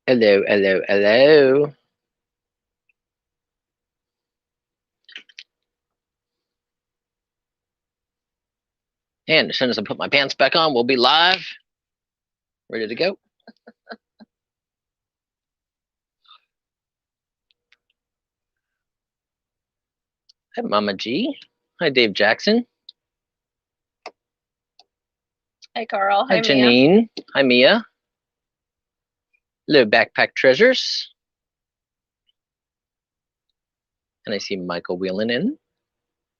Hello, hello, hello. And as soon as I put my pants back on, we'll be live, ready to go. Hi, Mama G. Hi, Dave Jackson. Hi, Carl. Hi, Janine. Mia. Hi, Mia. Hello, Backpack Treasures. And I see Michael wheeling in.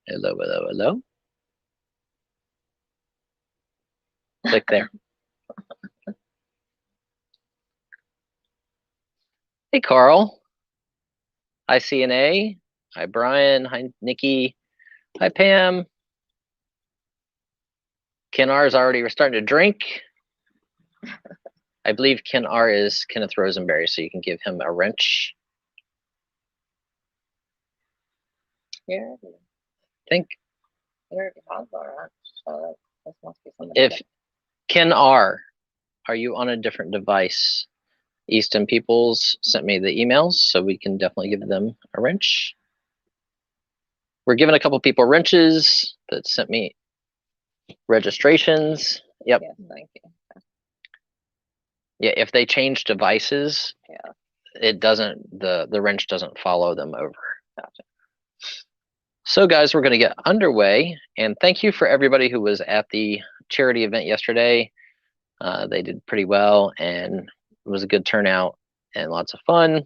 Hello, hello, hello. Click there. Hey, Carl. Hi, CNA. Hi, Brian. Hi, Nikki. Hi, Pam. Ken R is already starting to drink. I believe Ken R is Kenneth Rosenberry, so you can give him a wrench. Yeah. I think. He already has a wrench, so this must be somebody. If Ken R, are you on a different device? Easton Peoples sent me the emails, so we can definitely give them a wrench. We're giving a couple people wrenches that sent me registrations. Yep. Yeah, thank you. Yeah, if they change devices, yeah, it doesn't, the wrench doesn't follow them over. Gotcha. So guys, we're going to get underway, and thank you for everybody who was at the charity event yesterday. They did pretty well, and it was a good turnout and lots of fun.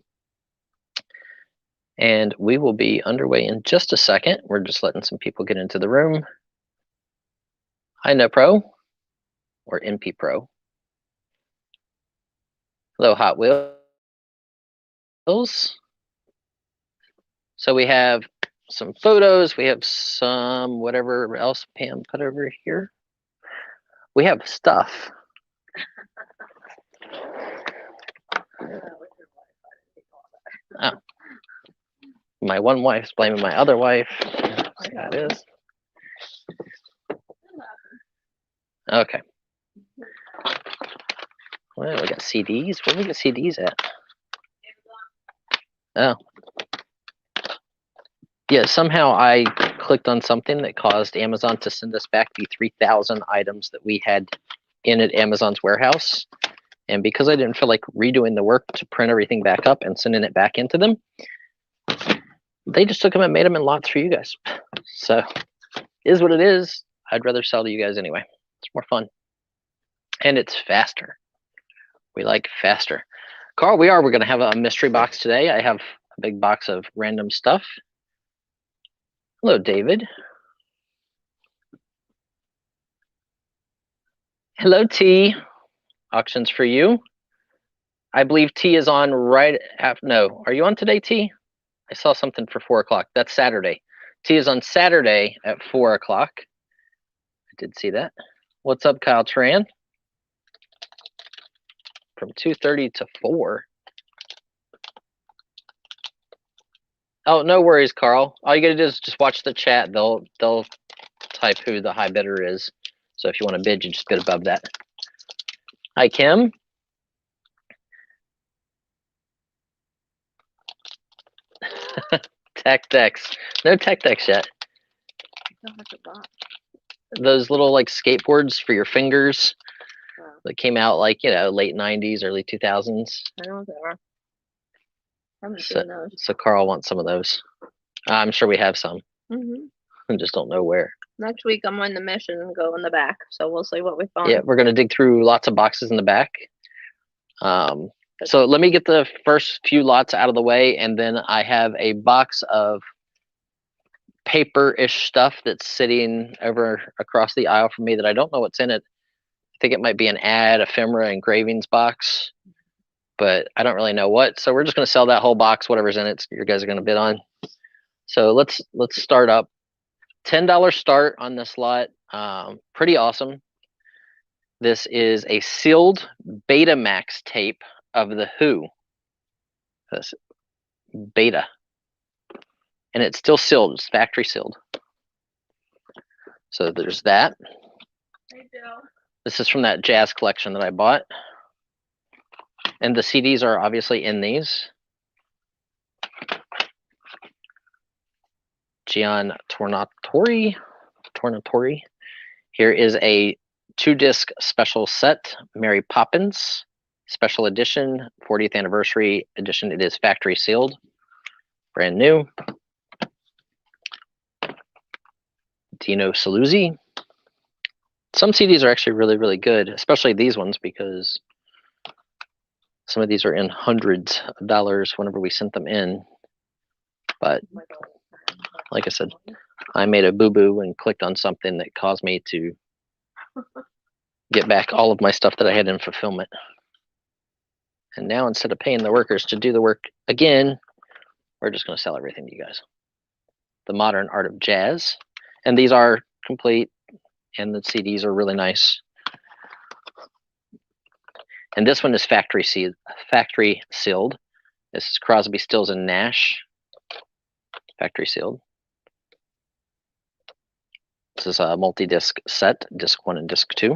And we will be underway in just a second. We're just letting some people get into the room. Hi, No Pro, or MP Pro. Hello, Hot Wheels. So we have some photos. We have some whatever else Pam put over here. We have stuff. Oh. My one wife's blaming my other wife. That is. Okay. Well, we got CDs. Where do we get CDs at? Oh. Yeah, somehow I clicked on something that caused Amazon to send us back the 3,000 items that we had in at Amazon's warehouse. And because I didn't feel like redoing the work to print everything back up and sending it back into them, they just took them and made them in lots for you guys. So, is what it is. I'd rather sell to you guys anyway. It's more fun. And it's faster. We like faster. Carl, we're going to have a mystery box today. I have a big box of random stuff. Hello, David. Hello, T. Auctions for you. I believe T is on right after. No, are you on today, T? I saw something for 4 o'clock. That's Saturday. T is on Saturday at 4 o'clock. I did see that. What's up, Kyle Tran? From 2:30 to 4. Oh, no worries, Carl. All you gotta do is just watch the chat. They'll type who the high bidder is. So if you want to bid, you just bid above that. Hi, Kim. Tech decks. No tech decks yet. Those little like skateboards for your fingers that came out like, you know, late 90s, early 2000s. I know they are. I haven't So, seen those. So Carl wants some of those. I'm sure we have some. Mm-hmm. I just don't know where. Next week I'm on the mission and go in the back, so we'll see what we find. Yeah, we're gonna dig through lots of boxes in the back. So let me get the first few lots out of the way, and then I have a box of paper-ish stuff that's sitting over across the aisle from me that I don't know what's in it. I think it might be an ad, ephemera, engravings box, but I don't really know what. So we're just gonna sell that whole box, whatever's in it. You guys are gonna bid on. So let's start up. $10 start on this lot. Pretty awesome. This is a sealed Betamax tape of The Who. This beta. And it's still sealed. It's factory sealed. So there's that. Hey, Joe. This is from that jazz collection that I bought. And the CDs are obviously in these. Gian Tornatori. Here is a 2-disc special set, Mary Poppins special edition, 40th anniversary edition. It is factory sealed, brand new. Dino Saluzzi. Some CDs are actually really, really good, especially these ones, because some of these are in hundreds of dollars whenever we sent them in. But like I said, I made a boo-boo and clicked on something that caused me to get back all of my stuff that I had in fulfillment. And now instead of paying the workers to do the work again, we're just going to sell everything to you guys. The Modern Art of Jazz. And these are complete, and the CDs are really nice. And this one is factory sealed. This is Crosby, Stills, and Nash. Factory sealed. This is a multi-disc set, disc 1 and disc 2.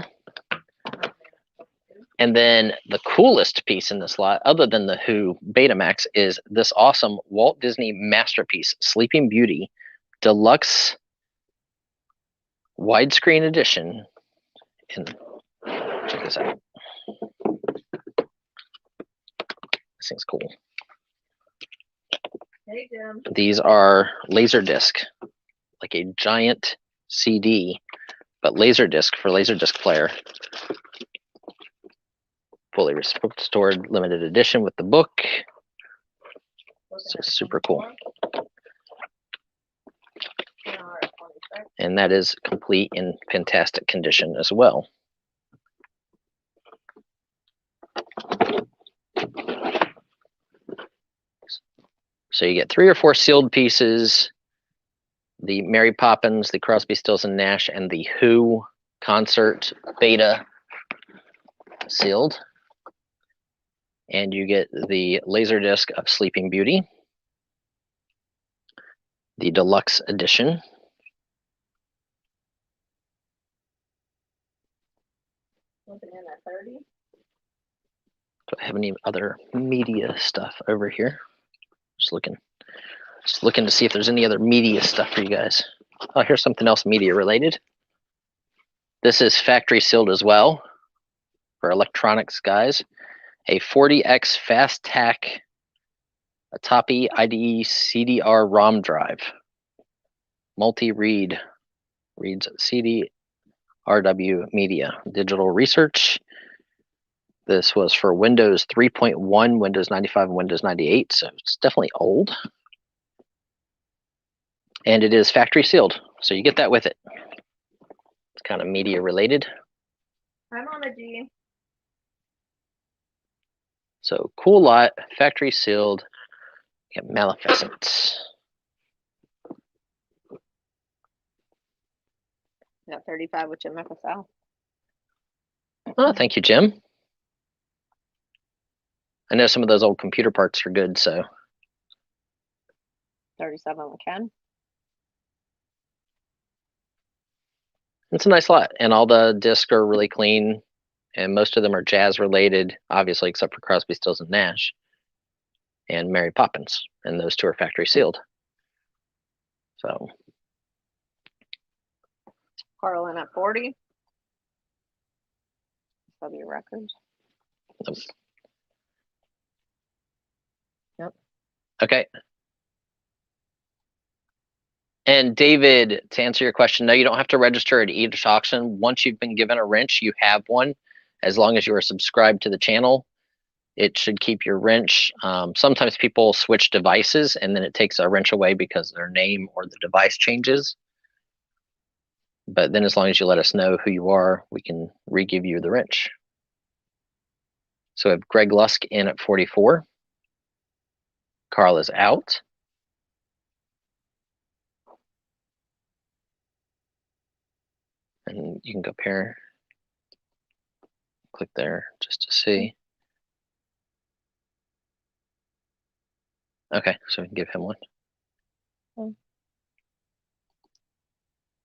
And then the coolest piece in this lot, other than the Who Betamax, is this awesome Walt Disney masterpiece, Sleeping Beauty, deluxe widescreen edition. And check this out. This thing's cool. Hey, Jim. These are Laserdisc, like a giant CD, but Laserdisc for Laserdisc player. Fully restored limited edition with the book. So it's super cool. And that is complete in fantastic condition as well. So you get 3 or 4 sealed pieces, the Mary Poppins, the Crosby, Stills, and Nash, and the Who concert beta sealed. And you get the Laserdisc of Sleeping Beauty, the deluxe edition. Wasn't in at 30? Do I have any other media stuff over here? Just looking to see if there's any other media stuff for you guys. Oh, here's something else media related. This is factory sealed as well for electronics guys. A 40X Fast Tac Atapi IDE CDR ROM drive. Multi-read. Reads CDRW Media. Digital Research. This was for Windows 3.1, Windows 95, and Windows 98, so it's definitely old. And it is factory sealed, so you get that with it. It's kind of media related. I'm on a G. So cool lot, factory sealed. You got Maleficent. Got 35 with Jim FSL. Oh, thank you, Jim. I know some of those old computer parts are good, so. 37 with Ken. It's a nice lot, and all the discs are really clean, and most of them are jazz related, obviously, except for Crosby, Stills, and Nash, and Mary Poppins, and those 2 are factory sealed. So. Carlin at 40. W Records. Yep. Okay. And David, to answer your question, no, you don't have to register at each auction. Once you've been given a wrench, you have one. As long as you are subscribed to the channel, it should keep your wrench. Sometimes people switch devices and then it takes a wrench away because their name or the device changes. But then as long as you let us know who you are, we can re-give you the wrench. So we have Greg Lusk in at 44. Carl is out. And you can compare. Click there just to see. Okay, so we can give him one. Okay.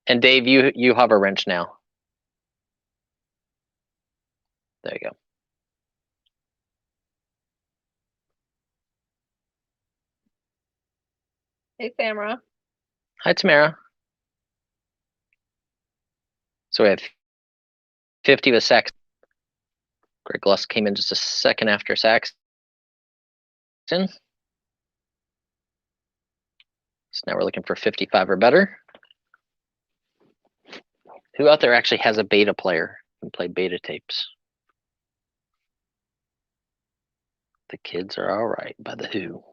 And Dave, you have a wrench now. There you go. Hey, Tamara. Hi, Tamara. So we have 50 with Saxon. Greg Lusk came in just a second after Saxon. So now we're looking for 55 or better. Who out there actually has a beta player and play beta tapes? The Kids Are All Right by The Who.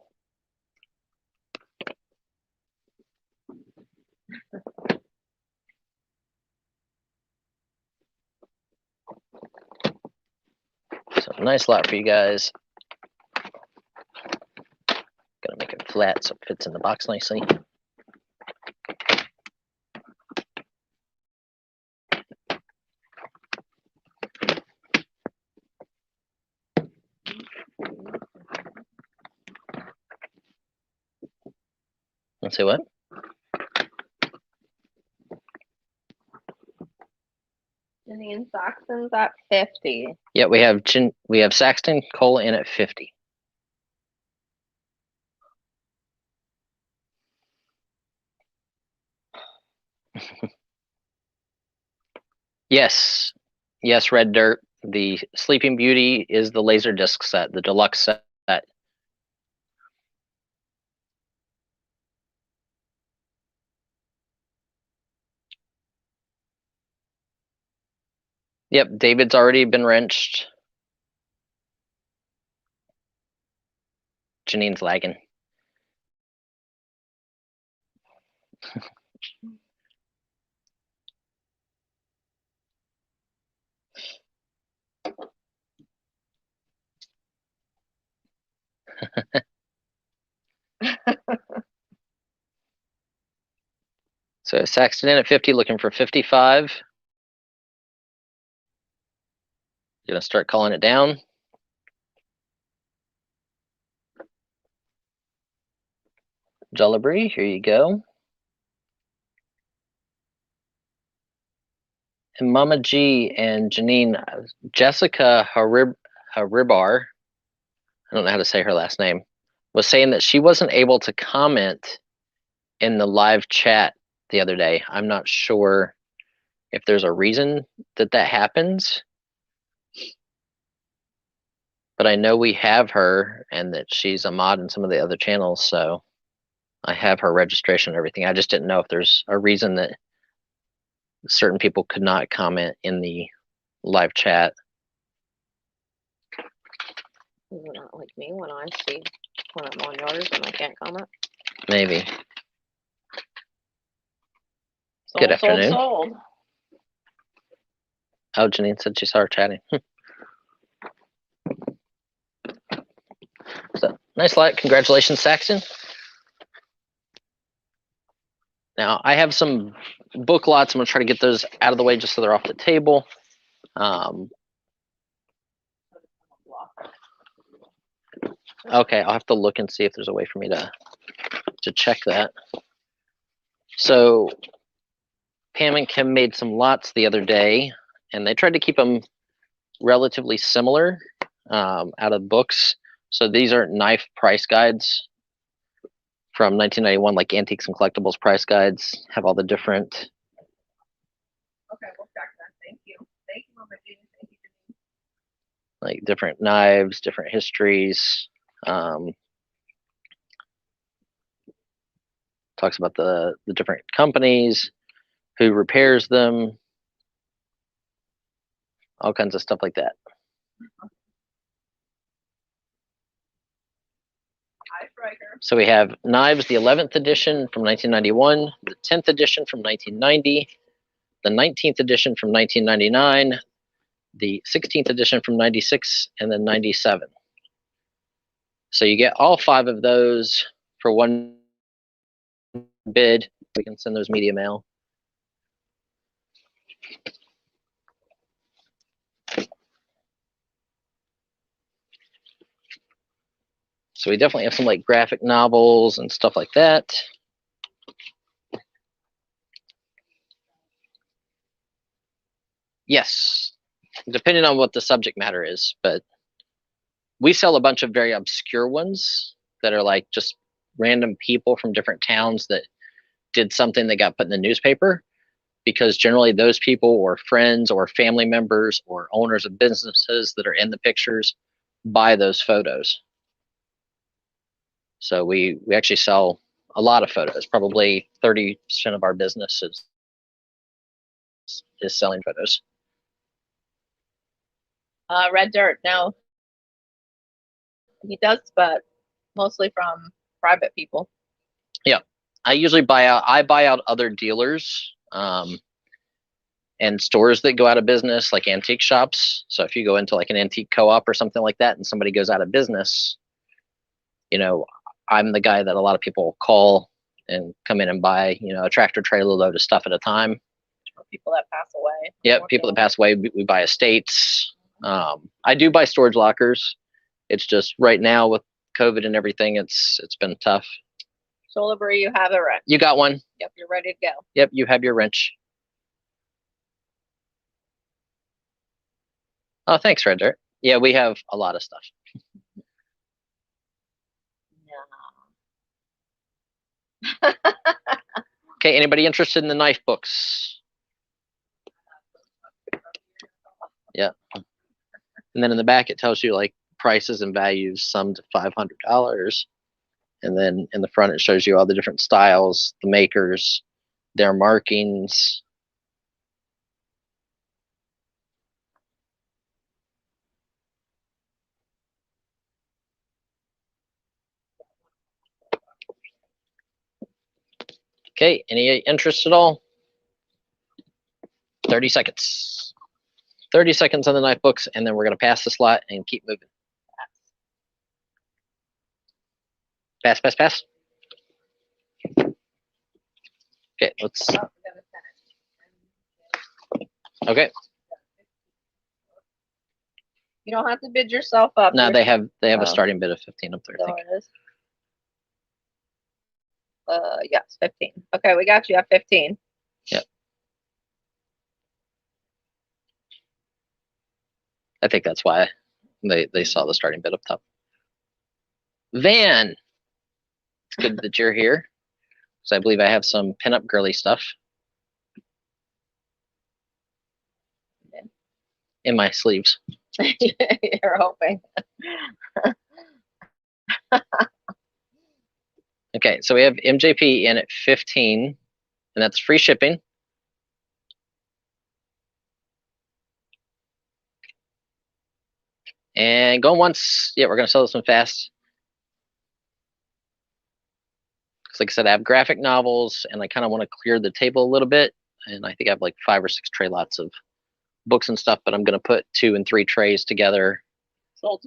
So nice lot for you guys. Gonna make it flat so it fits in the box nicely. Let's see what? Janine Saxon's at 50. Yeah, we have Saxton Cole in at 50. Yes, Red Dirt. The Sleeping Beauty is the Laserdisc set, the deluxe set. Yep, David's already been wrenched. Janine's lagging. So Saxton in at 50, looking for 55. Gonna start calling it down. Jollibee, here you go. And Mama G and Janine, Jessica Haribar, I don't know how to say her last name, was saying that she wasn't able to comment in the live chat the other day. I'm not sure if there's a reason that happens, but I know we have her and that she's a mod in some of the other channels, so I have her registration and everything. I just didn't know if there's a reason that certain people could not comment in the live chat. Is it not like me when I see when I'm on yours and I can't comment? Maybe. Sold, Good afternoon. Sold. Oh, Janine said she saw her chatting. So nice lot. Congratulations, Saxon. Now I have some book lots. I'm gonna try to get those out of the way just so they're off the table. Okay, I'll have to look and see if there's a way for me to check that. So Pam and Kim made some lots the other day, and they tried to keep them relatively similar out of books. So these are knife price guides from 1991, like Antiques and Collectibles price guides, have all the different. Okay, we'll check that. Thank you. Thank you, Mama Jean. Thank you, Janine. Like different knives, different histories. Talks about the different companies, who repairs them, all kinds of stuff like that. So we have knives, the 11th edition from 1991, the 10th edition from 1990, the 19th edition from 1999, the 16th edition from 96, and then 97. So you get all 5 of those for one bid. We can send those media mail. So we definitely have some like graphic novels and stuff like that. Yes, depending on what the subject matter is, but we sell a bunch of very obscure ones that are like just random people from different towns that did something that got put in the newspaper, because generally those people or friends or family members or owners of businesses that are in the pictures buy those photos. So we actually sell a lot of photos. Probably 30% of our business is selling photos. Red Dirt, no. He does, but mostly from private people. Yeah, I usually buy out other dealers and stores that go out of business, like antique shops. So if you go into like an antique co-op or something like that and somebody goes out of business, you know, I'm the guy that a lot of people call and come in and buy, you know, a tractor trailer load of stuff at a time. Or people that pass away. Yep, people that pass away, we buy estates. I do buy storage lockers. It's just right now with COVID and everything, it's been tough. Solibury, you have a wrench. You got one? Yep, you're ready to go. Yep, you have your wrench. Oh, thanks, Red Dirt. Yeah, we have a lot of stuff. No. Okay, anybody interested in the knife books? Yeah. And then in the back, it tells you like prices and values, some to $500. And then in the front, it shows you all the different styles, the makers, their markings. Okay, any interest at all? 30 seconds. 30 seconds on the knife books, and then we're going to pass the slot and keep moving. Pass, pass, pass. Okay, let's. Okay. You don't have to bid yourself up. No, they have a starting bid of 15 up there. I So think. it is. Yes, 15. Okay, we got you at 15. Yep. I think that's why they saw the starting bid up top. Van, it's good that you're here. So I believe I have some pinup girly stuff in my sleeves. You're hoping. Okay, so we have MJP in at 15, and that's free shipping. And going once. Yeah, we're going to sell this one fast. Because like I said, I have graphic novels, and I kind of want to clear the table a little bit. And I think I have like 5 or 6 tray lots of books and stuff, but I'm going to put 2 and 3 trays together. Sold.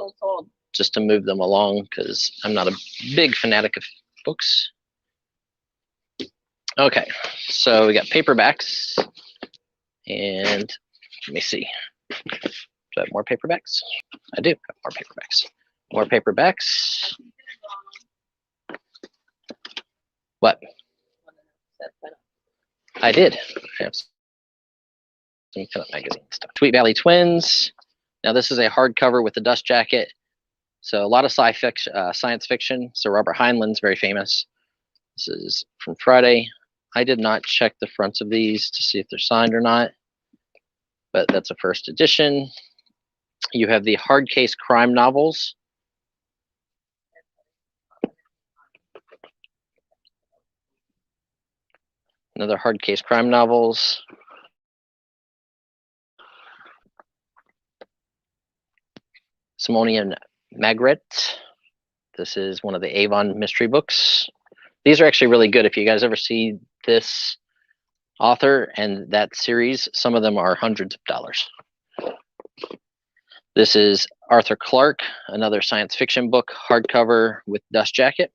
Just to move them along, because I'm not a big fanatic of books. Okay, so we got paperbacks, and let me see. Do I have more paperbacks? I do have more paperbacks. More paperbacks. What? I did. I have some pinup magazine stuff. Tweet Valley Twins. Now this is a hardcover with the dust jacket. So a lot of science fiction. So Robert Heinlein's very famous. This is from Friday. I did not check the fronts of these to see if they're signed or not, but that's a first edition. You have the hard case crime novels. Another hard case crime novels. Simonian Magritte. This is one of the Avon mystery books. These are actually really good. If you guys ever see this author and that series, some of them are hundreds of dollars. This is Arthur Clarke, another science fiction book, hardcover with dust jacket.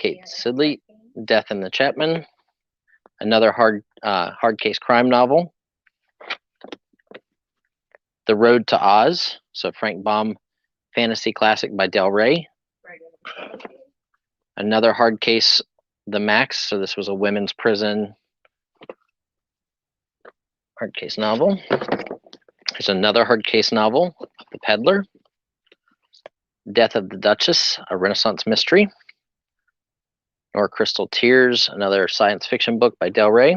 Kate Sidley, Death in the Chapman, another hard case crime novel. The Road to Oz, so Frank Baum fantasy classic by Del Rey. Another hard case, The Max, so this was a women's prison hard case novel. There's another hard case novel, The Peddler. Death of the Duchess, a Renaissance mystery. Nor Crystal Tears, another science fiction book by Del Rey.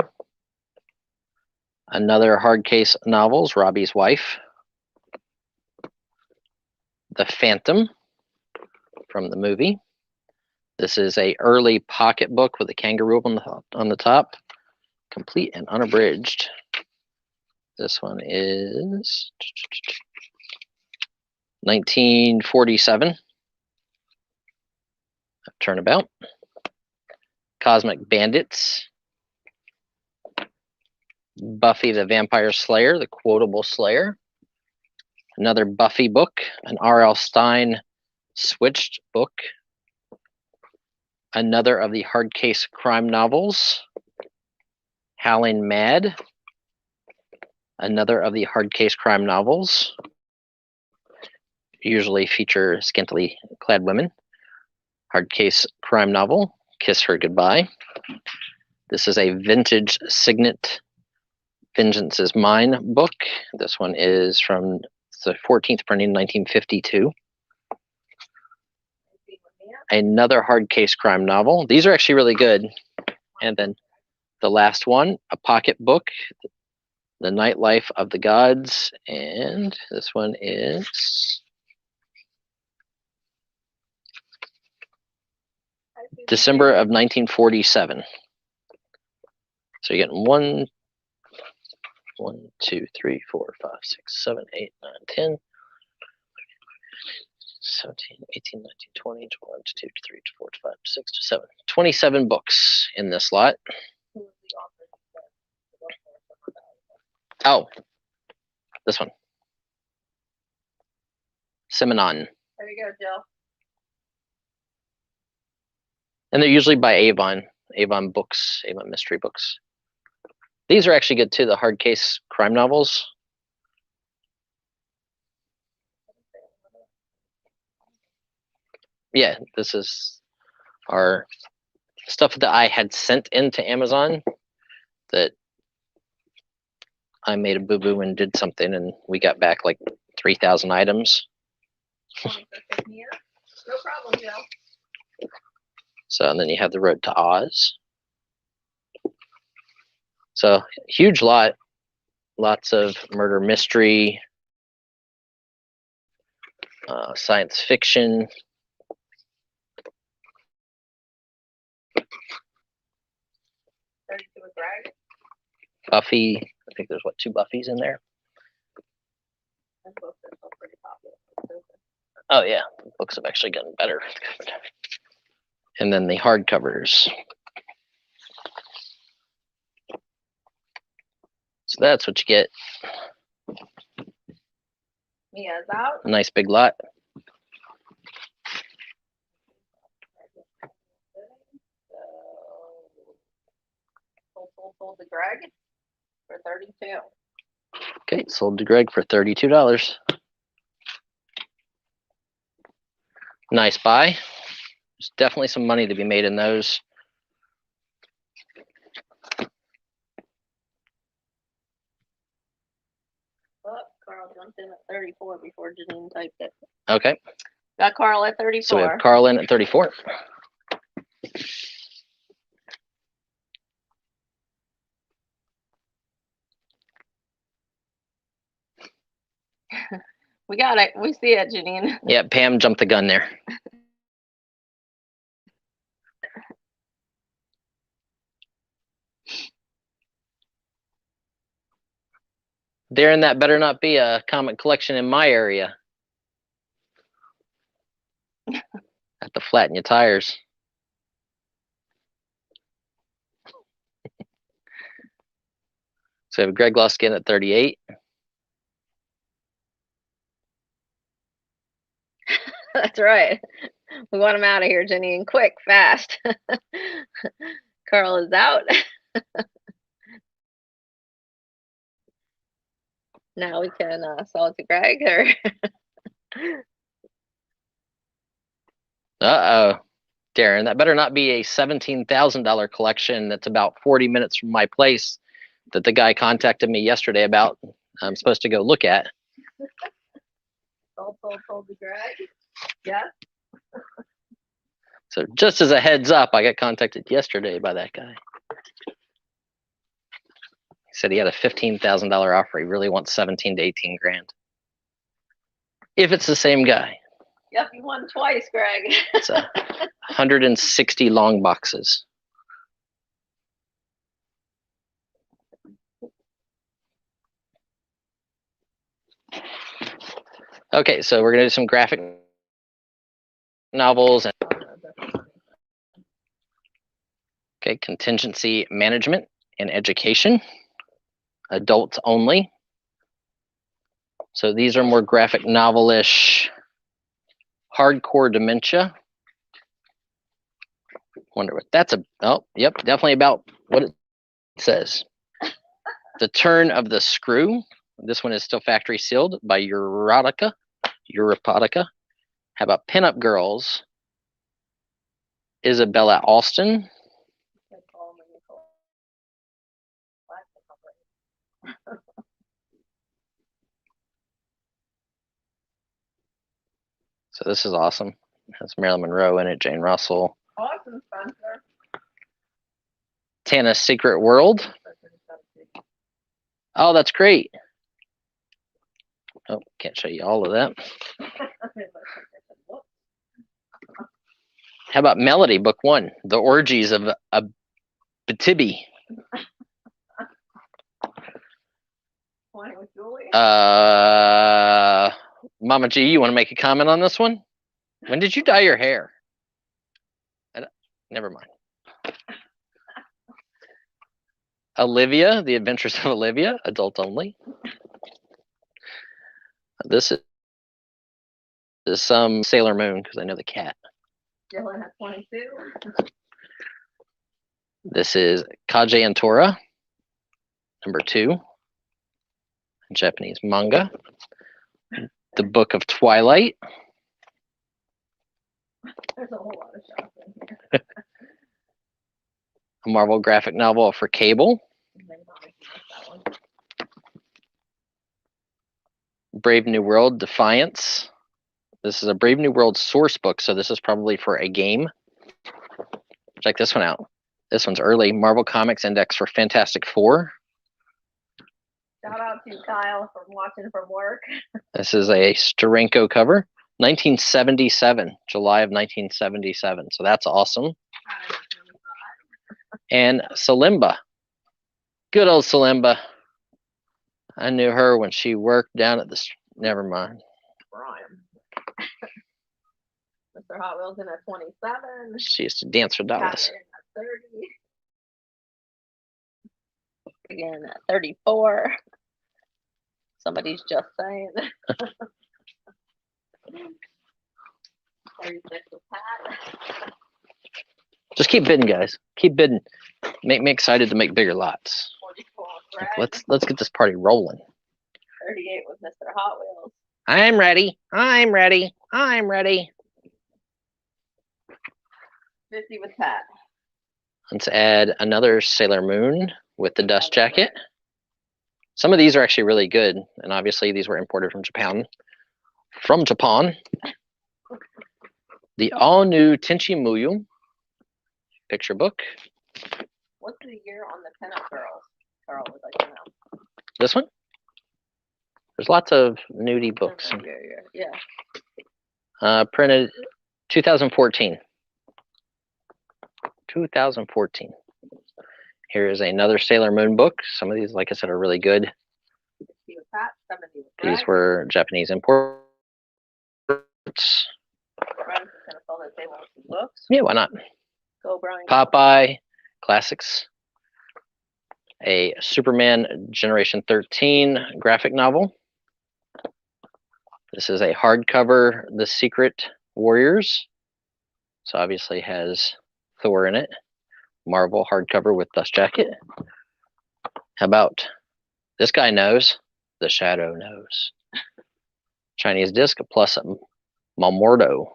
Another hard case novels, Robbie's Wife. The Phantom from the movie. This is a early pocket book with a kangaroo on the top, complete and unabridged. This one is 1947. Turnabout. Cosmic Bandits. Buffy the Vampire Slayer, the Quotable Slayer. Another Buffy book, an R.L. Stine Switched book. Another of the hard case crime novels, Howling Mad. Another of the hard case crime novels, usually feature scantily clad women. Hard case crime novel, Kiss Her Goodbye. This is a vintage Signet Vengeance is Mine book. This one is from the 14th printing, 1952. Another hard case crime novel. These are actually really good. And then the last one, a pocket book, The Nightlife of the Gods. And this one is December of 1947. So you're getting 1, 2, 3, 4, 5, 6, 7, 8, 9, 10. 17, 18, 19, 20, 21, 22, 23, 24, 25, 26, 27. 27 books in this lot. Oh, this one. Simonon. There you go, Jill. And they're usually by Avon books, Avon mystery books. These are actually good too, the hard case crime novels. Yeah, this is our stuff that I had sent into Amazon that I made a boo-boo and did something, and we got back like 3,000 items. No problem, Jill. So, and then you have The Road to Oz. So, huge lot. Lots of murder mystery, science fiction. Buffy. I think there's, what, 2 Buffys in there? Oh, yeah. The books have actually gotten better. And then the hardcovers. So that's what you get. Mia's out. A nice big lot. Sold to Greg for 32. Okay, sold to Greg for $32. Nice buy. There's definitely some money to be made in those. Oh, Carl jumped in at 34 before Janine typed it. Okay. Got Carl at 34. So we have Carl in at 34. We got it. We see it, Janine. Yeah, Pam jumped the gun there. Darren, that better not be a comic collection in my area. Have to flatten your tires. So we have Greg Luskin at 38. That's right. We want him out of here, Janine. Quick, fast. Carl is out. Now we can sell it to Greg, or Uh-oh. Darren, that better not be a $17,000 collection that's about 40 minutes from my place that the guy contacted me yesterday about. I'm supposed to go look at. sold to Greg. Yes. So just as a heads up, I got contacted yesterday by that guy. He said he had a $15,000 offer. He really wants 17 to 18 grand. If it's the same guy. Yep, you won twice, Greg. It's 160 long boxes. Okay, so we're gonna do some graphic novels. Okay, contingency management and education, adults only. So these are more graphic novel-ish, hardcore dementia. Wonder what that's a. Oh, yep, definitely about what it says. The Turn of the Screw. This one is still factory sealed by Europotica. How about Pinup Girls? Isabella Alston. So this is awesome. It has Marilyn Monroe in it, Jane Russell. Awesome, Spencer. Tana's Secret World. Oh, that's great. Oh, can't show you all of that. How about Melody, Book 1, The Orgies of a Batibi. Mama G, you want to make a comment on this one? When did you dye your hair? Never mind. Olivia, The Adventures of Olivia, adult only. This is some Sailor Moon, because I know the cat. Dylan at 22. This is Kaje and Tora, number 2, Japanese manga. The Book of Twilight. There's a whole lot of shots in here. A Marvel graphic novel for cable. Brave New World, Defiance. This is a Brave New World source book, so this is probably for a game. Check this one out. This one's early. Marvel Comics Index for Fantastic Four. Shout out to Kyle from watching from work. This is a Steranko cover. 1977, July of 1977. So that's awesome. And Salimba. Good old Salimba. I knew her when she worked down at the... Never mind. Brian. Mr. Hot Wheels in at 27. She used to dance for dollars. At 30. Again at 34. Somebody's just saying. 36 with Pat. Just keep bidding, guys. Keep bidding. Make me excited to make bigger lots. 44 with Greg. Let's get this party rolling. 38 with Mr. Hot Wheels. I'm ready. I'm ready. I'm ready. 50 with Pat. Let's add another Sailor Moon with the dust jacket. Some of these are actually really good, and obviously these were imported from Japan. From Japan. The all-new Tenchi Muyo picture book. What's the year on the Pinup Girls? Carl would like to know. This one? There's lots of nudie books. Yeah. Printed 2014. 2014. Here is another Sailor Moon book. Some of these, like I said, are really good. These were Japanese imports. Yeah, why not? Go, Brian. Popeye Classics. A Superman Generation 13 graphic novel. This is a hardcover, The Secret Warriors. So obviously has Thor in it. Marvel hardcover with dust jacket. How about this guy knows? The Shadow knows. Chinese disc plus a Malmordo.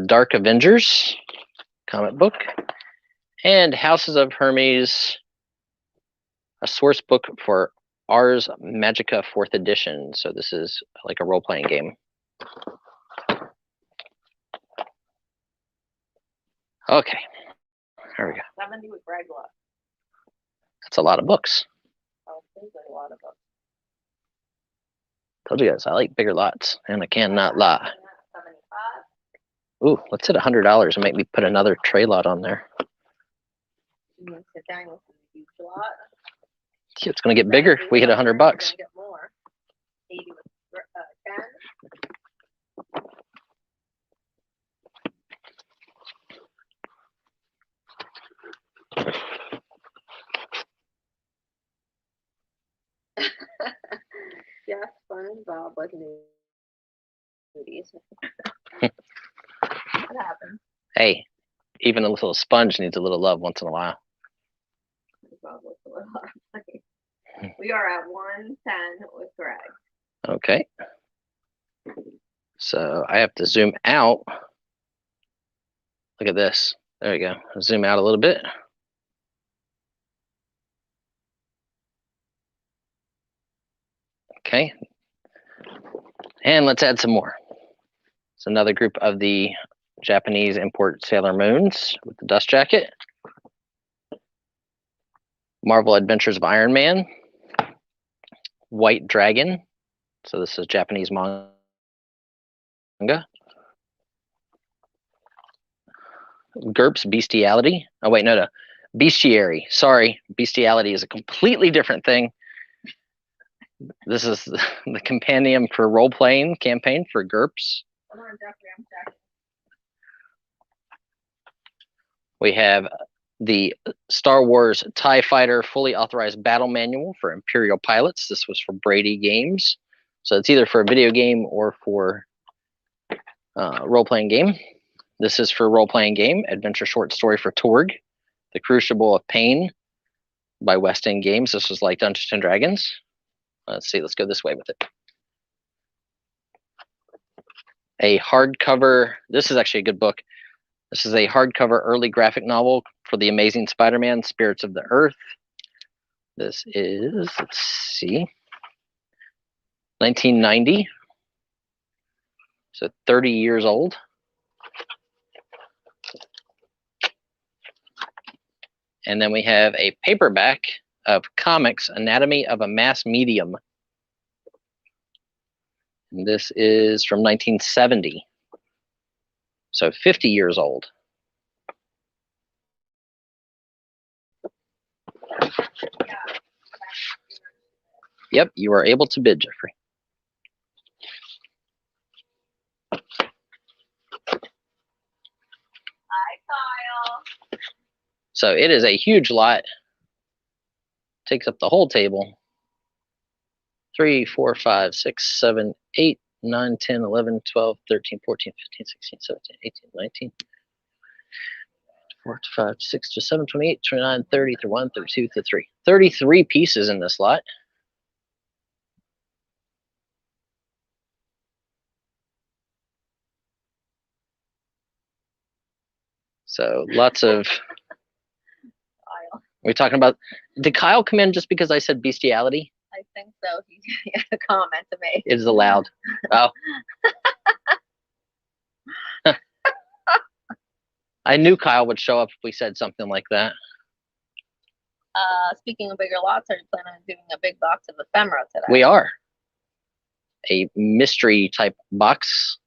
Dark Avengers comic book. And Houses of Hermes, a source book for Ars Magica 4th edition. So this is like a role-playing game. Okay, here we go. 70 with Greg left. That's a lot of books. Oh, there's a lot of books. Told you guys, I like bigger lots, and I cannot lie. 75. Ooh, let's hit $100 and make me put another tray lot on there. You can sit down with a huge lot. It's gonna get bigger if we hit $100. You're gonna get more. 80 with 10. Yes, fun and Bob like nudies. What happened? Hey, even a little sponge needs a little love once in a while. Bob looks a little funny. We are at 110 with Greg. Okay. So I have to zoom out. Look at this. There we go. Zoom out a little bit. Okay. And let's add some more. It's another group of the Japanese import Sailor Moons with the dust jacket. Marvel Adventures of Iron Man. White Dragon. So this is Japanese manga. GURPS Bestiality. Oh wait, no. Bestiary. Sorry, Bestiality is a completely different thing. This is the compendium for role-playing campaign for GURPS. Hold on, Jeffrey, I'm checking. We have the Star Wars TIE Fighter fully authorized battle manual for Imperial pilots. This was for Brady Games. So it's either for a video game or for role-playing game. This is for role-playing game, adventure short story for Torg. The Crucible of Pain by West End Games. This was like Dungeons and Dragons. Let's see, let's go this way with it. A hardcover, this is actually a good book. This is a hardcover early graphic novel for The Amazing Spider-Man, Spirits of the Earth. This is, let's see, 1990. So 30 years old. And then we have a paperback of comics, Anatomy of a Mass Medium. And this is from 1970. So 50 years old. Yep, you are able to bid, Jeffrey. Hi, Kyle. So it is a huge lot. Takes up the whole table. 3, 4, 5, 6, 7, 8, 9, 10, 11, 12, 13, 14, 15, 16, 17, 18, 19, 4, 5, 6, 7, 28, 29, 30, 31, 32, 33. 33 pieces in this lot. So lots of, Kyle. we're talking about, did Kyle come in just because I said bestiality? I think so. He had a comment to make. It is allowed. Oh. I knew Kyle would show up if we said something like that. Speaking of bigger lots, are you planning on doing a big box of ephemera today? We are. A mystery type box.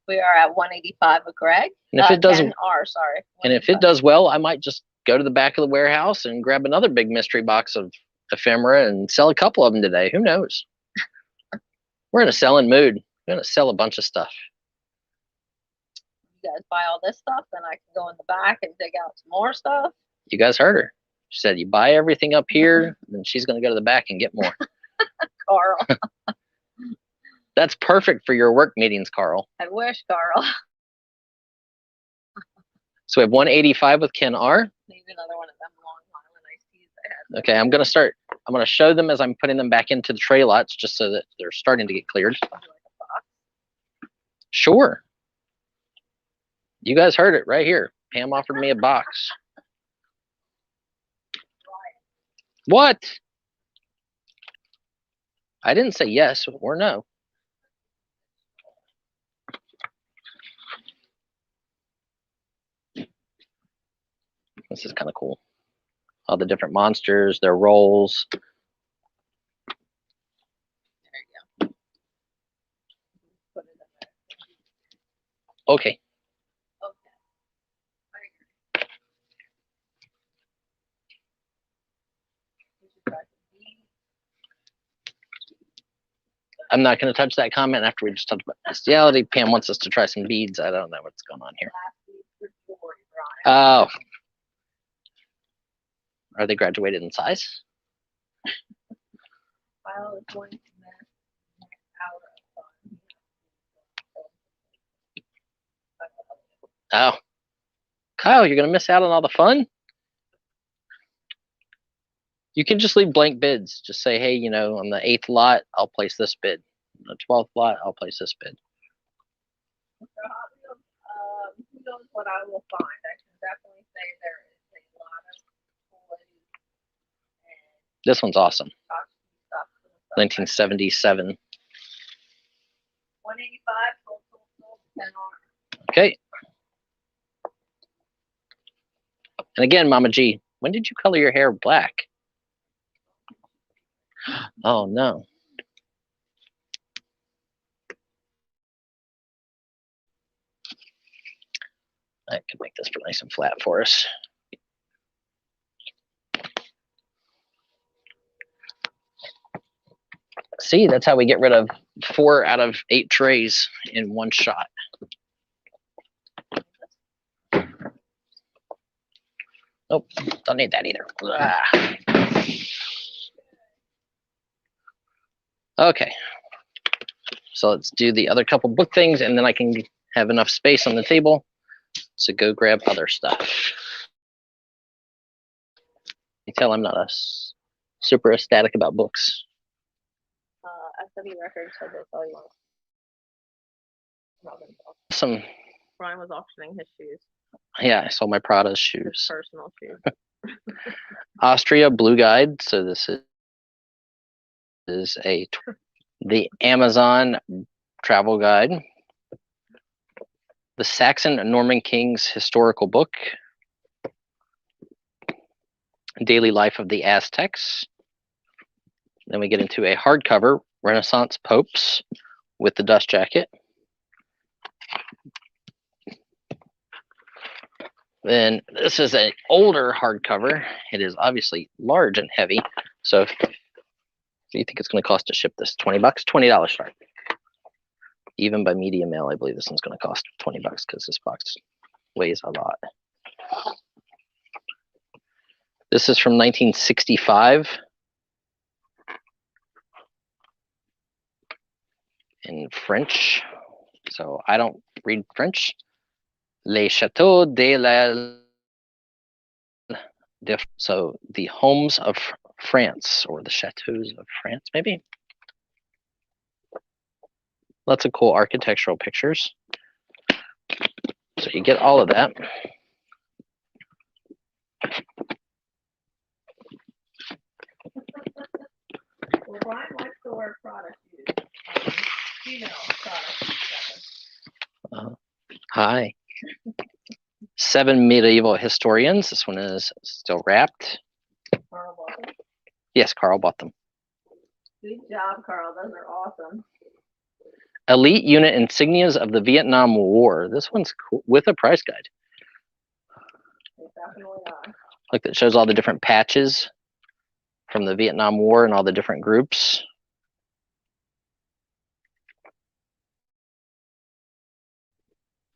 We are at 185 with Greg. And if it doesn't, 10R, sorry. and if it does well, I might just go to the back of the warehouse and grab another big mystery box of ephemera and sell a couple of them today. Who knows? We're in a selling mood. We're going to sell a bunch of stuff. You guys buy all this stuff, then I can go in the back and dig out some more stuff. You guys heard her. She said, you buy everything up here, then she's going to go to the back and get more. Carl. That's perfect for your work meetings, Carl. I wish, Carl. So we have 185 with Ken R. Need another one of them long Highland iced teas I had. Okay, I'm going to show them as I'm putting them back into the tray lots just so that they're starting to get cleared. Would you like a box? Sure. You guys heard it right here. Pam offered me a box. What? I didn't say yes or no. This is kind of cool. All the different monsters, their roles. There you go. Put it in there. Okay. Okay. We should try some beads. I'm not going to touch that comment after we just talked about bestiality. Pam wants us to try some beads. I don't know what's going on here. Last bead for jewelry, Brian. Oh. Are they graduated in size? Kyle is going to miss the next hour of fun. Oh. Kyle, you're going to miss out on all the fun? You can just leave blank bids. Just say, hey, you know, on the 8th lot, I'll place this bid. On the 12th lot, I'll place this bid. So who knows what I will find? I can definitely say there is a lot of toys and This one's awesome. tchotchke stuff. 1977. 185 sold, 10 on. Okay. And again, Mama G, when did you color your hair black? Oh, no. I can make this nice and flat for us. See, that's how we get rid of 4 out of 8 trays in one shot. Nope, don't need that either. Ah. Okay, so let's do the other couple book things, and then I can have enough space on the table to go grab other stuff. You tell I'm not super ecstatic about books. SW Records said that's all you want. Some, Brian was auctioning his shoes, yeah, I sold my Prada's his shoes. personal shoes. Austria Blue Guide. So this is the Amazon travel guide. The Saxon Norman King's historical book. Daily Life of the Aztecs. Then we get into a hardcover Renaissance Popes with the dust jacket. Then this is an older hardcover. It is obviously large and heavy. So if you think it's going to cost to ship this, $20, $20 start. Even by media mail, I believe this one's going to cost $20 because this box weighs a lot. This is from 1965 in French. So I don't read French. Les Châteaux de la... So the homes of France, or the chateaux of France, maybe. Lots of cool architectural pictures. So you get all of that. Well, Brian likes to wear product shoes. Female product shoes. Hi. 7 medieval historians. This one is still wrapped. Carl bought them. Yes, Carl bought them. Good job, Carl. Those are awesome. Elite unit insignias of the Vietnam War. This one's cool, with a price guide. They definitely are. Look, that shows all the different patches from the Vietnam War and all the different groups.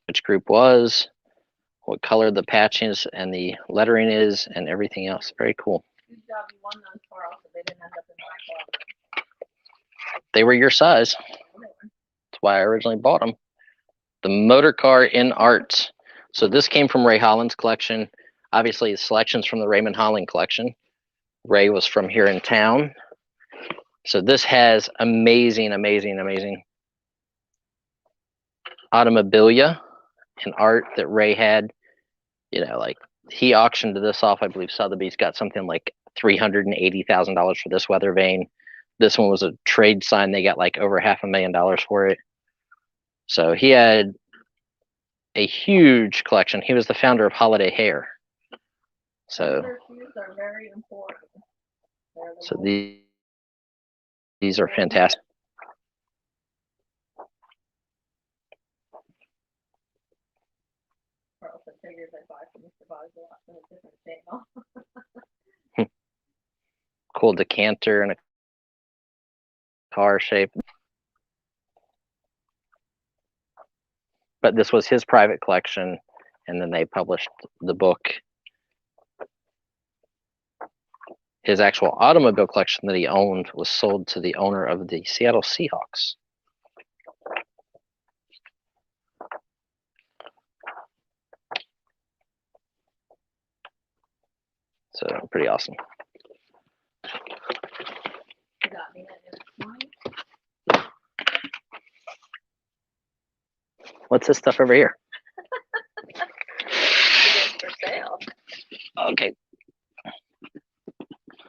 Which group was, what color the patch is, and the lettering is, and everything else. Very cool. Good job. You won those, Carl, so they didn't end up in my closet. They were your size. That's why I originally bought them. The motor car in art. So this came from Ray Holland's collection. Obviously, the selections from the Raymond Holland collection. Ray was from here in town. So this has amazing, amazing, amazing automobilia and art that Ray had. You know, like he auctioned this off. I believe Sotheby's got something like $380,000 for this weather vane. This one was a trade sign. They got like over $500,000 for it. So he had a huge collection. He was the founder of Holiday Hair. So Their shoes are very important. so these are fantastic. Or else I figured I'd buy from Mr. Buysalot in a different channel. Cool decanter and a car shape. But this was his private collection, and then they published the book. His actual automobile collection that he owned was sold to the owner of the Seattle Seahawks. So pretty awesome. You got me that in What's this stuff over here? It's for sale. Okay.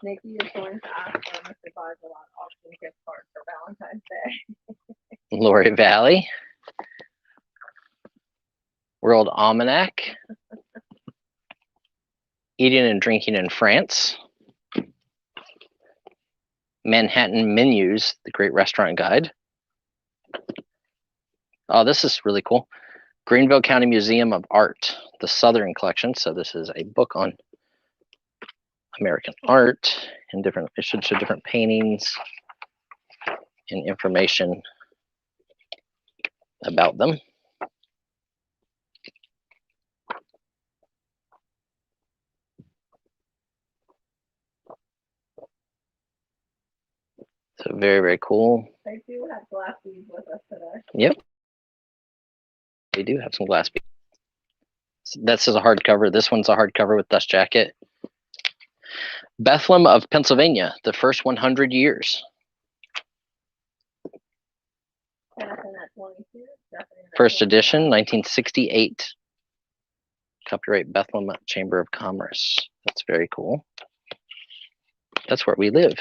Nikki is going to ask for Mr. Buysalot auction gift card for Valentine's Day. Lori Valley. World Almanac. Eating and Drinking in France. Manhattan Menus, the Great Restaurant Guide. Oh, this is really cool. Greenville County Museum of Art, the Southern Collection. So this is a book on American art and different, it should show different paintings and information about them. So very, very cool. They do have glass beads with us today. Yep. We do have some glass beads. This is a hardcover. This one's a hardcover with dust jacket. Bethlehem of Pennsylvania, the first 100 years. First edition, 1968. Copyright Bethlehem Chamber of Commerce. That's very cool. That's where we live.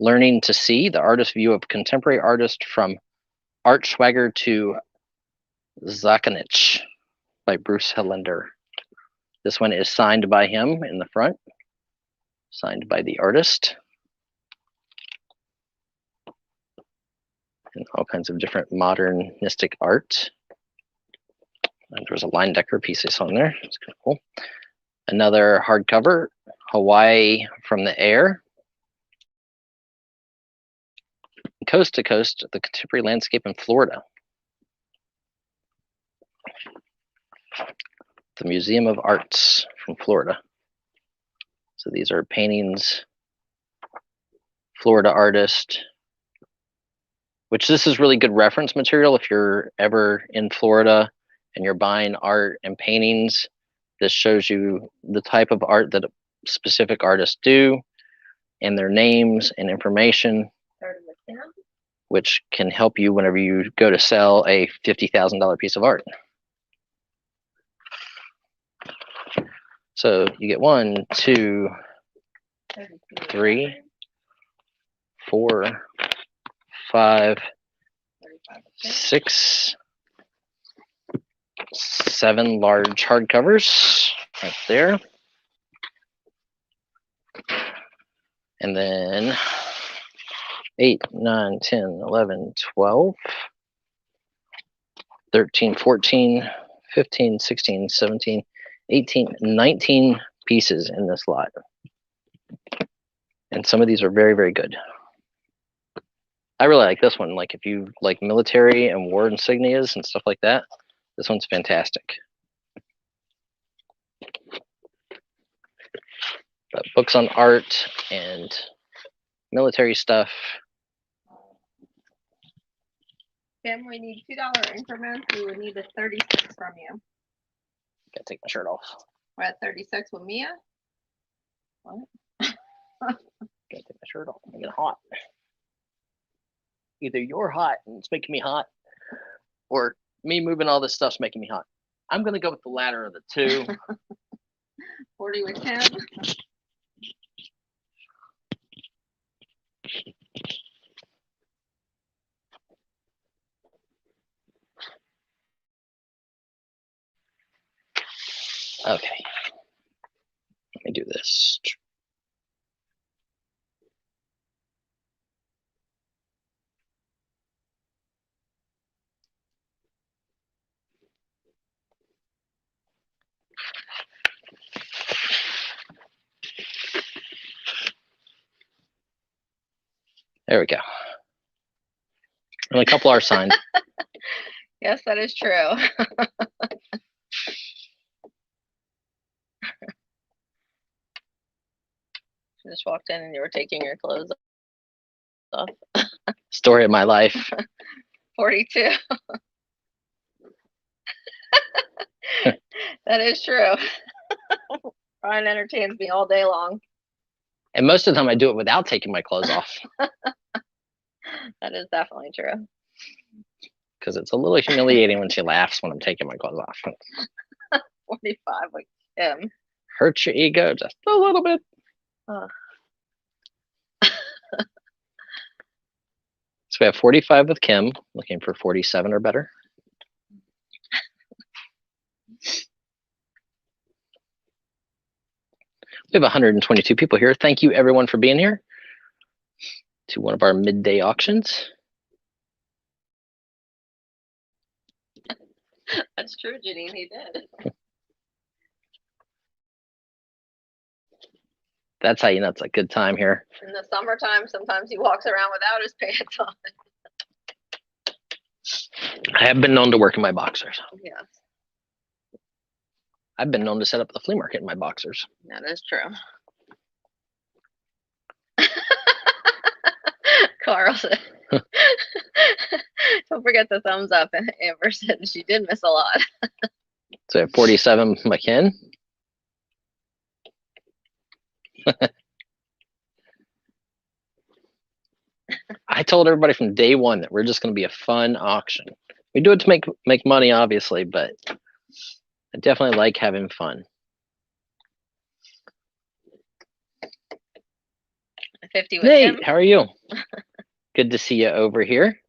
Learning to See, the artist view of contemporary artist from Art Schwager to Zachanich by Bruce Hellender. This one is signed by him in the front, signed by the artist. And all kinds of different modernistic art. And there was a line decker piece I saw in there. It's kind of cool. Another hardcover, Hawaii from the Air. Coast to Coast, the Contemporary Landscape in Florida. The Museum of Arts from Florida. So these are paintings, Florida artist, which this is really good reference material if you're ever in Florida and you're buying art and paintings. This shows you the type of art that specific artists do and their names and information, which can help you whenever you go to sell a $50,000 piece of art. So you get 1, 2, 3, 4, 5, 6, 7 large hardcovers right there. And then 8, 9, 10, 11, 12, 13, 14, 15, 16, 17, 18, 19 pieces in this lot. And some of these are very, very good. I really like this one. Like if you like military and war insignias and stuff like that, this one's fantastic. But books on art and military stuff. Tim, we need $2 increments. We would need a 36 from you. Gotta take my shirt off. We're at 36 with Mia. What? Gotta take my shirt off. I'm getting hot. Either you're hot and it's making me hot, or me moving all this stuff's making me hot. I'm gonna go with the latter of the two. 40 with Tim. me do this. There we go. And a couple are signed. Yes, that is true. You just walked in and you were taking your clothes off. Story of my life. 42. That is true. Brian entertains me all day long. And most of the time I do it without taking my clothes off. That is definitely true. Because it's a little humiliating when she laughs when I'm taking my clothes off. 45 with him. Hurts your ego just a little bit. So we have 45 with Kim, looking for 47 or better. We have 122 people here. Thank you everyone for being here to one of our midday auctions. That's true, Janine, he did. That's how you know it's a good time here. In the summertime, sometimes he walks around without his pants on. I have been known to work in my boxers. Yes, I've been known to set up the flea market in my boxers. that is true. Carl said, don't forget the thumbs up. And Amber said she did miss a lot. So I have 47 McKin. I told everybody from day one that we're just going to be a fun auction. We do it to make money, obviously, but I definitely like having fun. 50 with Nate, him. how are you? Good to see you over here.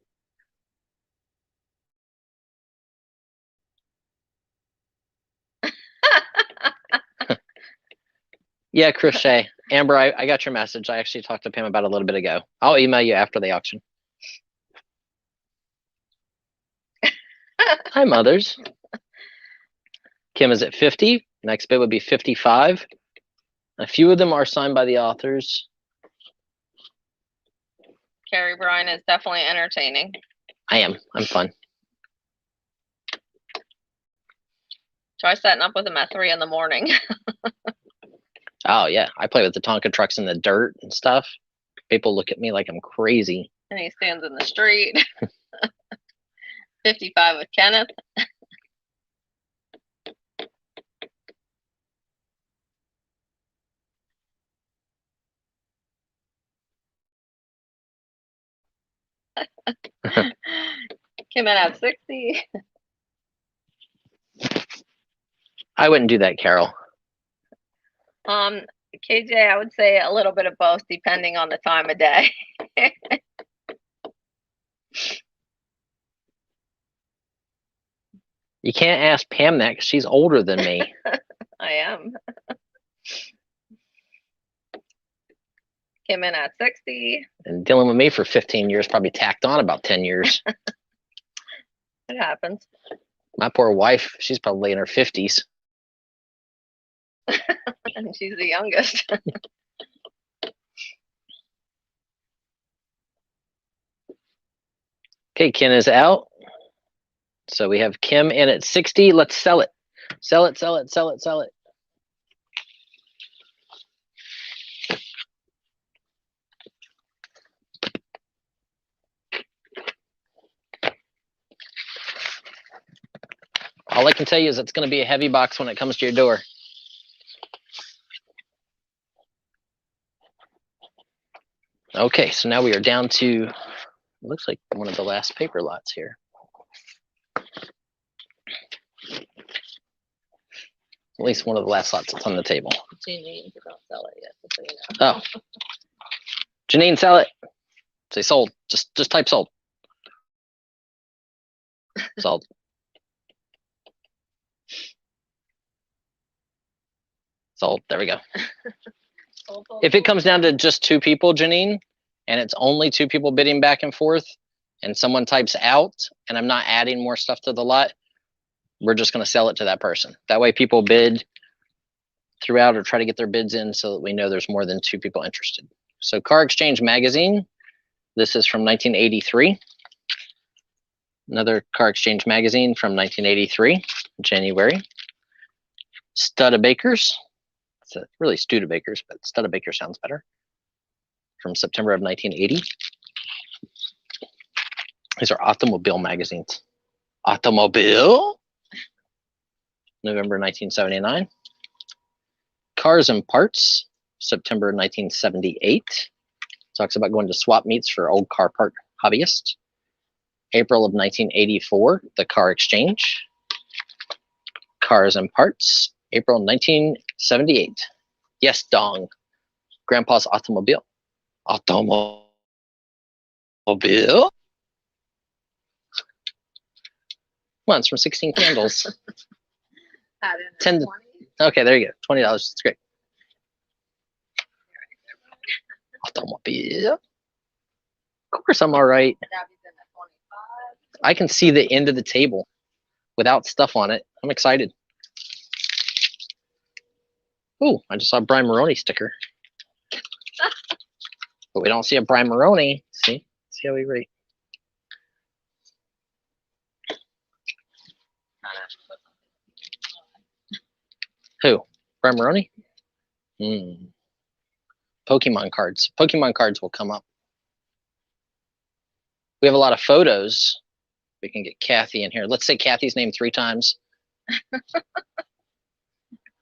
Yeah, Crochet. Amber, I got your message. I actually talked to Pam about it a little bit ago. I'll email you after the auction. Hi, mothers. Kim is at 50. Next bid would be 55. A few of them are signed by the authors. Carrie Bryan is definitely entertaining. I am. I'm fun. Try setting up with him at 3 in the morning. Oh, yeah. I play with the Tonka trucks in the dirt and stuff. People look at me like I'm crazy. And he stands in the street. 55 with Kenneth. Came in at 60. I wouldn't do that, Carol. KJ, I would say a little bit of both depending on the time of day. You can't ask Pam that because she's older than me. I am. Came in at 60. And dealing with me for 15 years probably tacked on about 10 years. It happens. My poor wife, she's probably in her 50s. And she's the youngest. Okay, Ken is out. So we have Kim in at 60. Let's sell it. Sell it, sell it, sell it, sell it. All I can tell you is it's going to be a heavy box when it comes to your door. Okay, so now we are down to, looks like one of the last paper lots here. At least one of the last lots that's on the table. Janine, don't sell it yet. So you know. Oh, Janine, sell it. Say sold. Just type sold. Sold. Sold. There we go. Sold, sold, If it sold. comes down to just 2 people, Janine, and it's only 2 people bidding back and forth, and someone types out, and I'm not adding more stuff to the lot, we're just going to sell it to that person. That way people bid throughout or try to get their bids in so that we know there's more than 2 people interested. So Car Exchange Magazine, this is from 1983. Another Car Exchange Magazine from 1983, January. Studebakers, it's really Studebakers, but Studebaker sounds better, from September of 1980. These are automobile magazines. Automobile, November 1979. Cars and Parts, September 1978. Talks about going to swap meets for old car part hobbyists. April of 1984, the Car Exchange. Cars and Parts, April 1978. Yes, Dong. Grandpa's Automobile. Automobile. Come on, it's from 16 Candles. Add in 10 20. Okay, there you go. $20. It's great. Automobile. Of course, I'm all right. Gabby's in at 25. I can see the end of the table without stuff on it. I'm excited. Ooh, I just saw a Brian Maroney sticker. But we don't see a Brian Maroney. See how we rate. Who? Brian Maroney? Pokemon cards. Pokemon cards will come up. We have a lot of photos. We can get Kathy in here. Let's say Kathy's name 3 times.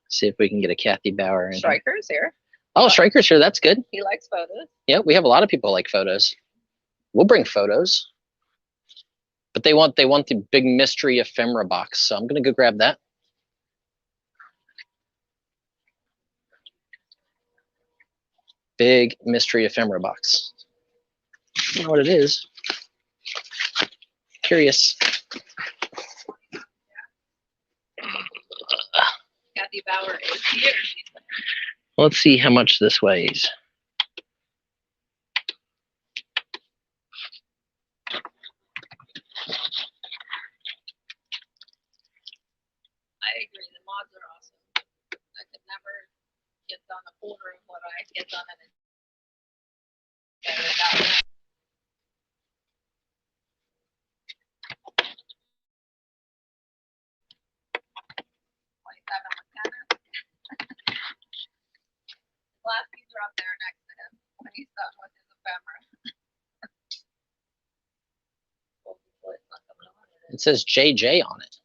See if we can get a Kathy Bauer in here. Striker's here. Oh, Striker's here. That's good. He likes photos. Yeah, we have a lot of people like photos. We'll bring photos. But they want the big mystery ephemera box. So I'm gonna go grab that. Big mystery ephemera box. I don't know what it is. Curious. Kathy Bauer is here. Let's see how much this weighs. I agree. The mods are awesome. I could never get done a quarter of what I get done in a day without. Last keys are up there next to him when he's done with his ephemera. It says JJ on it.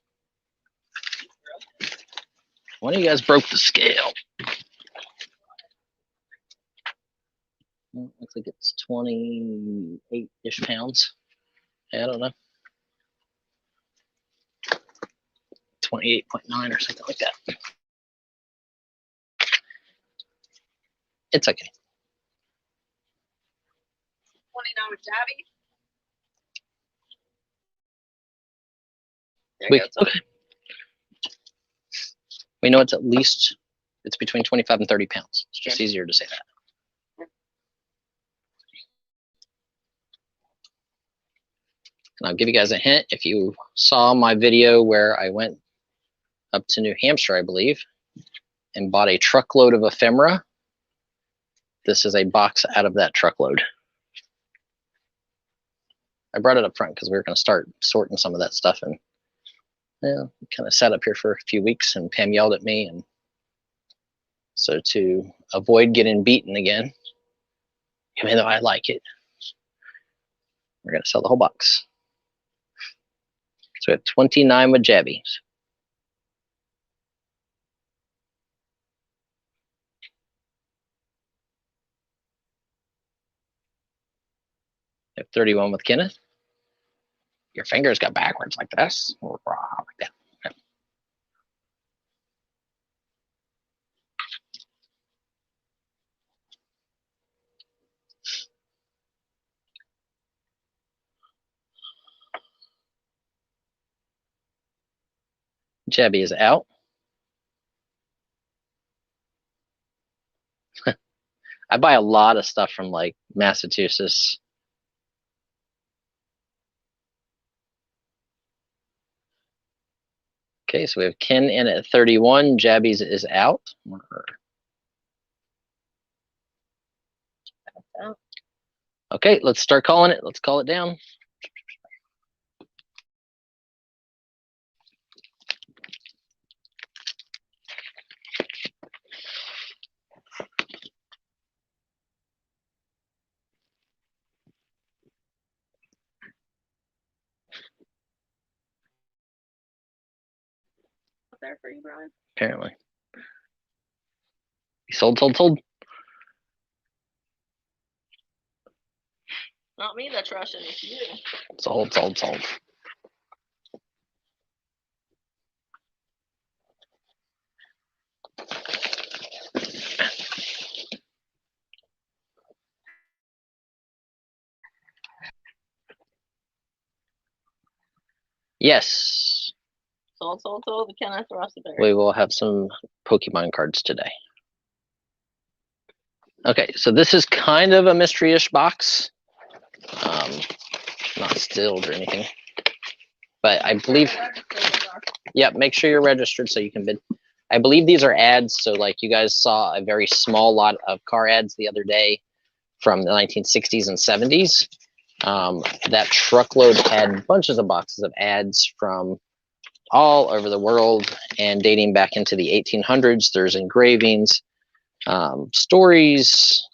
One of you guys broke the scale. Well, looks like it's 28-ish pounds. I don't know. 28.9 or something like that. It's okay. 29 with Jabby. There We, you go. okay. We know it's it's between 25 and 30 pounds. It's just easier to say that. And I'll give you guys a hint. If you saw my video where I went up to New Hampshire, I believe, and bought a truckload of ephemera, this is a box out of that truckload. I brought it up front because we were going to start sorting some of that stuff, and kind of sat up here for a few weeks, and Pam yelled at me, and so to avoid getting beaten again, even though I like it, we're going to sell the whole box. So we have 29 with Jabbies. We have 31 with Kenneth. Your fingers got backwards like this, or like that. Okay. Jabby is out. I buy a lot of stuff from like Massachusetts. Okay, so we have Ken in at 31. Jabby's is out. Okay, let's start calling it. Let's call it down. There for you, Brian? Apparently. Sold, sold, sold. Not me that's rushing, it's you. Sold, sold, sold. Yes. Sold, sold, sold. The Kenneth Rossberry. We will have some Pokemon cards today. Okay, so this is kind of a mystery-ish box. Not sealed or anything. But I believe, yep, make sure you're registered so you can bid. I believe these are ads, so like you guys saw a very small lot of car ads the other day from the 1960s and 70s. That truckload had bunches of boxes of ads from all over the world and dating back into the 1800s. There's engravings, stories,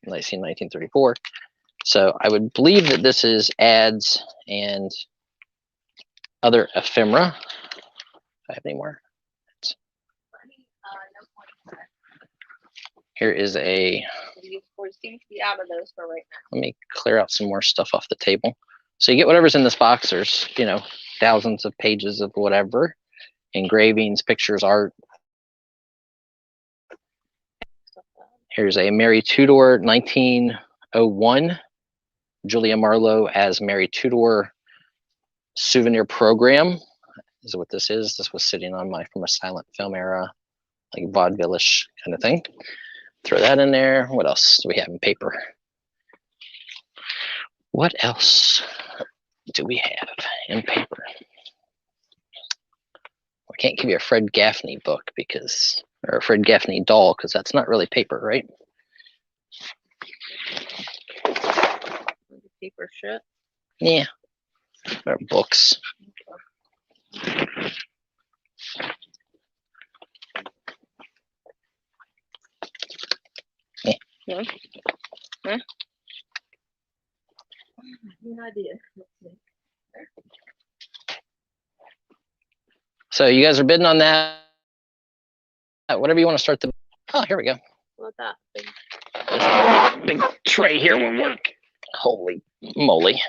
I see 1934. So I would believe that this is ads and other ephemera. If I have any more. Here is a. You seem to be out of those for right now. Let me clear out some more stuff off the table. So you get whatever's in this box. There's, you know, thousands of pages of whatever, engravings, pictures, art. Here's a Mary Tudor 1901, Julia Marlowe as Mary Tudor souvenir program. Is what this is. This was sitting on my from a silent film era, like vaudeville-ish kind of thing. Throw that in there. What else do we have in paper? What else do we have in paper? I can't give you a Fred Gaffney book because, or a Fred Gaffney doll, because that's not really paper, right? Paper shit. Yeah, or books. Yeah. Huh? No idea. So you guys are bidding on that. Whatever you want to start the. Oh, here we go. What's that? Big tray here will work. Holy moly.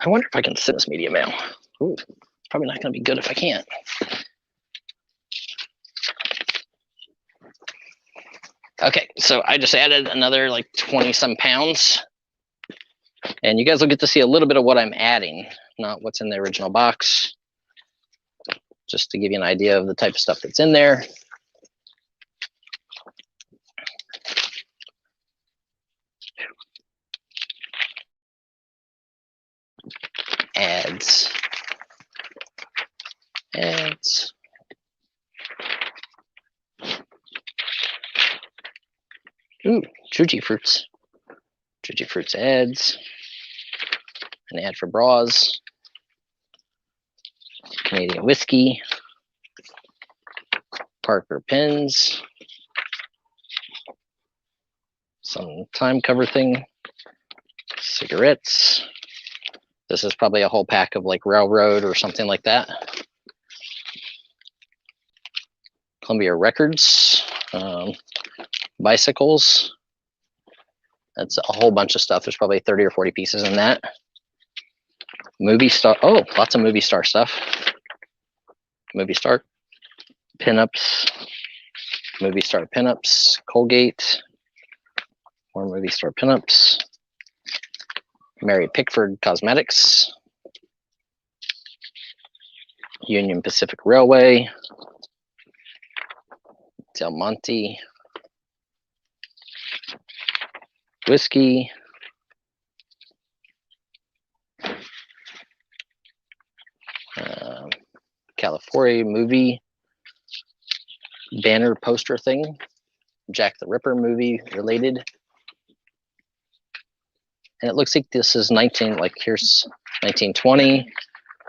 I wonder if I can send this media mail. Ooh, it's probably not going to be good if I can't. Okay, so I just added another like 20 some pounds. And you guys will get to see a little bit of what I'm adding, not what's in the original box. Just to give you an idea of the type of stuff that's in there. Ads. Ads. Ooh, Juji Fruits. Juji Fruits ads. An ad for bras. Canadian whiskey. Parker pens. Some time cover thing. Cigarettes. This is probably a whole pack of like Railroad or something like that. Columbia Records. Bicycles. That's a whole bunch of stuff. There's probably 30 or 40 pieces in that. Movie star. Oh, lots of movie star stuff. Movie star pinups. Movie star pinups. Colgate. More movie star pinups. Mary Pickford Cosmetics. Union Pacific Railway. Del Monte, whiskey, California movie banner poster thing, Jack the Ripper movie related. And it looks like this is here's 1920,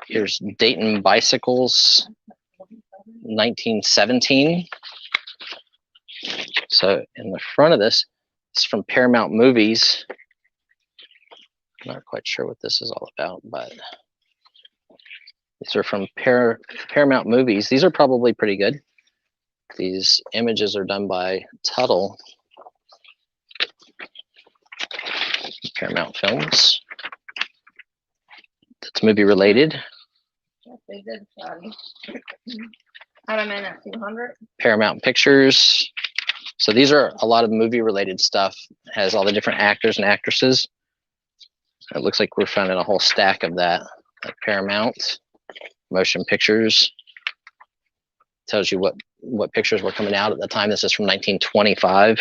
here's Dayton Bicycles, 1917. So in the front of this, it's from Paramount Movies. I'm not quite sure what this is all about, but these are from Paramount Movies. These are probably pretty good. These images are done by Tuttle, Paramount Films. That's movie related. Yes, they did, Scotty. Had them in at 200. Paramount Pictures. So these are a lot of movie related stuff. It has all the different actors and actresses. It looks like we're finding a whole stack of that. Like Paramount, Motion Pictures. Tells you what pictures were coming out at the time. This is from 1925.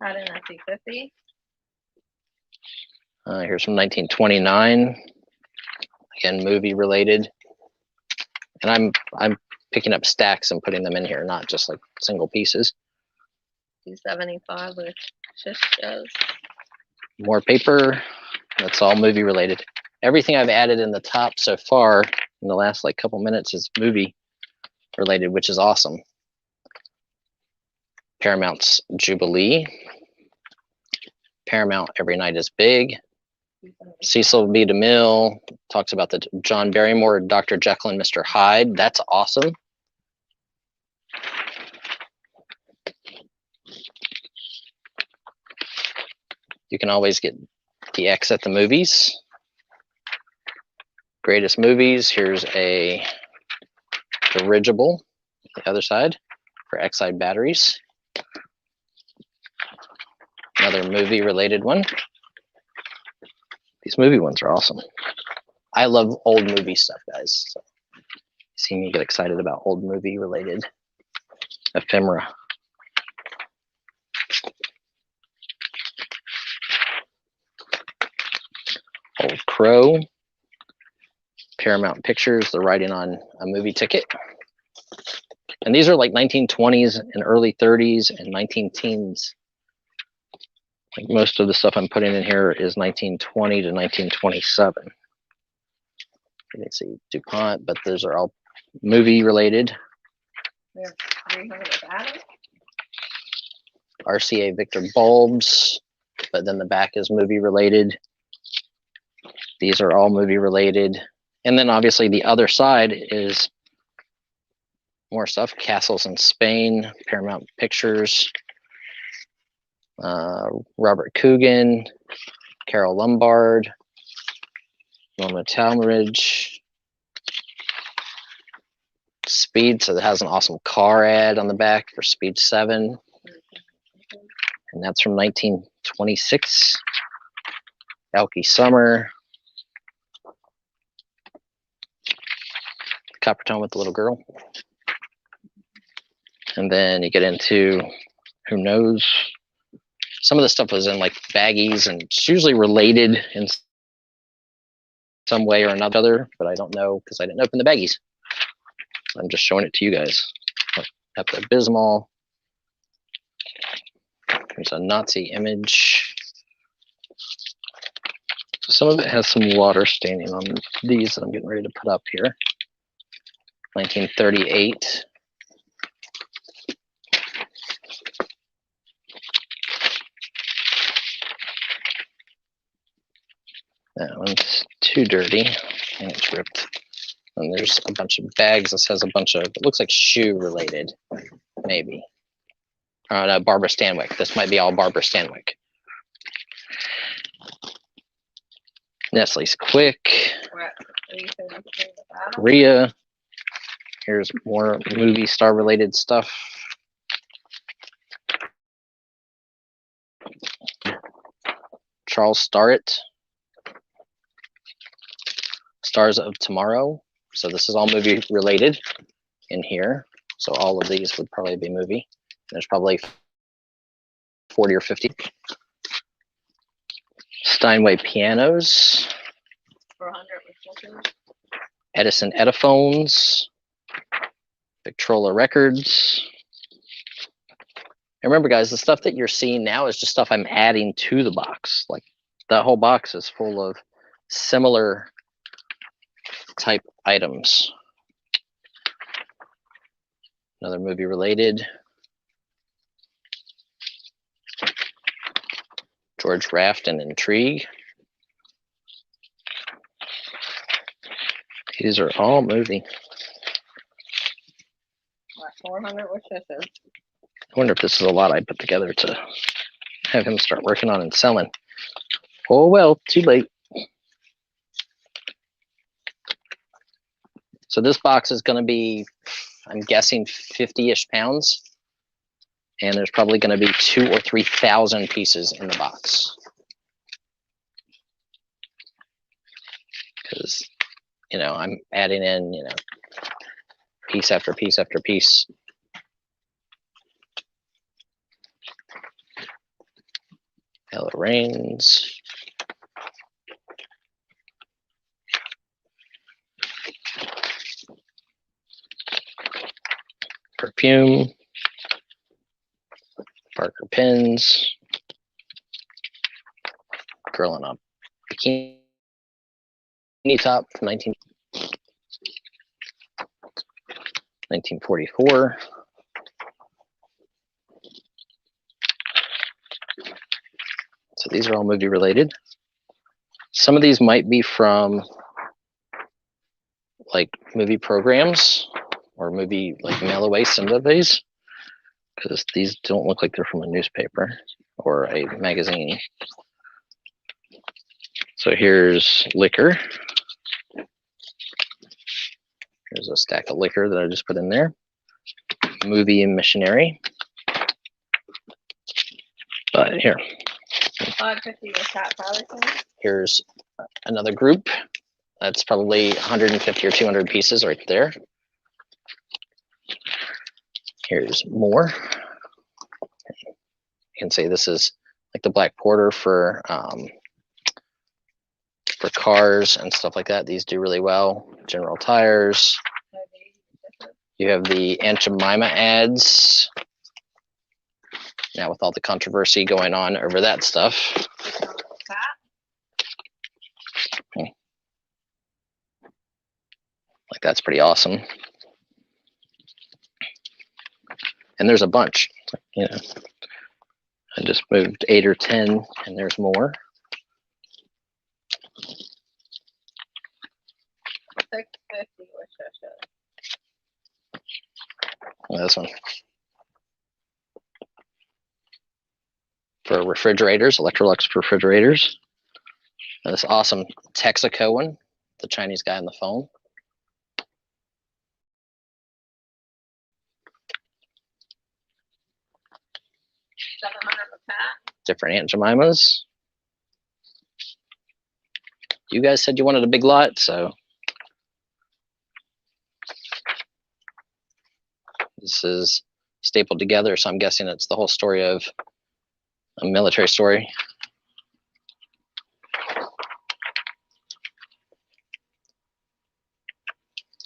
Had in at 250. Here's from 1929. Again, movie related. And I'm picking up stacks and putting them in here, not just like single pieces. 275 with shish shows. More paper. That's all movie related. Everything I've added in the top so far in the last like couple minutes is movie related, which is awesome. Paramount's Jubilee. Paramount Every Night is Big. Cecil B. DeMille talks about the John Barrymore, Dr. Jekyll and Mr. Hyde. That's awesome. You can always get DX at the movies. Greatest movies. Here's a dirigible, the other side, for Exide batteries. Another movie related one. These movie ones are awesome. I love old movie stuff, guys. So you see me get excited about old movie related ephemera. Old Crow. Paramount Pictures, the writing on a movie ticket. And these are like 1920s and early 30s and 19-teens. Like most of the stuff I'm putting in here is 1920 to 1927. You can see DuPont, but those are all movie related. We have 300 added. RCA Victor bulbs, but then the back is movie related. These are all movie related. And then obviously the other side is more stuff. Castles in Spain, Paramount Pictures, Robert Coogan, Carol Lombard, Norma Talmadge, Speed. So it has an awesome car ad on the back for Speed 7. And that's from 1926. Elkie Summer. Coppertone with the little girl. And then you get into who knows. Some of the stuff was in like baggies, and it's usually related in some way or another, but I don't know because I didn't open the baggies. I'm just showing it to you guys. Pepto-Bismol. There's a Nazi image. So some of it has some water staining on these that I'm getting ready to put up here. 1938. That one's too dirty and it's ripped. And there's a bunch of bags. This has a bunch of, it looks like shoe related, maybe. No, Barbara Stanwyck. This might be all Barbara Stanwyck. Nestle's Quick. We're at 333 with Adam. Korea. Here's more movie star related stuff. Charles Starrett. Stars of Tomorrow. So this is all movie related in here. So all of these would probably be movie. There's probably 40 or 50. Steinway pianos. 400 with shipping. Edison Ediphones. Victrola records. And remember, guys, the stuff that you're seeing now is just stuff I'm adding to the box. Like that whole box is full of similar type items. Another movie related. George Raft and Intrigue. These are all movie. What, 400 with shipping. I wonder if this is a lot I put together to have him start working on and selling. Oh well, too late. So this box is going to be, I'm guessing, 50-ish pounds. And there's probably going to be 2,000 or 3,000 pieces in the box. Because, you know, I'm adding in, you know, piece after piece after piece. Ella Rains. Perfume. Parker pins. Girl in a bikini top from 1944. So these are all movie related. Some of these might be from like movie programs or movie like mail away, some of these, because these don't look like they're from a newspaper or a magazine. So here's liquor. Here's a stack of liquor that I just put in there. Movie and missionary. But here. 550 with cat powder. Here's another group. That's probably 150 or 200 pieces right there. Here's more. You can say this is like the black porter for cars and stuff like that. These do really well. General Tires. You have the Aunt Jemima ads. Now with all the controversy going on over that stuff. Like that's pretty awesome. And there's a bunch, you know. I just moved 8 or 10 and there's more. 650 with shipping. This one. For refrigerators, Electrolux refrigerators. And this awesome Texaco one, the Chinese guy on the phone. $700 with cat. Different Aunt Jemimas. You guys said you wanted a big lot, so this is stapled together, so I'm guessing it's the whole story of a military story.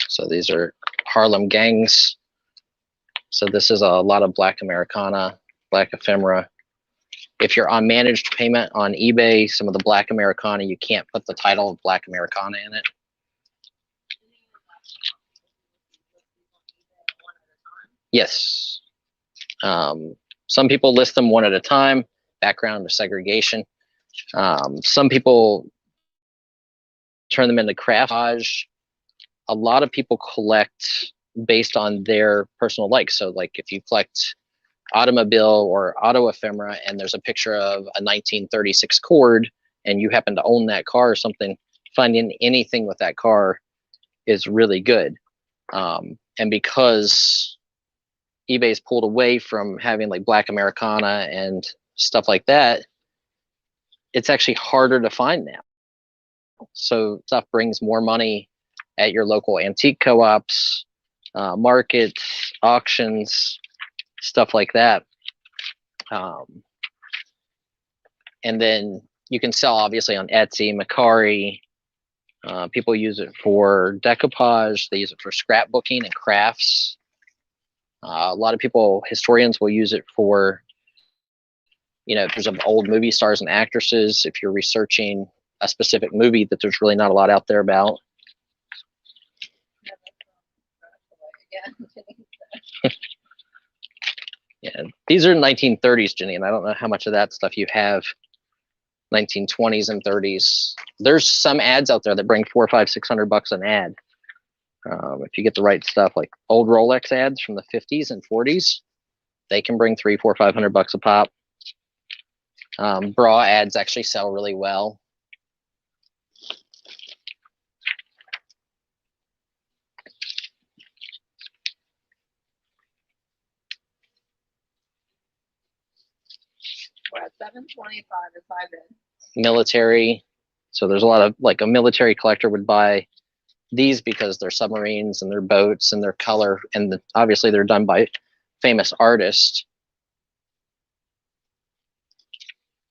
So these are Harlem gangs. So this is a lot of Black Americana, Black Ephemera. If you're on managed payment on eBay, some of the Black Americana, you can't put the title of Black Americana in it. Yes. Some people list them one at a time, background or segregation. Some people turn them into craftage. A lot of people collect based on their personal likes. So like if you collect automobile or auto ephemera and there's a picture of a 1936 Cord and you happen to own that car or something, finding anything with that car is really good. And because eBay's pulled away from having like Black Americana and stuff like that, it's actually harder to find now. So stuff brings more money at your local antique co-ops, markets, auctions, stuff like that. And then you can sell obviously on Etsy, Mercari. People use it for decoupage. They use it for scrapbooking and crafts. A lot of people, historians, will use it for, pictures of old movie stars and actresses. If you're researching a specific movie that there's really not a lot out there about. Yeah, these are 1930s, Jenny, and I don't know how much of that stuff you have. 1920s and 30s. There's some ads out there that bring $400, $500, $600 an ad. If you get the right stuff, like old Rolex ads from the 50s and 40s, they can bring $300, $400, $500 a pop. Bra ads actually sell really well. We're at 725 if I bid. Military. So there's a lot of, like, a military collector would buy these because they're submarines and they're boats and their color, and obviously they're done by famous artists.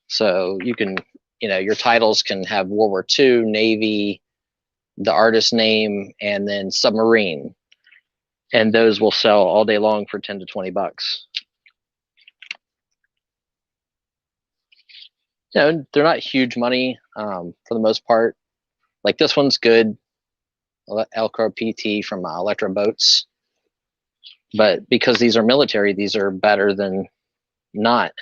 So you can, your titles can have World War II, Navy, the artist name, and then submarine. And those will sell all day long for $10 to $20. They're not huge money for the most part. Like this one's good, Elcro PT from Electro Boats. But because these are military, these are better than not.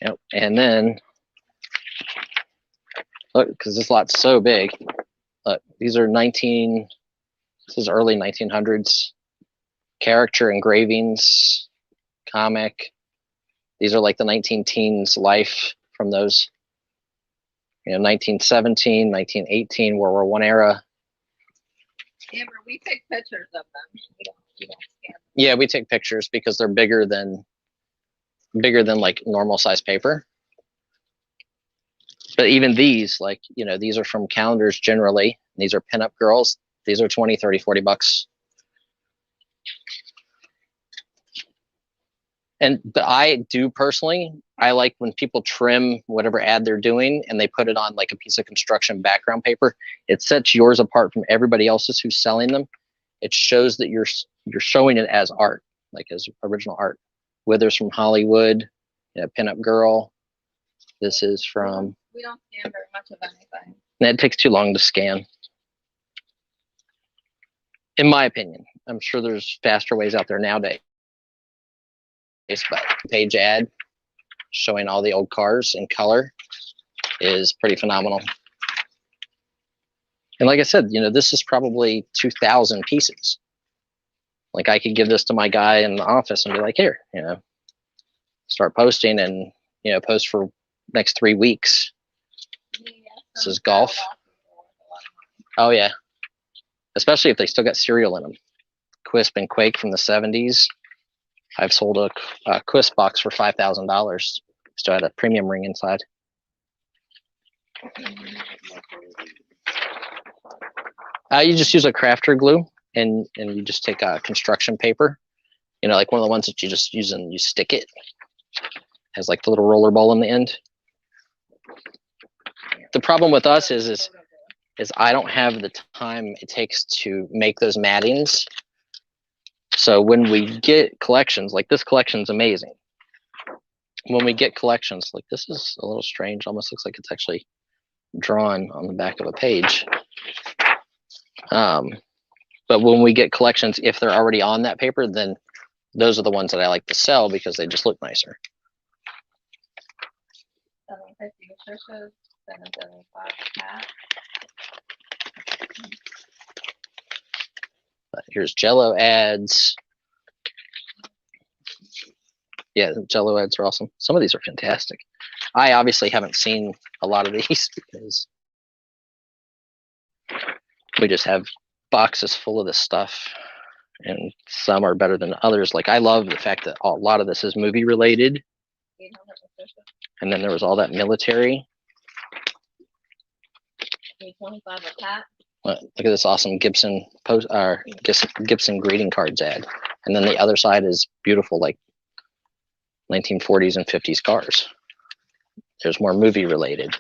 Yep. And then, look, because this lot's so big. Look, these are this is early 1900s. Character engravings, comic. These are like the 19-teens life from those, 1917, 1918, World War I era. Amber, we take pictures of them. We don't scan them. Yeah, we take pictures because they're bigger than like normal size paper. But even these, like, these are from calendars generally. These are pinup girls. These are $20, $30, $40. But I do personally, I like when people trim whatever ad they're doing and they put it on like a piece of construction background paper. It sets yours apart from everybody else's who's selling them. It shows that you're showing it as art, like as original art. Withers from Hollywood, pinup girl. This is from. We don't scan very much of anything. It takes too long to scan, in my opinion. I'm sure there's faster ways out there nowadays. But page ad showing all the old cars in color is pretty phenomenal. And like I said, this is probably 2,000 pieces. Like I could give this to my guy in the office and be like, here, start posting and, post for next 3 weeks. This is golf. Oh yeah. Especially if they still got cereal in them. Quisp and Quake from the 70s. I've sold a Quisp box for $5,000. Still had a premium ring inside. You just use a crafter glue and you just take a construction paper, like one of the ones that you just use and you stick it. Has like the little roller ball in the end. The problem with us is I don't have the time it takes to make those mattings. So when we get collections, like this collection's amazing. When we get collections, like this is a little strange, almost looks like it's actually drawn on the back of a page. But when we get collections, if they're already on that paper, then those are the ones that I like to sell because they just look nicer. 750 fishes, 775 cat. Here's Jello ads. Yeah, the Jello ads are awesome. Some of these are fantastic. I obviously haven't seen a lot of these because we just have boxes full of this stuff, and some are better than others. Like I love the fact that a lot of this is movie related. And then there was all that military. 325 a cat. Look at this awesome Gibson Gibson greeting cards ad, and then the other side is beautiful, like 1940s and 50s cars. There's more movie related.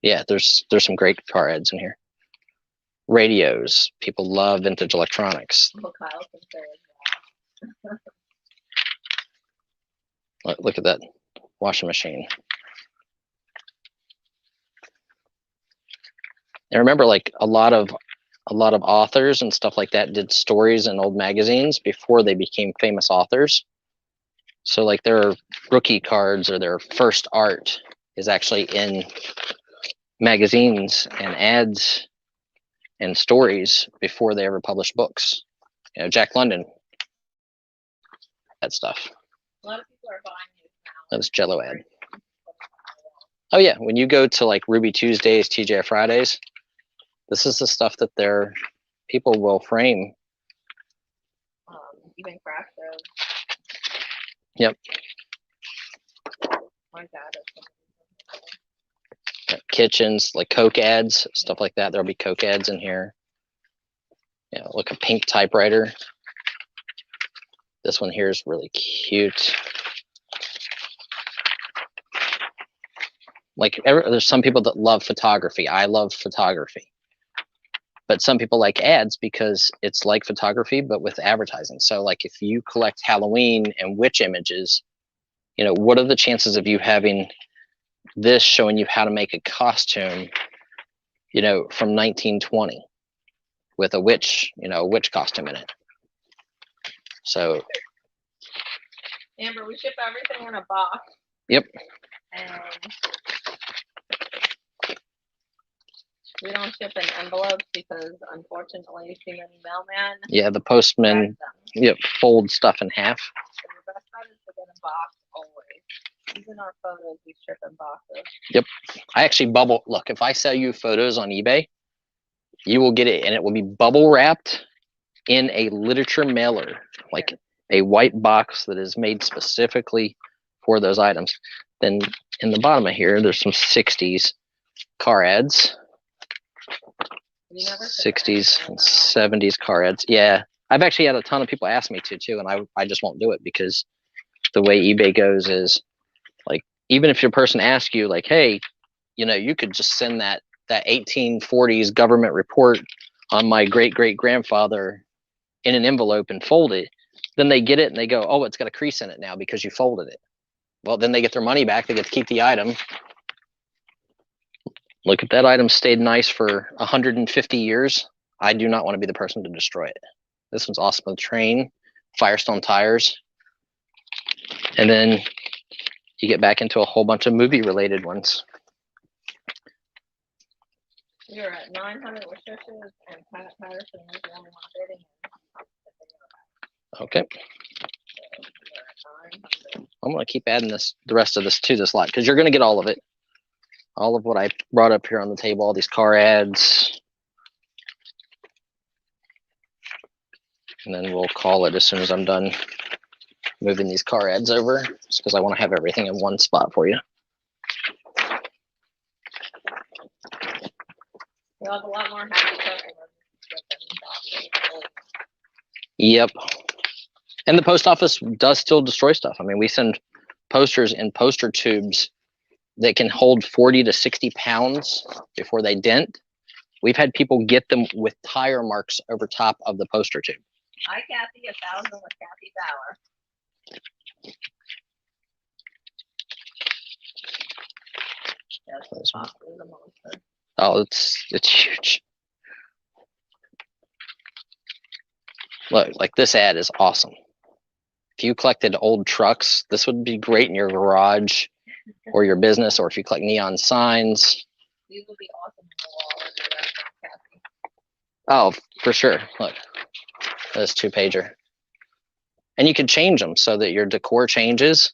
Yeah, there's some great car ads in here. Radios. People love vintage electronics. Look at that washing machine. And remember, like a lot of authors and stuff like that did stories in old magazines before they became famous authors. So like their rookie cards or their first art is actually in magazines and ads and stories before they ever published books. You know, Jack London, that stuff. A lot of people are buying these now. That's Jello ad. Oh yeah, when you go to like Ruby Tuesdays, TGI Fridays, this is the stuff that people will frame. Even craft shows. Yep. My dad is Kitchens, like Coke ads, stuff like that. There'll be Coke ads in here. Yeah, look, a pink typewriter. This one here is really cute. Like there's some people that love photography. I love photography. But some people like ads because it's like photography, but with advertising. So like if you collect Halloween and witch images, you know, what are the chances of you having this showing you how to make a costume, you know, from 1920 with a witch, you know, a witch costume in it? So Amber, we ship everything in a box. Yep. And we don't ship in envelopes because unfortunately too many mailmen. Yeah, the postman fold stuff in half. So the best bet is to get a box always. Even our photos we ship in boxes. Yep. I actually look, if I sell you photos on eBay, you will get it and it will be bubble wrapped in a literature mailer, like a white box that is made specifically for those items. Then in the bottom of here, there's some 60s car ads. 60s and 70s car ads. Yeah, I've actually had a ton of people ask me to too, and I just won't do it because the way eBay goes is like, even if your person asks you like, hey, you know, you could just send that 1840s government report on my great grandfather in an envelope and fold it, then they get it and they go, oh, it's got a crease in it now because you folded it. Well, then they get their money back. They get to keep the item. Look, if that item stayed nice for 150 years, I do not want to be the person to destroy it. This one's awesome. The train, Firestone tires. And then you get back into a whole bunch of movie related ones. You're at 900 with Shishes and Pat Patterson is the only one bidding. Okay. I'm going to keep adding the rest of this to this lot because you're going to get all of it. All of what I brought up here on the table, all these car ads. And then we'll call it as soon as I'm done moving these car ads over, just because I want to have everything in one spot for you. You'll have a lot more happy customers. Yep. And the post office does still destroy stuff. I mean, we send posters in poster tubes that can hold 40 to 60 pounds before they dent. We've had people get them with tire marks over top of the poster tube. Hi, Kathy. 1,000 with Kathy Bauer. Yes, this box is a monster. Oh, it's huge. Look, like this ad is awesome. If you collected old trucks, this would be great in your garage or your business, or if you collect neon signs. These would be awesome in the wall in your restaurant, Kathy. Oh, for sure. Look, this 2-pager. And you can change them so that your decor changes.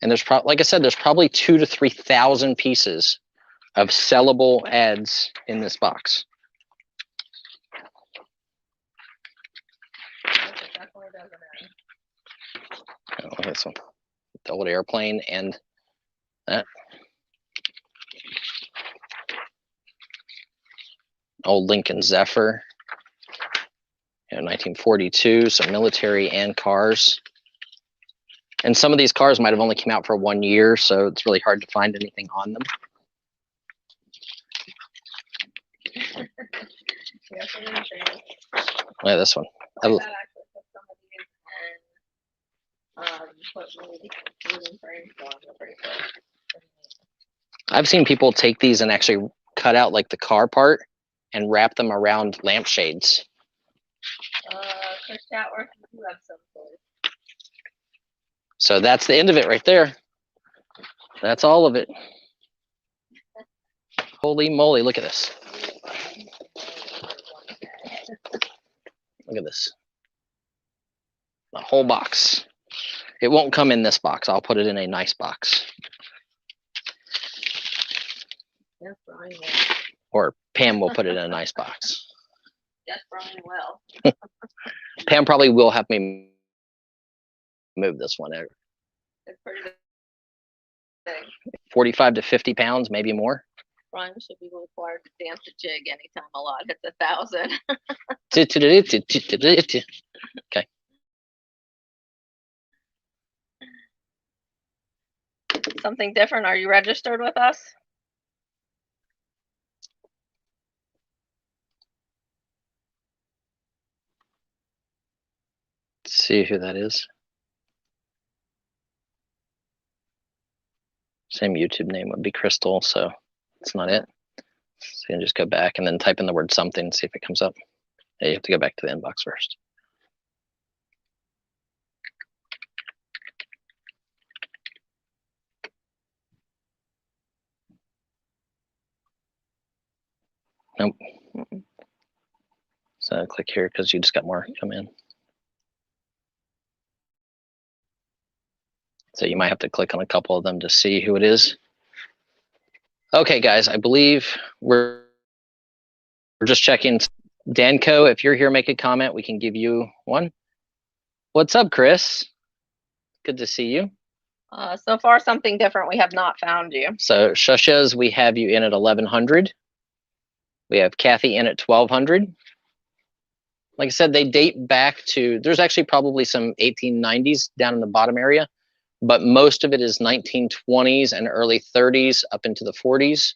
And there's like I said, there's probably 2,000 to 3,000 pieces of sellable ads in this box. Oh, this one, the old airplane and that. old Lincoln Zephyr, 1942, so military and cars. And some of these cars might have only come out for 1 year, so it's really hard to find anything on them. Look at this one. I've seen people take these and actually cut out like the car part and wrap them around lampshades. So that's the end of it right there. That's all of it. Holy moly, look at this. Look at this. The whole box. It won't come in this box. I'll put it in a nice box. Yes, Brian will. Or Pam will put it in a nice box. Yes, Brian will. Pam probably will have me move this one over. It's pretty big. 45 to 50 pounds, maybe more. Brian should be required to dance a jig anytime a lot hits 1,000. Okay. Something different. Are you registered with us? Let's see who that is. Same YouTube name would be Crystal, so that's not it. So you can just go back and then type in the word something and see if it comes up. Yeah, you have to go back to the inbox first. Nope. So click here because you just got more come in. So you might have to click on a couple of them to see who it is. Okay, guys, I believe we're just checking. Danco, if you're here, make a comment. We can give you one. What's up, Chris? Good to see you. So far, something different. We have not found you. So Shusha's, we have you in at 1,100. We have Kathy in at 1,200. Like I said, they date back to, there's actually probably some 1890s down in the bottom area, but most of it is 1920s and early 30s up into the 40s.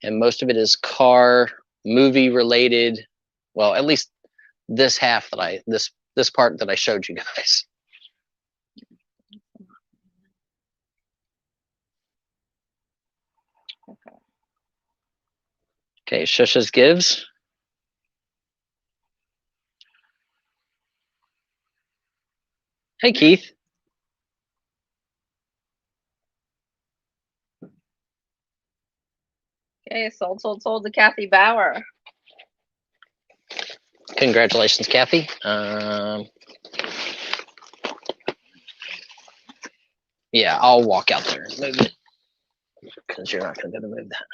And most of it is car, movie related. Well, at least this half that this part that I showed you guys. Okay, Shusha's gives. Hey, Keith. Okay, sold to Kathy Bauer. Congratulations, Kathy. Yeah, I'll walk out there and move it because you're not going to be able to move that.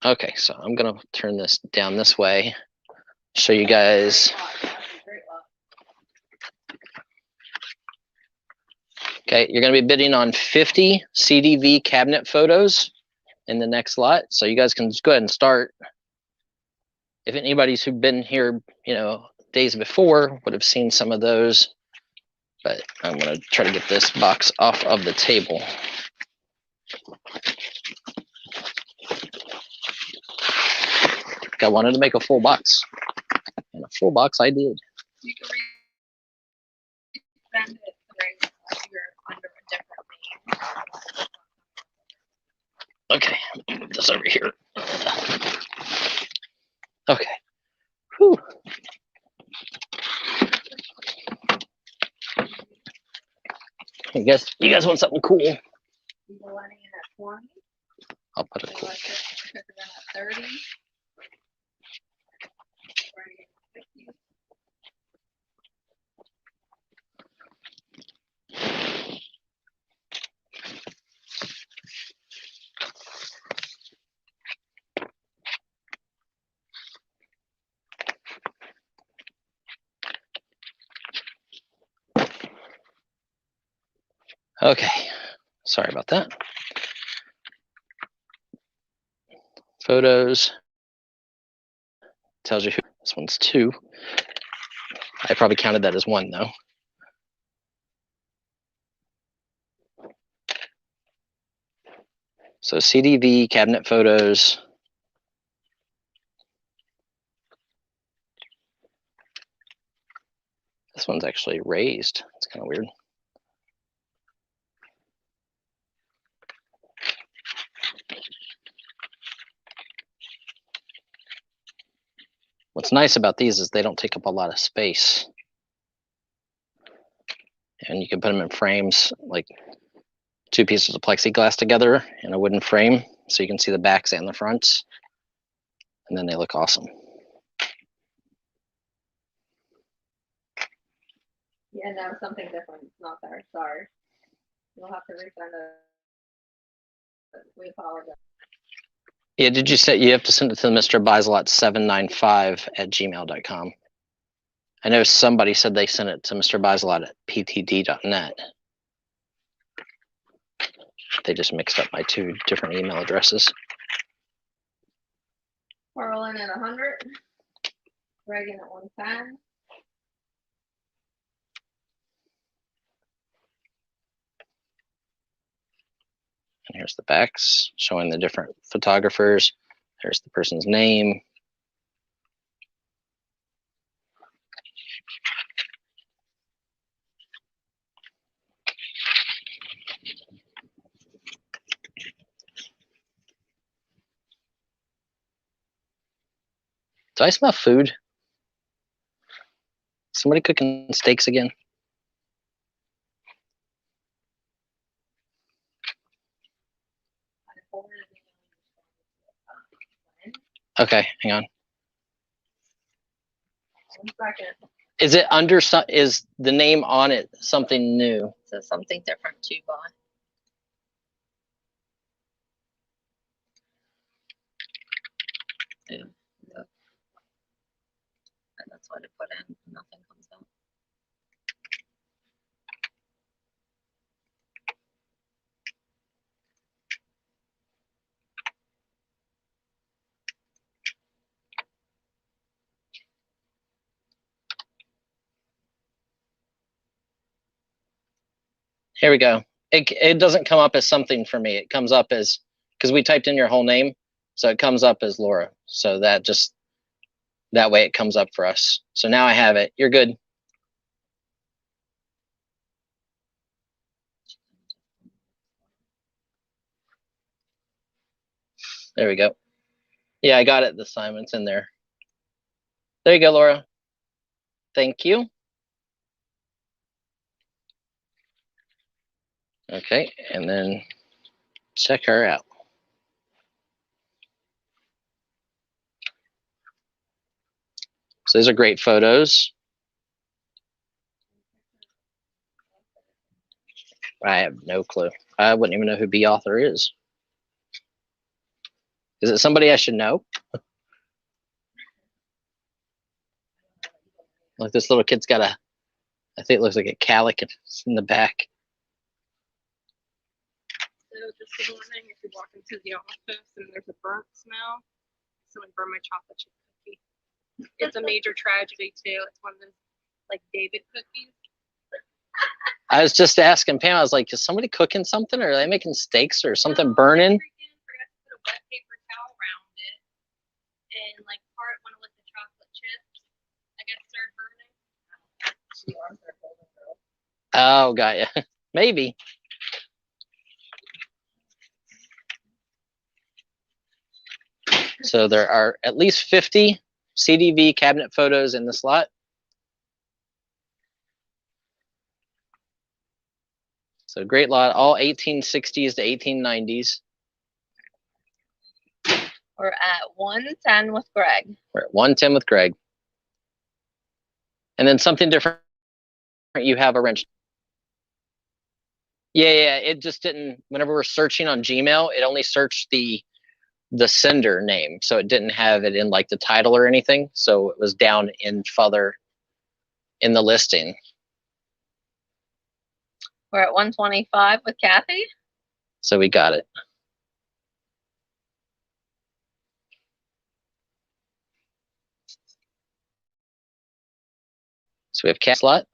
Okay, so I'm going to turn this down this way, show you guys. Okay, you're going to be bidding on 50 CDV cabinet photos in the next lot. So you guys can just go ahead and start. If anybody's who've been here, days before would have seen some of those, but I'm going to try to get this box off of the table. I wanted to make a full box, and a full box I did. You can resend it if you're under a different name. Okay, move this over here. Okay. Whew. You guys want something cool? You go in at 20. I'll put it cool. At 30. Okay, sorry about that. Photos. Tells you who. This one's 2. I probably counted that as 1 though. So CDV, cabinet photos. This one's actually raised. It's kind of weird. What's nice about these is they don't take up a lot of space. And you can put them in frames, like 2 pieces of plexiglass together in a wooden frame, so you can see the backs and the fronts. And then they look awesome. Yeah, no, something different. It's not there. Sorry. You'll have to resend it. We apologize. Yeah, did you say you have to send it to Mr. Buysalot 795@gmail.com? I know somebody said they sent it to Mr. Buysalot at ptd.net. They just mixed up my 2 different email addresses. Carlin at 100. Reagan at 110. And here's the backs showing the different photographers. There's the person's name. Do I smell food? Somebody cooking steaks again? Okay, hang on. 1 second. Is it under some? Is the name on it something new? It says something different to buy. Yeah. And that's what I put in. Nothing comes out. Here we go. It doesn't come up as something for me. It comes up as, because we typed in your whole name, so it comes up as Laura. So that way it comes up for us. So now I have it. You're good. There we go. Yeah, I got it this time. It's in there. There you go, Laura. Thank you. Okay, and then check her out. So these are great photos. I have no clue. I wouldn't even know who B author is. Is it somebody I should know? Like this little kid's got a, I think it looks like a calic in the back. So just the morning, if you walk into the office and there's a burnt smell, someone burned my chocolate chip cookie. It's a major tragedy too. It's one of those like David cookies. I was just asking Pam, I was like, is somebody cooking something, or are they making steaks or something burning? I forgot to put a wet paper towel around it, and like part when I licked the chocolate chips, I guess started burning. Oh, got ya. Maybe. So there are at least 50 CDV cabinet photos in this lot. So great lot, all 1860s to 1890s. We're at 110 with Greg. We're at 110 with Greg. And then something different, you have a wrench. Yeah, it just didn't, whenever we're searching on Gmail, it only searched the sender name. So it didn't have it in like the title or anything. So it was down in further in the listing. We're at 125 with Kathy. So we got it. So we have cat slot.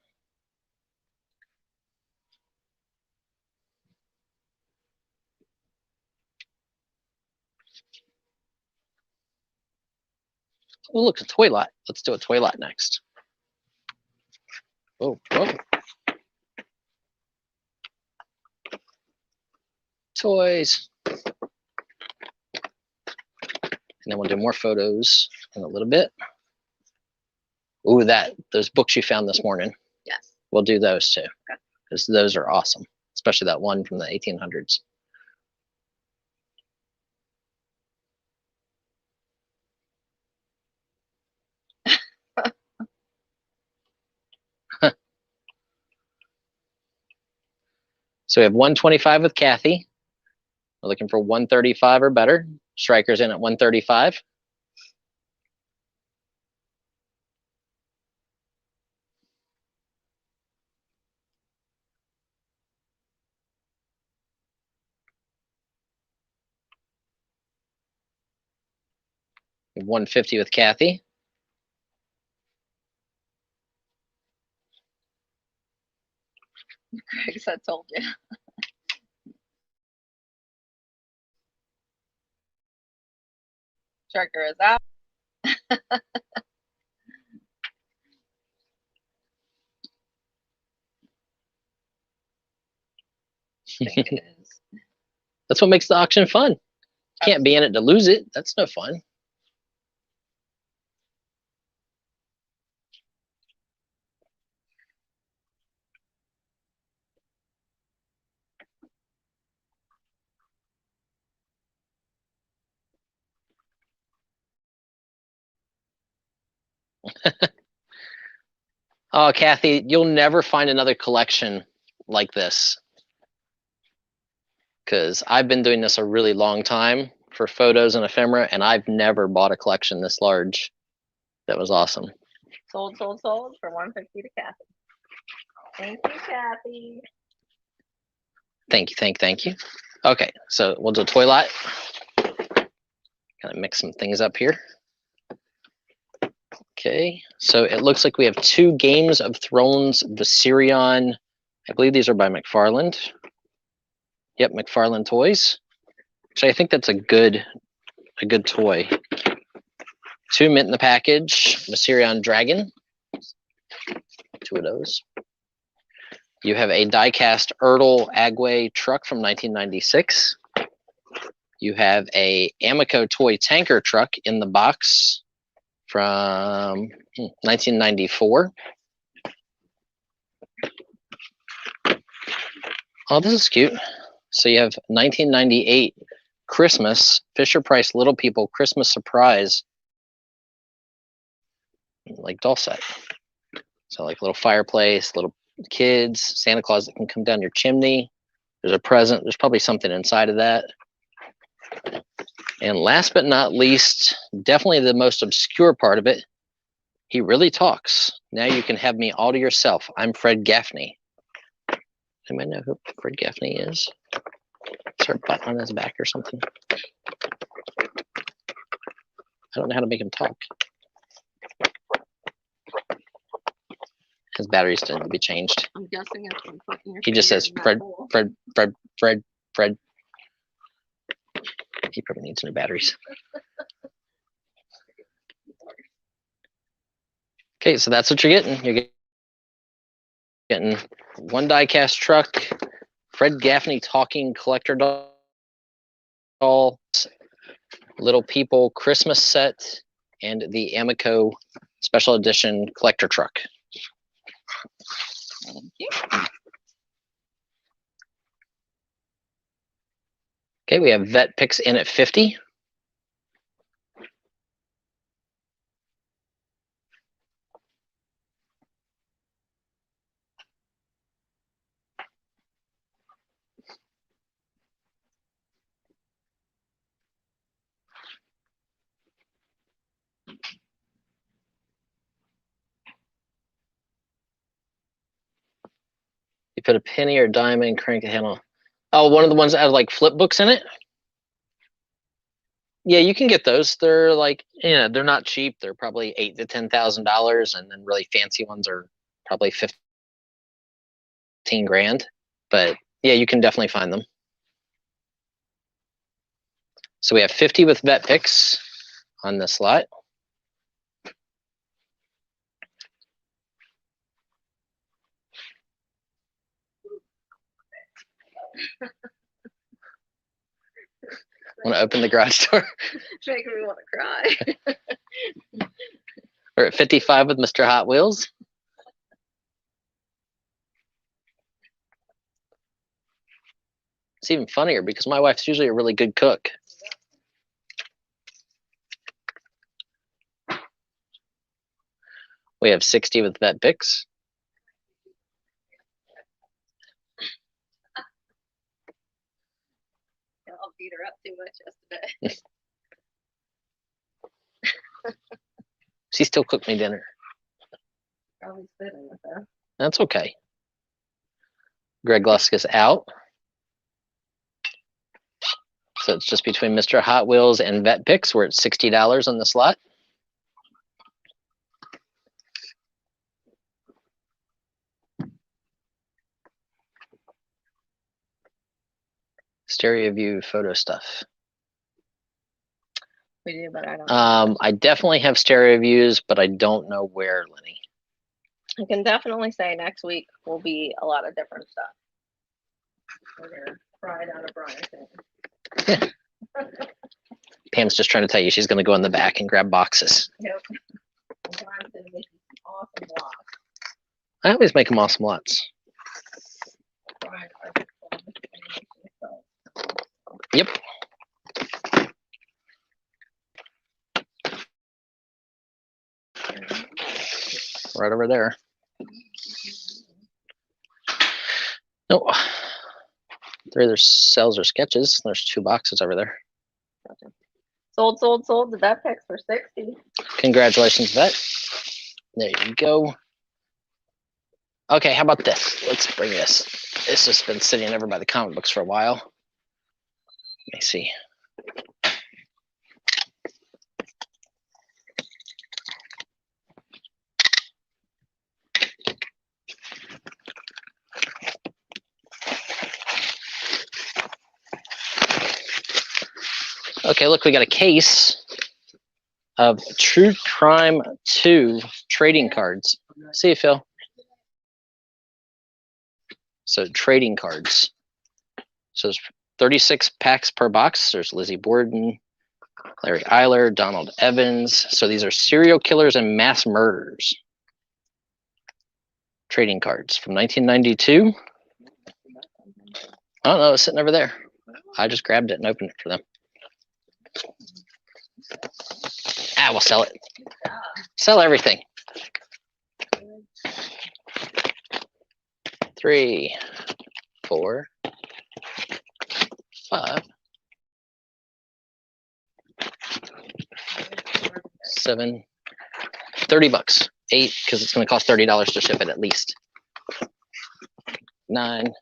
Oh, look, a toy lot. Let's do a toy lot next. Oh, whoa. Toys. And then we'll do more photos in a little bit. Ooh, those books you found this morning. Yes. We'll do those too. Because those are awesome, especially that one from the 1800s. So we have 125 with Kathy. We're looking for 135 or better. Striker's in at 135. We have 150 with Kathy. Greg said, told you. Striker is out. I think it is. That's what makes the auction fun. You can't be in it to lose it. That's no fun. Oh, Kathy, you'll never find another collection like this. Because I've been doing this a really long time for photos and ephemera, and I've never bought a collection this large. That was awesome. Sold for 150 to Kathy. Thank you, Kathy. Thank you. Okay, so we'll do a toy lot. Kind of mix some things up here. Okay, so it looks like we have 2 Games of Thrones Viserion. I believe these are by McFarland. Yep, McFarland Toys. So I think that's a good toy. 2 mint in the package. Viserion Dragon. 2 of those. You have a die-cast Erdl Agway truck from 1996. You have a Amico toy tanker truck in the box from 1994. Oh, this is cute. So you have 1998 Christmas Fisher Price Little People Christmas Surprise, like doll set. So like little fireplace, little kids, Santa Claus that can come down your chimney. There's a present. There's probably something inside of that. And last but not least, definitely the most obscure part of it, he really talks. Now you can have me all to yourself. I'm Fred Gaffney. Anybody know who Fred Gaffney is? Is there a button on his back or something? I don't know how to make him talk. His batteries need to be changed. I'm guessing it's from putting your He just says fingers in that Fred. bowl. He probably needs new batteries. Okay, so that's what you're getting. You're getting 1 die-cast truck, Fred Gaffney talking collector doll, Little People Christmas set, and the Amico special edition collector truck. Thank you. Okay, we have Vet Picks in at 50. You put a penny or diamond, crank the handle. Oh, one of the ones that have like flip books in it? Yeah, you can get those. They're like, they're not cheap. They're probably $8,000 to $10,000, and then really fancy ones are probably 15 grand. But yeah, you can definitely find them. So we have 50 with vet picks on this lot. Want to open the garage door? It's making me want to cry. We're at 55 with Mr. Hot Wheels. It's even funnier because my wife's usually a really good cook. We have 60 with vet picks. I'll beat her up too much yesterday. She still cooked me dinner. Probably spitting with her. That's okay. Greg Lusk is out. So it's just between Mr. Hot Wheels and vet picks. We're at $60 on the slot. Stereo view photo stuff. We do, but I don't. I definitely have stereo views, but I don't know where, Lenny. I can definitely say next week will be a lot of different stuff. We're gonna try it out of Brian's. Pam's just trying to tell you she's going to go in the back and grab boxes. Yep. Brian's gonna make these awesome blocks. I always make them awesome lots. Brian, Yep. Right over there. No. There either sells or sketches. There's 2 boxes over there. Gotcha. Sold. The vet picks for 60. Congratulations, vet. There you go. Okay, how about this? Let's bring this. This has been sitting over by the comic books for a while. Let me see. Okay, look, we got a case of True Crime 2 trading cards. See you, Phil. So trading cards. So there's 36 packs per box. There's Lizzie Borden, Larry Eiler, Donald Evans. So these are serial killers and mass murderers. Trading cards from 1992. I don't know, it's sitting over there. I just grabbed it and opened it for them. Ah, we'll sell it. Sell everything. 3, 4, 5, 7, 30 bucks. 8, because it's going to cost $30 to ship it at least. 9,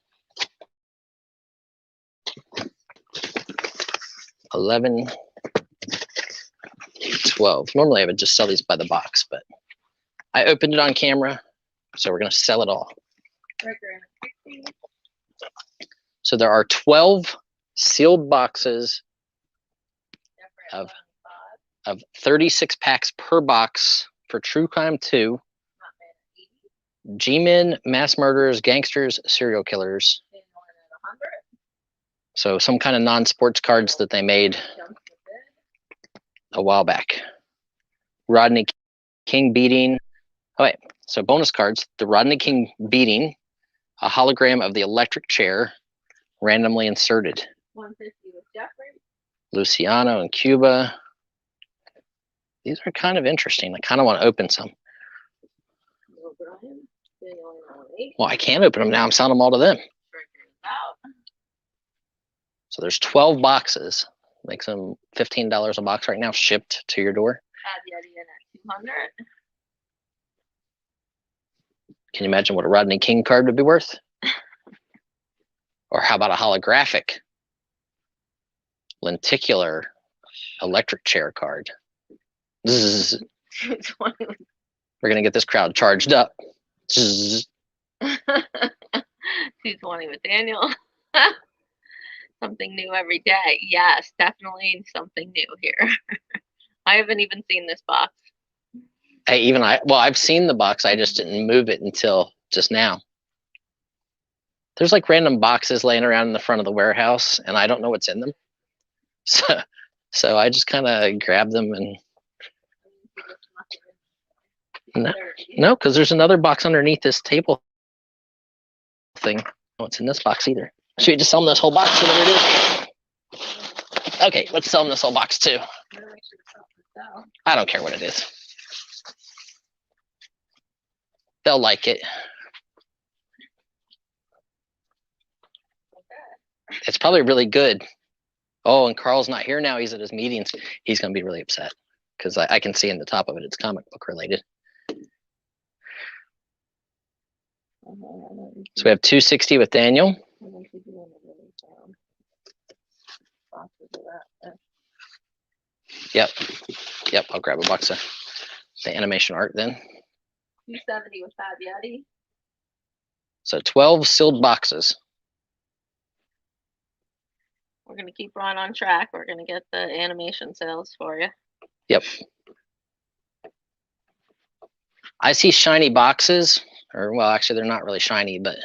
11, 12. Normally I would just sell these by the box, but I opened it on camera, so we're going to sell it all. So there are 12 sealed boxes of 36 packs per box for True Crime 2. G-men, mass murderers, gangsters, serial killers. So some kind of non-sports cards that they made a while back. Rodney King beating. Oh wait, so bonus cards. The Rodney King beating. A hologram of the electric chair, randomly inserted. 150 with Jeffrey. Luciano in Cuba. These are kind of interesting. I kind of want to open some. Well, I can't open them now. I'm selling them all to them. So there's 12 boxes. Makes them $15 a box right now, shipped to your door. Add Yeti in at 200. Can you imagine what a Rodney King card would be worth? Or how about a holographic lenticular electric chair card? Zzz. We're going to get this crowd charged up. Zzz. 220 with Daniel. Something new every day. Yes, definitely something new here. I haven't even seen this box. Well, I've seen the box. I just didn't move it until just now. There's like random boxes laying around in the front of the warehouse, and I don't know what's in them. So I just kind of grab them and no, because there's another box underneath this table thing. No, it's in this box either. Should we just sell them this whole box? Okay, let's sell them this whole box too. I don't care what it is. They'll like it. It's probably really good. Oh, and Carl's not here now. He's at his meetings. He's going to be really upset because I can see in the top of it, it's comic book related. So we have 260 with Daniel. Yep. Yep. I'll grab a box of the animation art then. 270 with Fab Yeti. So 12 sealed boxes. We're going to keep Ron on track. We're going to get the animation sales for you. Yep. I see shiny boxes, or well, actually, they're not really shiny, but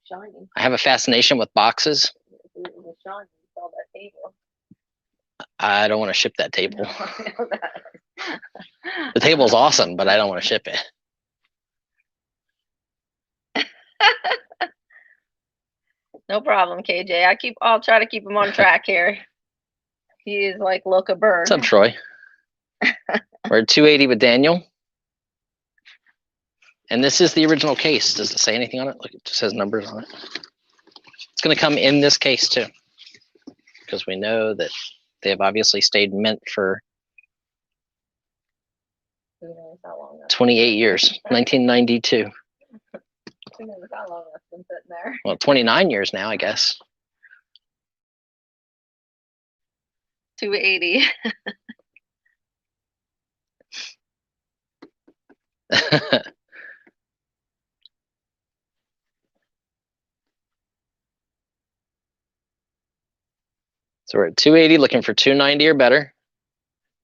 Shiny. I have a fascination with boxes. It was shiny. You saw that table. I don't want to ship that table. No, I know that. The table's awesome, but I don't want to ship it. No problem, KJ. I'll try to keep him on track here. He is like look a bird. What's up, Troy? We're at 280 with Daniel. And this is the original case. Does it say anything on it? Look, it just has numbers on it. It's going to come in this case too, because we know that they have obviously stayed mint for Who knows how long that's 28 years, 1992. Who knows how long that's been sitting there. Well, 29 years now, I guess. 280. So we're at 280, looking for 290 or better.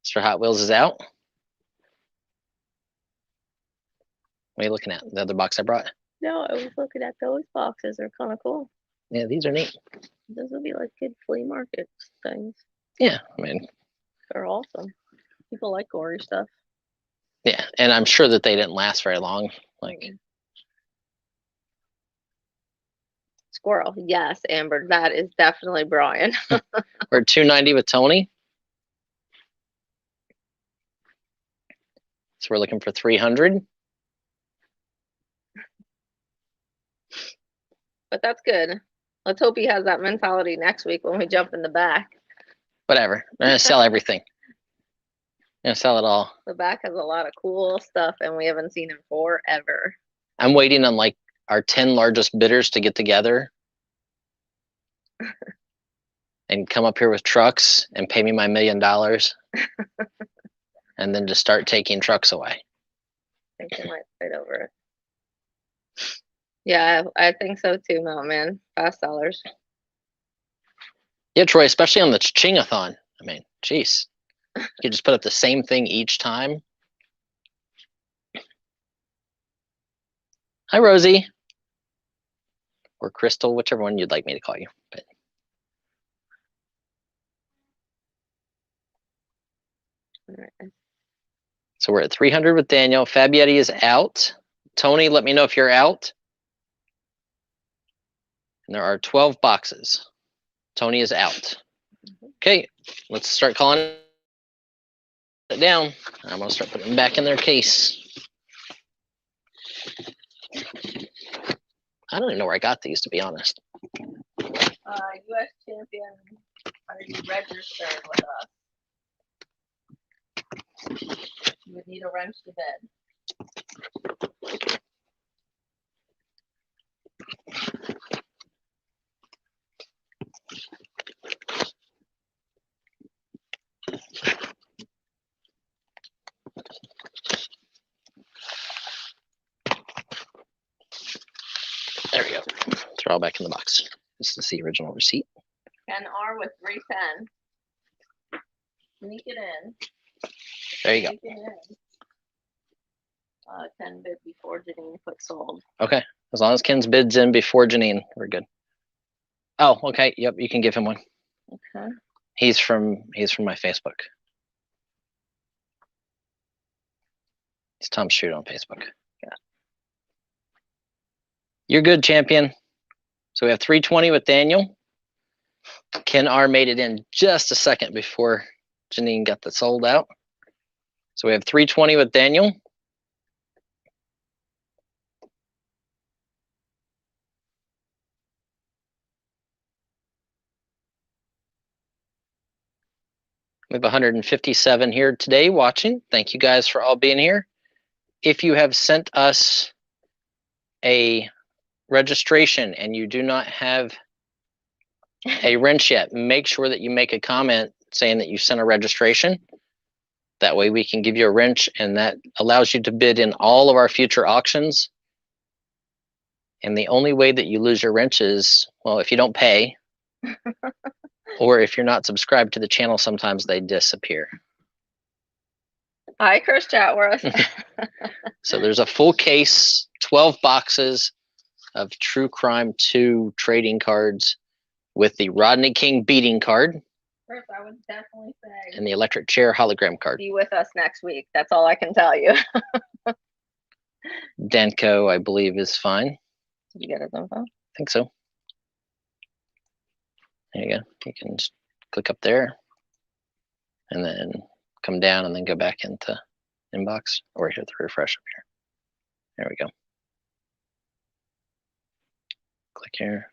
Mr. Hot Wheels is out. What are you looking at? The other box I brought? No, I was looking at those boxes. They're kind of cool. Yeah, these are neat. Those would be like good flea market things. Yeah, I mean, They're awesome. People like gory stuff. yeah, and I'm sure that they didn't last very long. Like, Squirrel. Yes, Amber. That is definitely Brian. we're at 290 with Tony. So we're looking for 300. But that's good. Let's hope he has that mentality next week when we jump in the back. Whatever. We're going to sell everything. We're going to sell it all. The back has a lot of cool stuff and we haven't seen him forever. I'm waiting on like our 10 largest bidders to get together and come up here with trucks and pay me my $1 million and then just start taking trucks away. I think they might fight over it. Yeah, I think so too, Mountain Man. Fast sellers. Yeah, Troy, especially on the Ching-a-thon. I mean, geez. You just put up the same thing each time. Hi, Rosie. Or Crystal, whichever one you'd like me to call you. But Alright. so we're at 300 with Daniel. Fab Yeti is out. Tony, let me know if you're out. And there are 12 boxes. Tony is out. Okay, let's start calling it down. I'm gonna start putting them back in their case. I don't even know where I got these, to be honest. U.S. champion, are you registered with us? You would need a wrench to bed. They're all back in the box. This is the original receipt. Ken R with 310. Sneak it in. There you go. Sneak it in. 10 bid before Janine put sold. Okay. As long as Ken's bid's in before Janine, we're good. Oh, okay. Yep, you can give him one. Okay. He's from my Facebook. It's Tom Shoot on Facebook. Yeah. You're good, champion. So we have 320 with Daniel. Ken R made it in just a second before Janine got the sold out. So we have 320 with Daniel. We have 157 here today watching. Thank you guys for all being here. If you have sent us a registration and you do not have a wrench yet, make sure that you make a comment saying that you sent a registration. That way we can give you a wrench, and that allows you to bid in all of our future auctions. And the only way that you lose your wrench is, well, if you don't pay, or if you're not subscribed to the channel, sometimes they disappear. Hi, Chris Chatworth. So there's a full case, 12 boxes of True Crime 2 trading cards with the Rodney King beating card Chris, I would definitely say and the electric chair hologram card. be with us next week. That's all I can tell you. Danco, I believe, is fine. Did you get his info? I think so. There you go. You can just click up there and then come down and then go back into inbox, or hit the refresh up here. There we go. Click here.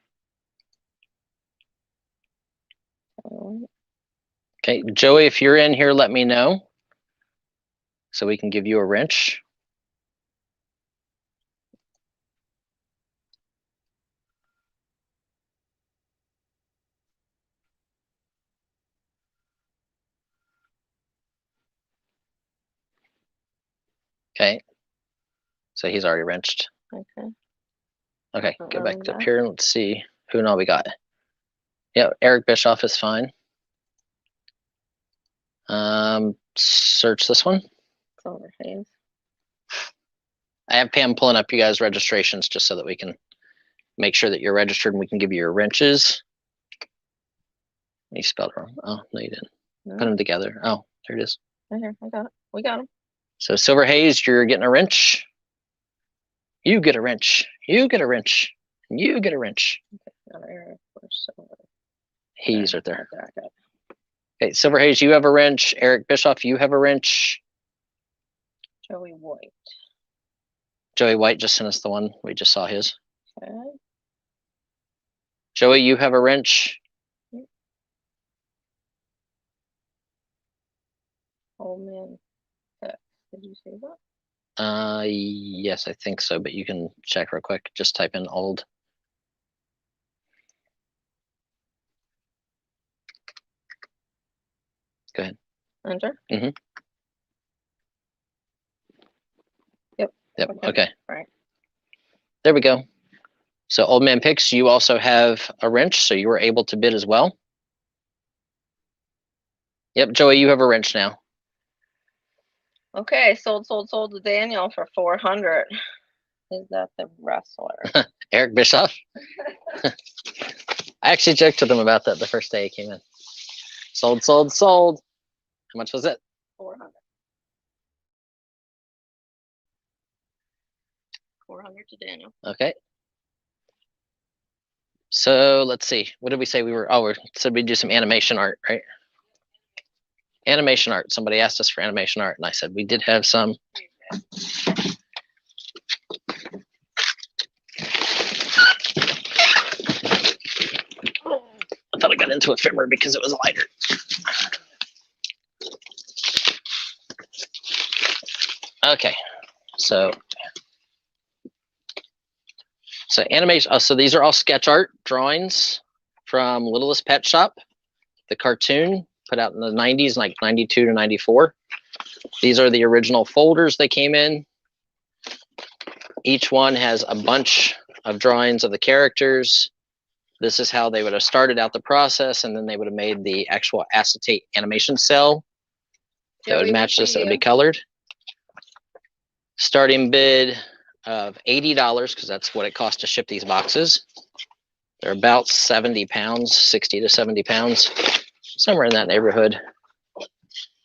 Okay, Joey, if you're in here, let me know so we can give you a wrench. Okay, so he's already wrenched. Okay. Okay, go back back. up here and let's see who and all we got. Yeah, Eric Bischoff is fine. Search this one. Silver Haze. I have Pam pulling up you guys' registrations just so that we can make sure that you're registered and we can give you your wrenches. You spelled it wrong. Oh, no, you didn't. No. Put them together. Oh, there it is. Right here. I got it. We got him. So Silver Haze, you're getting a wrench. You get a wrench. You get a wrench. You get a wrench. Got Eric. Where's Silver? He's right there. I got it. Okay, Silver Haze, you have a wrench. Eric Bischoff, you have a wrench. Joey White. Joey White just sent us the one. We just saw his. Okay. Joey, you have a wrench. Old man. Did you see that? Yes, I think so, but you can check real quick. Just type in old. Go ahead. Enter. Mhm. Yep. Yep. Okay. Right. There we go. So Old Man Picks, you also have a wrench, so you were able to bid as well. Yep, Joey, you have a wrench now. Okay, sold to Daniel for 400. Is that the wrestler? Eric Bischoff. I actually joked with him about that the first day he came in. Sold. How much was it? 400. 400 to Daniel. Okay. So let's see. What did we say we were? Oh, we said we'd do some animation art, right? Animation art. Somebody asked us for animation art, and I said we did have some. I thought I got into ephemera because it was lighter. Okay, so animation. Oh, so these are all sketch art drawings from Littlest Pet Shop, the cartoon put out in the 90s, like 92 to 94. These are the original folders they came in. Each one has a bunch of drawings of the characters. This is how they would have started out the process, and then they would have made the actual acetate animation cell that would match this, that would be colored. Starting bid of $80, because that's what it costs to ship these boxes. They're about 70 pounds, 60 to 70 pounds, somewhere in that neighborhood.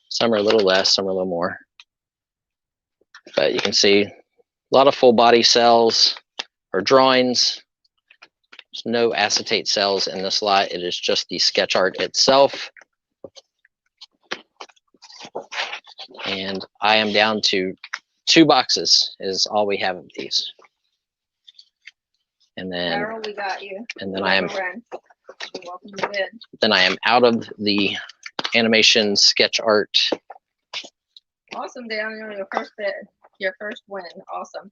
Some are a little less, some are a little more. But you can see a lot of full body cells or drawings. There's no acetate cells in this lot. It is just the sketch art itself. And I am down to 2 boxes is all we have of these. And then Daryl, we got you. and then I am You're welcome to bid. then I am out of the animation sketch art. Awesome, Daniel. Your first bid. Your first win. Awesome.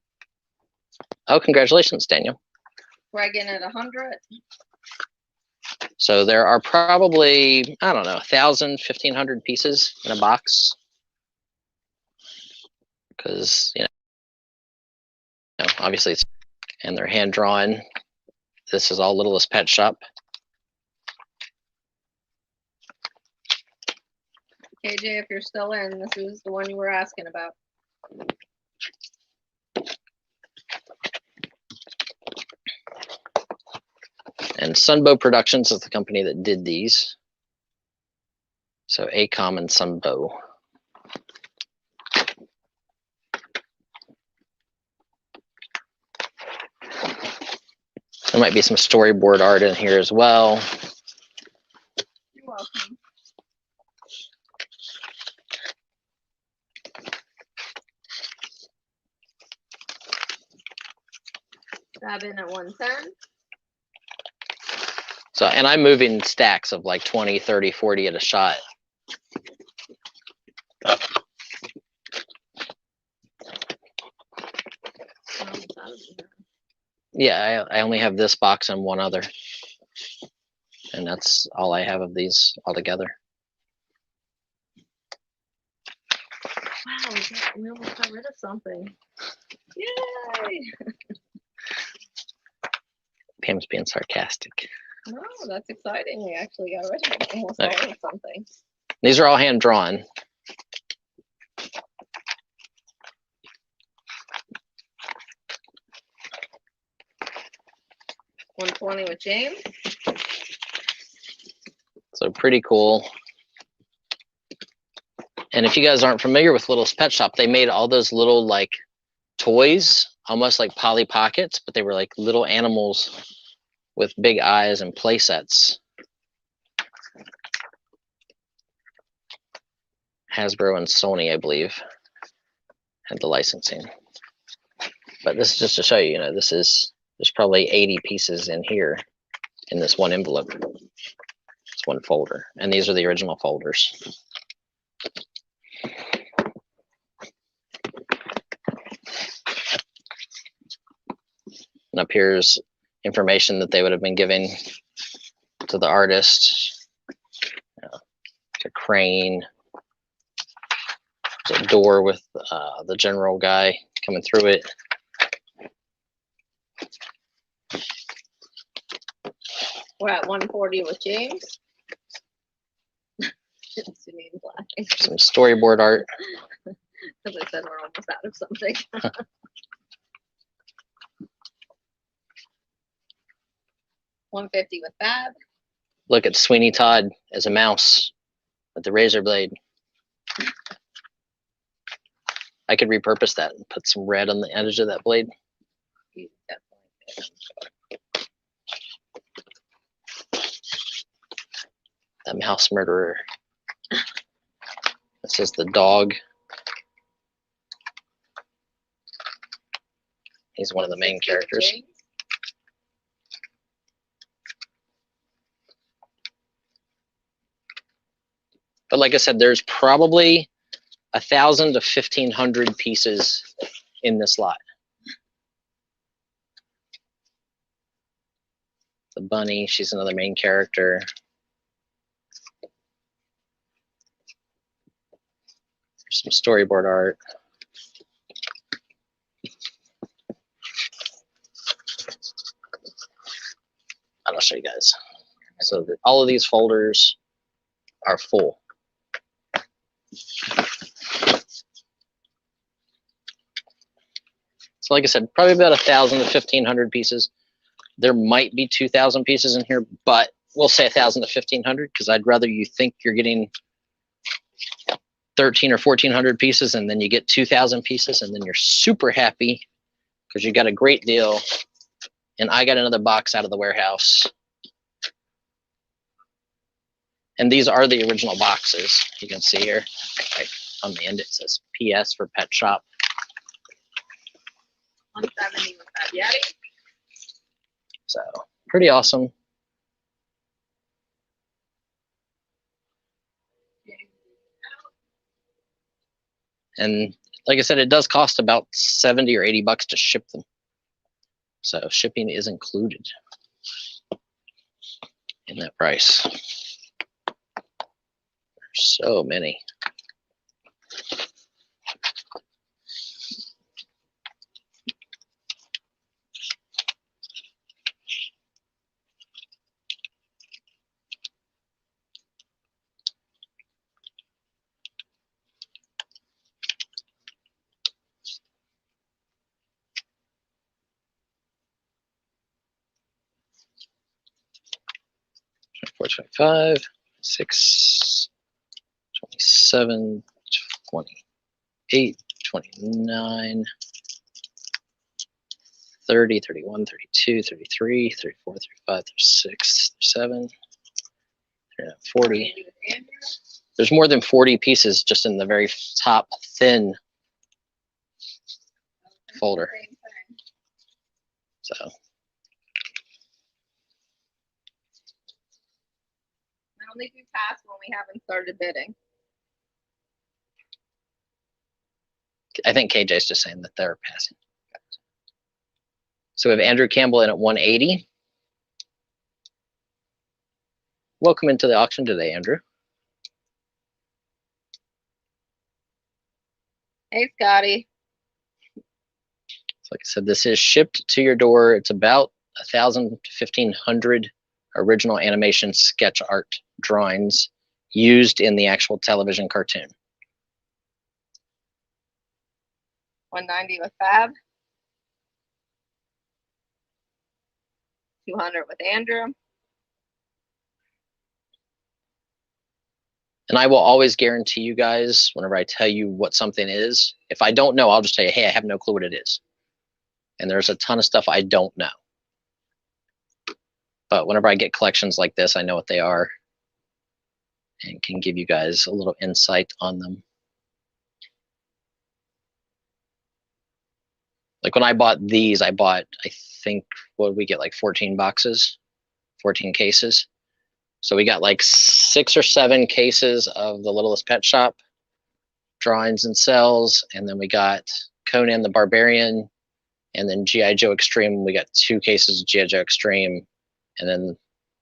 Oh, congratulations, Daniel. Dragging at 100. So there are probably, I don't know, 1,000, 1,500 pieces in a box. Because, you know, obviously it's, and they're hand drawn. This is all Littlest Pet Shop. KJ, if you're still in, this is the one you were asking about. And Sunbow Productions is the company that did these. So ACOM and Sunbow. There might be some storyboard art in here as well. You're welcome. Tab in at 110. So, and I'm moving stacks of like 20, 30, 40 at a shot. Yeah, I only have this box and one other. And that's all I have of these altogether. Wow, we almost got rid of something. Yay! Pam's being sarcastic. No, that's exciting. We actually got rid of almost all of something. These are all hand drawn. $120 with James. So pretty cool. And if you guys aren't familiar with Littlest Pet Shop, they made all those little like toys, almost like Polly Pockets, but they were like little animals with big eyes and play sets. Hasbro and Sony, I believe, had the licensing. But this is just to show you, there's probably 80 pieces in here in this one envelope. It's one folder. And these are the original folders. And up here's information that they would have been giving to the artist. It's a crane. There's a door with the general guy coming through it. We're at 140 with James. Some storyboard art. As I said, we're almost out of something. $150 with Fab. Look at Sweeney Todd as a mouse with the razor blade. I could repurpose that and put some red on the edge of that blade. The mouse murderer. This is the dog. He's one of the main characters. But like I said, there's probably 1,000 to 1,500 pieces in this lot. The bunny, she's another main character. There's some storyboard art. I'll show you guys. So all of these folders are full. So like I said, probably about 1,000 to 1,500 pieces. There might be 2,000 pieces in here, but we'll say 1,000 to 1,500 because I'd rather you think you're getting 1,300 or 1,400 pieces and then you get 2,000 pieces and then you're super happy because you got a great deal. And I got another box out of the warehouse. And these are the original boxes. You can see here right on the end it says PS for Pet Shop. 170 with that Yeti. So pretty awesome. And like I said, it does cost about 70 or 80 bucks to ship them. So shipping is included in that price. There's so many. Four, 25, 6, 27, 28, 29, 30, 31, 32, 33, 34, 35, 36, 37, 40. There's more than 40 pieces just in the very top thin folder. So I don't think we passed when we haven't started bidding. I think KJ's just saying that they're passing. So we have Andrew Campbell in at 180. Welcome into the auction today, Andrew. Hey, Scotty. So like I said, this is shipped to your door. It's about 1,000 to 1,500 original animation sketch art drawings used in the actual television cartoon. 190 with Fab. 200 with Andrew. And I will always guarantee you guys, whenever I tell you what something is, if I don't know, I'll just tell you, hey, I have no clue what it is. And there's a ton of stuff I don't know. But whenever I get collections like this, I know what they are and can give you guys a little insight on them. Like when I bought these, I think, what did we get, like 14 boxes, 14 cases. So we got like 6 or 7 cases of the Littlest Pet Shop drawings and cells, and then we got Conan the Barbarian, and then G.I. Joe Extreme. We got 2 cases of G.I. Joe Extreme, and then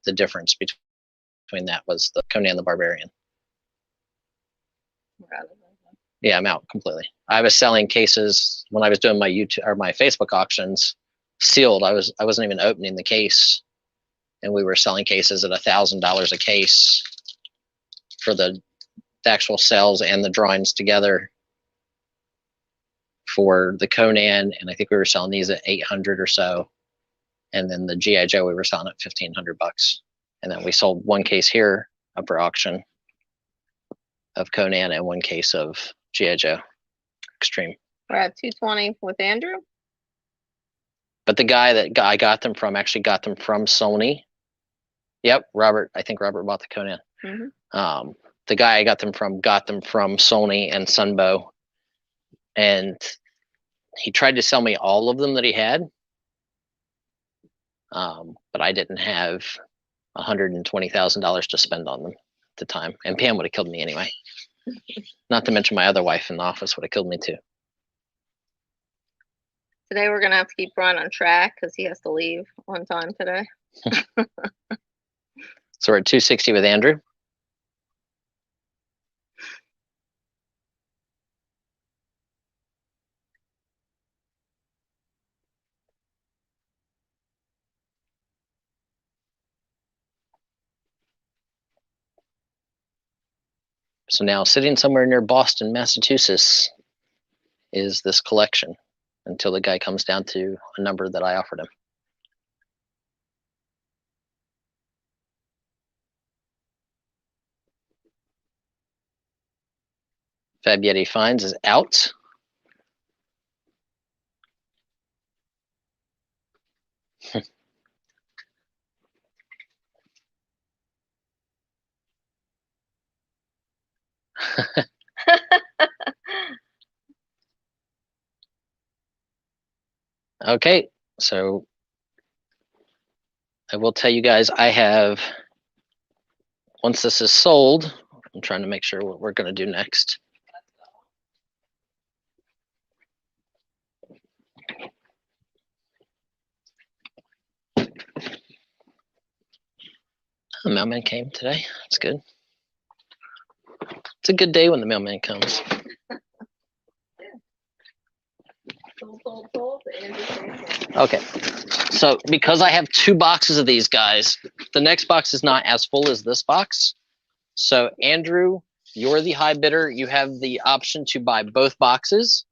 the difference between that was the Conan the Barbarian. Yeah, I'm out completely. I was selling cases when I was doing my YouTube or my Facebook auctions, sealed. I wasn't even opening the case, and we were selling cases at $1,000 a case for the actual cells and the drawings together for the Conan, and I think we were selling these at 800 or so, and then the GI Joe we were selling at 1,500 bucks, and then we sold 1 case here up for auction of Conan and 1 case of GI Joe Extreme. We're at 220 with Andrew. But the guy that I got them from actually got them from Sony. Yep, Robert. I think Robert bought the Conan. Mm-hmm. The guy I got them from Sony and Sunbow, and he tried to sell me all of them that he had, but I didn't have $120,000 to spend on them at the time, and Pam would have killed me anyway. Not to mention my other wife in the office would have killed me too. Today we're gonna have to keep Brian on track because he has to leave on time today. So we're at 260 with Andrew. So now sitting somewhere near Boston, Massachusetts is this collection until the guy comes down to a number that I offered him. Fab Yeti Finds is out. Okay, so I will tell you guys, I have, once this is sold, I'm trying to make sure what we're going to do next. The mailman came today. That's good. It's a good day when the mailman comes. Sold, and Okay, so because I have 2 boxes of these guys, the next box is not as full as this box. So Andrew, you're the high bidder. You have the option to buy both boxes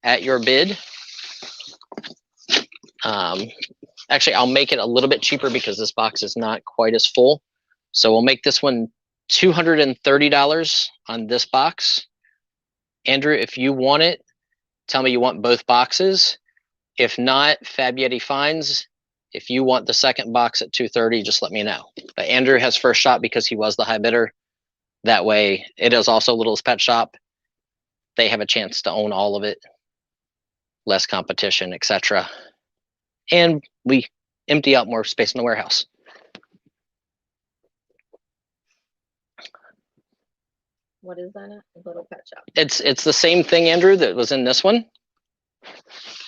at your bid. Actually, I'll make it a little bit cheaper because this box is not quite as full. So we'll make this one $230 on this box. Andrew, if you want it, tell me you want both boxes. If not, Fab Yeti Finds. If you want the second box at $230, just let me know. But Andrew has first shot because he was the high bidder. That way, it is also Littlest Pet Shop. They have a chance to own all of it. Less competition, etc. And we empty out more space in the warehouse. what is that? A Little Pet Shop. It's the same thing, Andrew, that was in this one.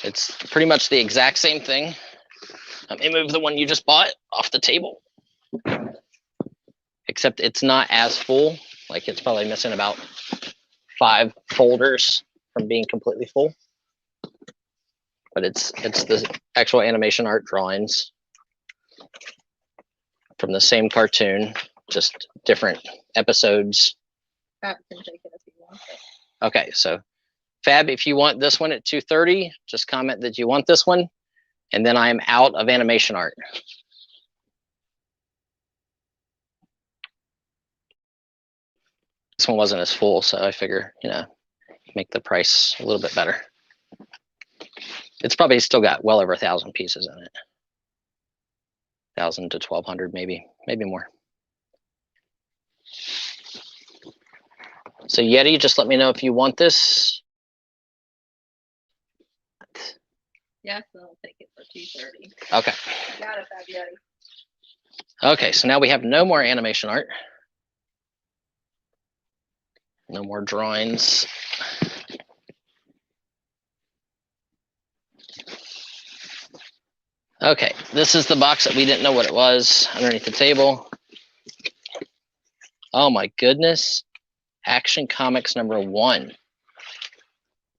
It's pretty much the exact same thing. Let me move the one you just bought off the table. Except it's not as full. Like it's probably missing about 5 folders from being completely full. But it's the actual animation art drawings from the same cartoon, just different episodes. Fab can take it if you want it. Okay, so Fab, if you want this one at $230, just comment that you want this one, and then I am out of animation art. This one wasn't as full, so I figure, make the price a little bit better. It's probably still got well over 1,000 pieces in it. 1,000 to 1,200, maybe more. So Yeti, just let me know if you want this. Yes, I'll take it for $230. Okay. Got it, Fab Yeti. Okay, so now we have no more animation art. No more drawings. Okay, this is the box that we didn't know what it was underneath the table. Oh my goodness. Action Comics #1.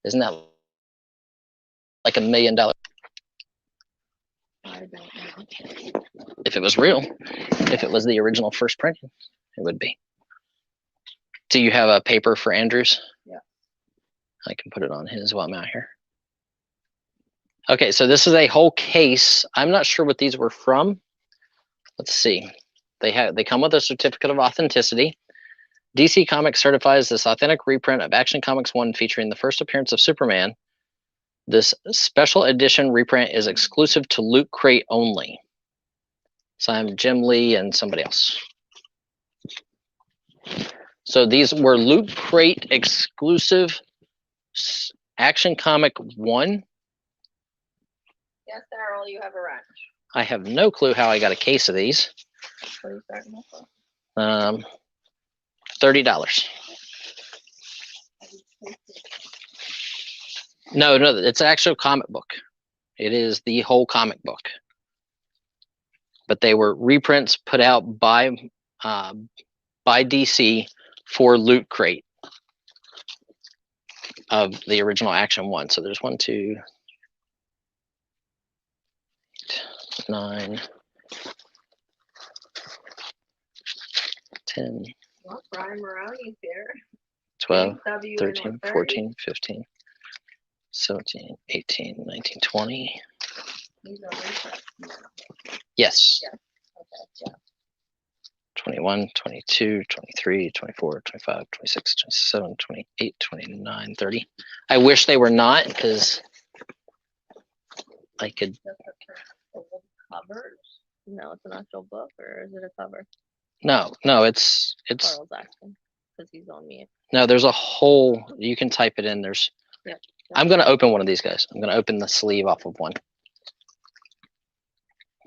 Isn't that like $1 million? I don't know. If it was real, if it was the original first printing, it would be. Do you have a paper for Andrew's? Yeah. I can put it on his while I'm out here. Okay, so this is a whole case. I'm not sure what these were from. Let's see. They come with a certificate of authenticity. DC Comics certifies this authentic reprint of Action Comics 1 featuring the first appearance of Superman. This special edition reprint is exclusive to Loot Crate only. So I'm Jim Lee and somebody else. So these were Loot Crate exclusive Action Comic 1. Yes, Daryl, you have a wrench. I have no clue how I got a case of these. What are you starting off with? $30. No, it's an actual comic book. It is the whole comic book. But they were reprints put out by DC for Loot Crate of the original Action 1. So there's 1, 2, 9, 10, Well, Brian Maroney's here. 12, W in 13, with 30. 14, 15, 17, 18, 19, 20. He's on research. Yes. Yeah. Okay, yeah. 21, 22, 23, 24, 25, 26, 27, 28, 29, 30. I wish they were not, because I could. Just a old covers. No, it's an actual book, or is it a cover? No, it's Carl's asking because he's on mute. no. There's a whole. You can type it in. There's. Yep. I'm gonna open one of these guys. I'm gonna open the sleeve off of one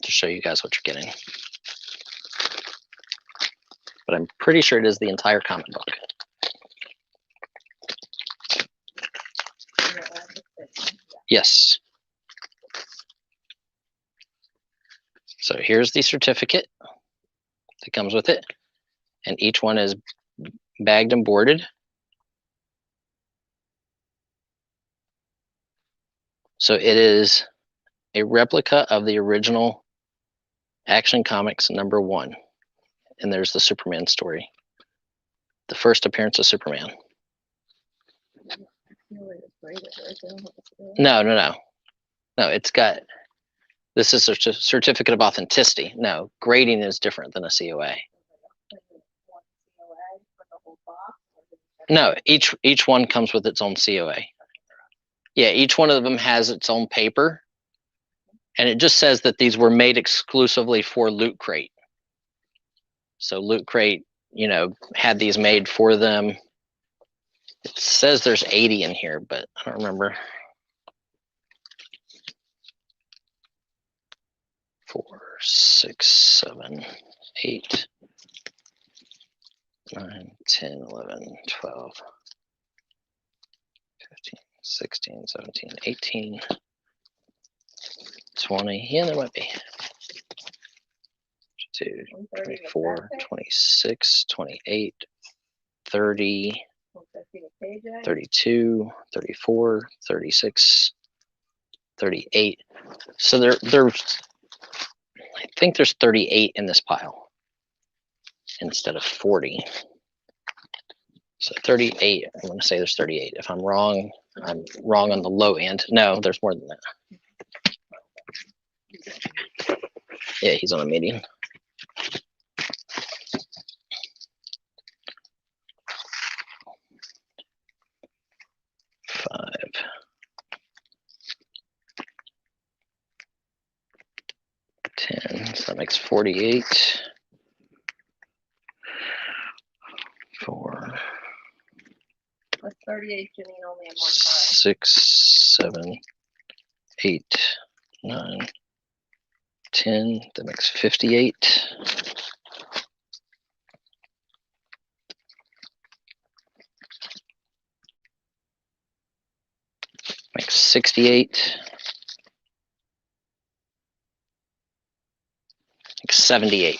to show you guys what you're getting. But I'm pretty sure it is the entire comic book. Yes. So here's the certificate that comes with it, and each one is bagged and boarded. So it is a replica of the original Action Comics #1. And there's the Superman story. The first appearance of Superman. No, it's got, this is a certificate of authenticity. No, grading is different than a COA. No, each one comes with its own COA. Yeah, each one of them has its own paper. And it just says that these were made exclusively for Loot Crate. So Loot Crate, had these made for them. It says there's 80 in here, but I don't remember. 4, 6, 7, 8, 9, 10, 11, 12, 15, 16, 17, 18, 20. Yeah, there might be. 22, 24, 26, 28, 30, 32, 34, 36, 38. So there's, I think there's 38 in this pile instead of 40. So 38, I'm going to say there's 38. If I'm wrong on the low end. No, there's more than that. Yeah, he's on a meeting. Five. 10, so that makes 48. 4. That's 38, Janine, only in one pile. 6, 7, 8, 9, 10. That makes 58. Makes 68. Makes 78.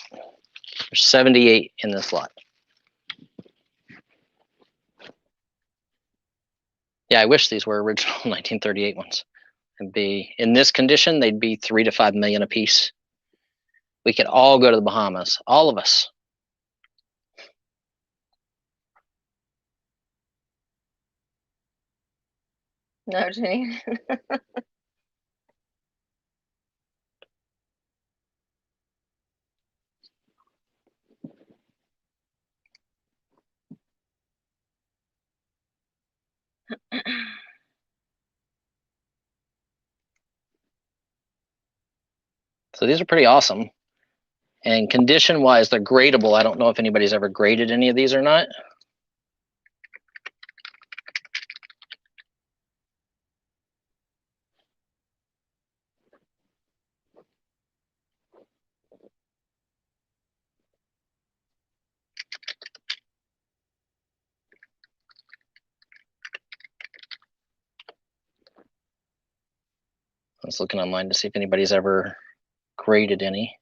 There's 78 in this lot. Yeah, I wish these were original 1938 ones. And be in this condition, they'd be 3 to 5 million a piece. We could all go to the Bahamas, all of us. No, Janine. So these are pretty awesome. And condition wise, they're gradable. I don't know if anybody's ever graded any of these or not. I was looking online to see if anybody's ever graded any.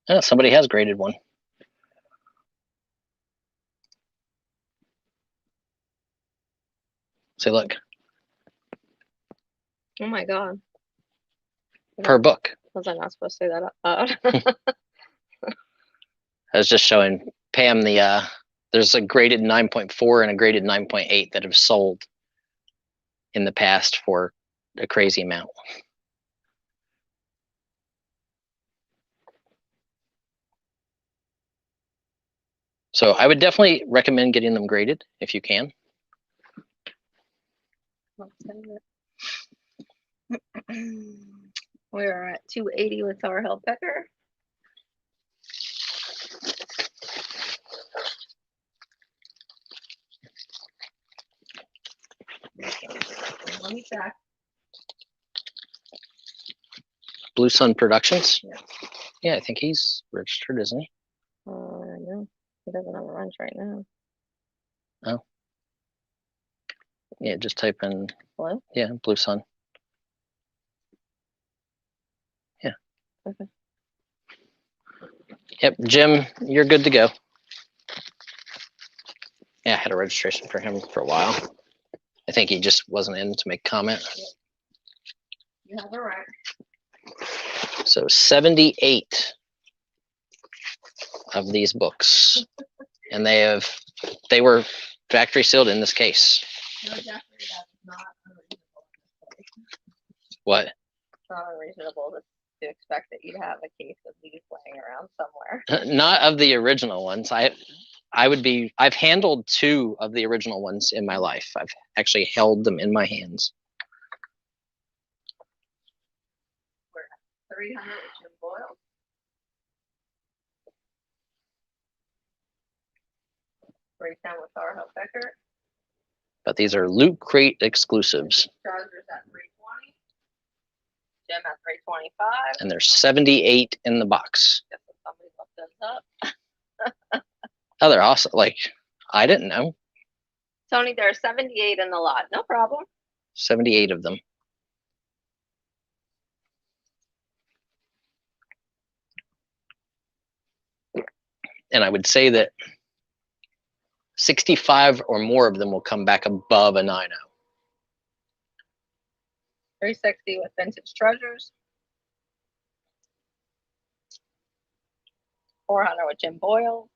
Yeah, somebody has graded one. See, look, Oh my god. per book. Was I not supposed to say that out loud? I was just showing Pam the there's a graded 9.4 and a graded 9.8 that have sold in the past for a crazy amount. So I would definitely recommend getting them graded if you can. We're at 280 with our Hell Pecker. Let me check. Blue Sun Productions. Yeah. Yeah, I think he's registered, isn't he? No, he doesn't have a wrench right now. Oh. Yeah, just type in. Blue? Yeah, Blue Sun. Yeah. Okay. Yep, Jim, you're good to go. Yeah, I had a registration for him for a while. I think he just wasn't in to make comment. You have a wrench. So 78 of these books, and they were factory sealed in this case. No, Jeffrey, that's not unreasonable. What? It's not unreasonable to expect that you'd have a case of these laying around somewhere. Not of the original ones. I've handled 2 of the original ones in my life. I've actually held them in my hands. We're at 300 with Jim Boyle. Breakdown with our Hell Pecker. But these are Loot Crate exclusives, Chargers at 320. Jim at 325. and there's 78 in the box. Guess if somebody looked those up. Oh, they're awesome. Like, I didn't know. Tony, there are 78 in the lot. No problem. 78 of them. And I would say that 65 or more of them will come back above a 9.0. 360 with Vintage Treasures. 400 with Jim Boyle.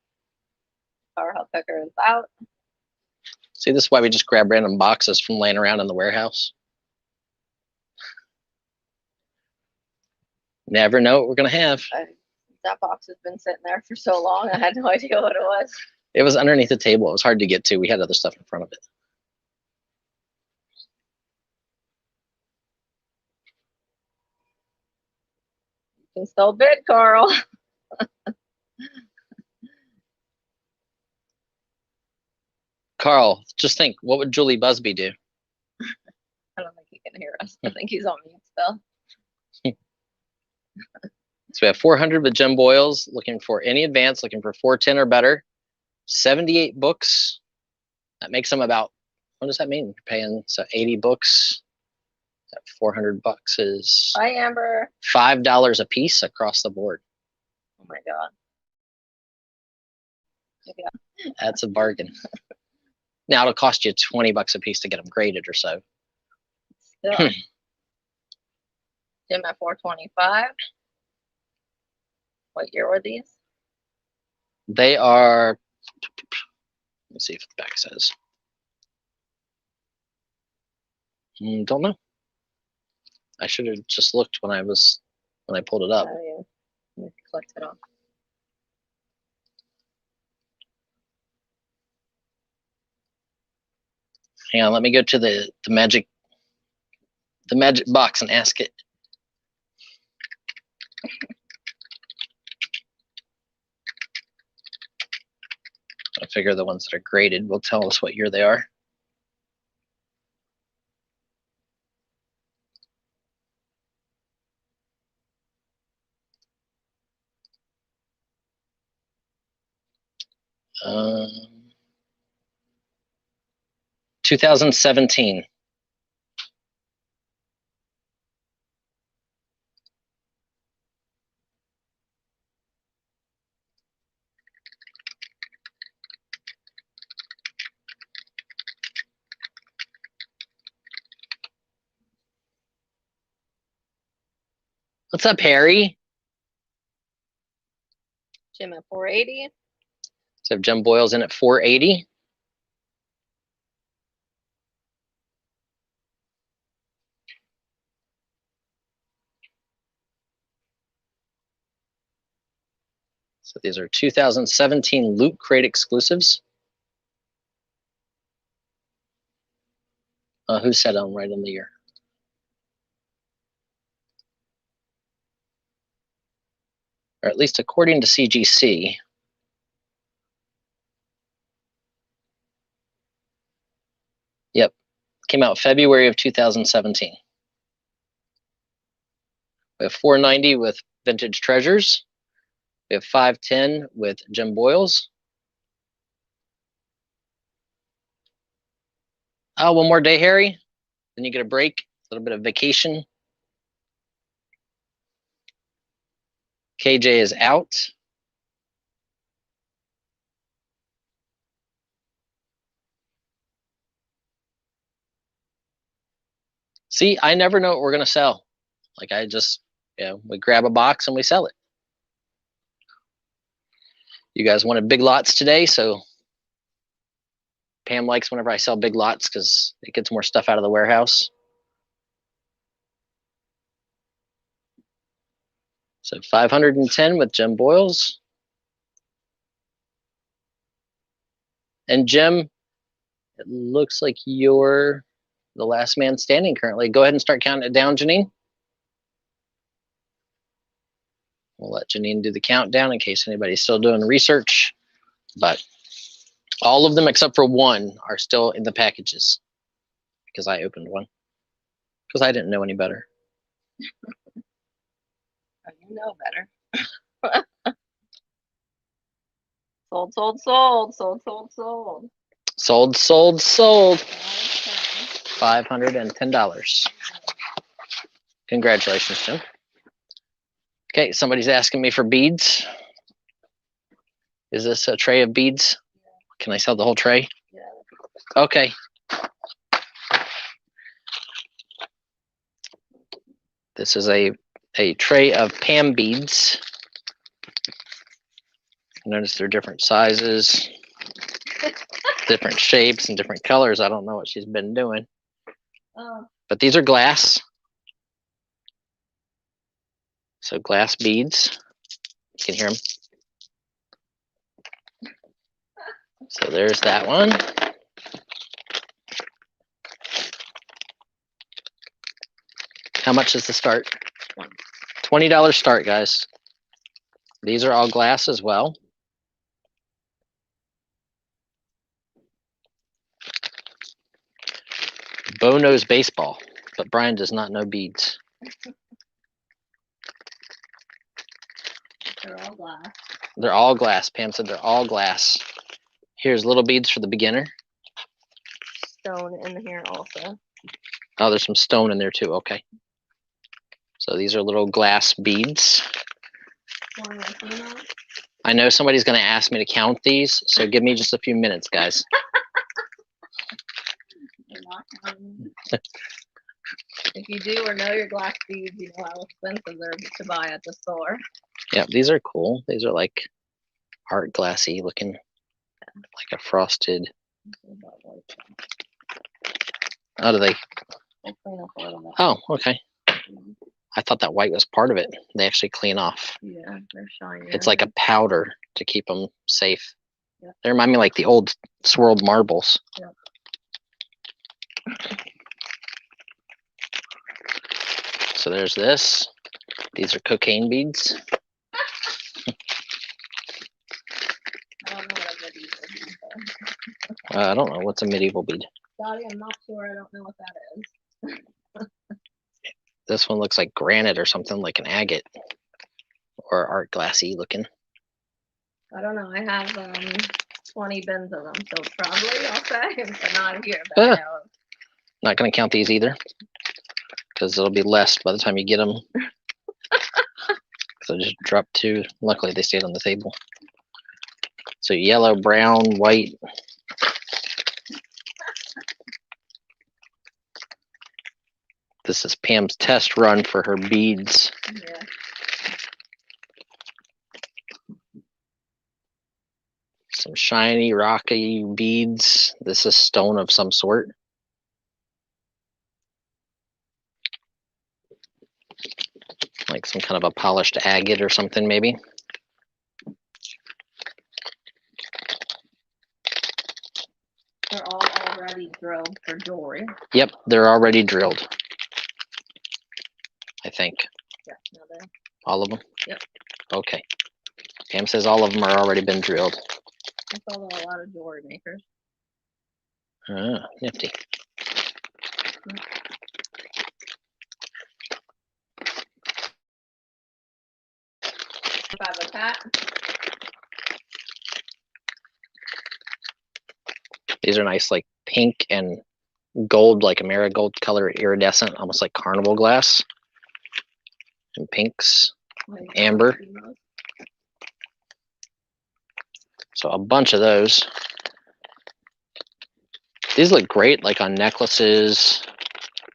Our Hell Pecker is out. See, this is why we just grab random boxes from laying around in the warehouse. Never know what we're going to have. That box has been sitting there for so long, I had no idea what it was. It was underneath the table. It was hard to get to. We had other stuff in front of it. You can still bid, Carl. Carl, just think, what would Julie Busby do? I don't think he can hear us. I think he's on mute still. So we have 400 with Jim Boyles, looking for any advance, looking for 410 or better. 78 books. That makes them about, what does that mean? You're paying, so 80 books. That 400 bucks is Hi, Amber. $5 a piece across the board. Oh my God. Yeah. That's a bargain. Now it'll cost you 20 bucks a piece to get them graded or so. Still. Jim at 425. What year were these? They are, let me see if the back says. Don't know. I should have just looked when I pulled it up. Oh, yeah. Let me collect it off. Hang on, let me go to the magic box and ask it. I figure the ones that are graded will tell us what year they are. Um, 2017. What's up, Harry? Jim at 480. So Jim Boyle's in at 480. So these are 2017 Loot Crate exclusives. Who said I'm right on the year? Or at least according to CGC. Yep, came out February of 2017. We have 490 with Vintage Treasures. We have 510 with Jim Boyle's. Oh, one more day, Harry. Then you get a break, a little bit of vacation. KJ is out. See, I never know what we're gonna sell. Like I just, we grab a box and we sell it. You guys wanted big lots today, so Pam likes whenever I sell big lots because it gets more stuff out of the warehouse. So 510 with Jim Boyle's. And Jim, it looks like you're the last man standing currently. Go ahead and start counting it down, Janine. We'll let Janine do the countdown in case anybody's still doing research. But all of them except for one are still in the packages because I opened one because I didn't know any better. Oh, you know better. Sold, sold, sold, sold, sold, sold. Sold, sold, sold. $510. $510. Congratulations, Jim. Okay, somebody's asking me for beads. Is this a tray of beads? Can I sell the whole tray? Yeah. Okay. This is a tray of Pam beads. Notice they're different sizes, different shapes, and different colors. I don't know what she's been doing. Oh. But these are glass. So glass beads. You can hear them. So there's that one. How much is the start? $20 start, guys. These are all glass as well. Bo knows baseball, but Brian does not know beads. They're all glass. They're all glass. Pam said they're all glass. Here's little beads for the beginner. Stone in here also. Oh, there's some stone in there too. Okay. So these are little glass beads. I know somebody's going to ask me to count these, so give me just a few minutes, guys. If you do or know your glass beads, you know how expensive they're to buy at the store. Yeah, these are cool. These are like art glassy looking, like a frosted. How do they? Oh, okay. I thought that white was part of it. They actually clean off. Yeah, they're shiny. It's like a powder to keep them safe. Yep. They remind me like the old swirled marbles. Yep. So there's this. These are cocaine beads. I don't know what a medieval bead is. I don't know. What's a medieval bead? Dottie, I'm not sure. I don't know what that is. This one looks like granite or something, like an agate. Or art glassy looking. I don't know. I have 20 bins of them, so probably I'll say, but not here. But I know. Not going to count these either, because it'll be less by the time you get them. So just drop two. Luckily, they stayed on the table. So yellow, brown, white. This is Pam's test run for her beads. Yeah. Some shiny, rocky beads. This is stone of some sort. Like some kind of a polished agate or something, maybe. They're all already drilled for jewelry. Yep, they're already drilled. I think. Yeah, no, they're All of them? Yep. Okay. Pam says all of them are already been drilled. I saw a lot of jewelry makers. Ah, nifty. If I have a cat, These are nice, like pink and gold, like a marigold color, iridescent, almost like carnival glass. And pinks, amber. So a bunch of those. These look great, like on necklaces,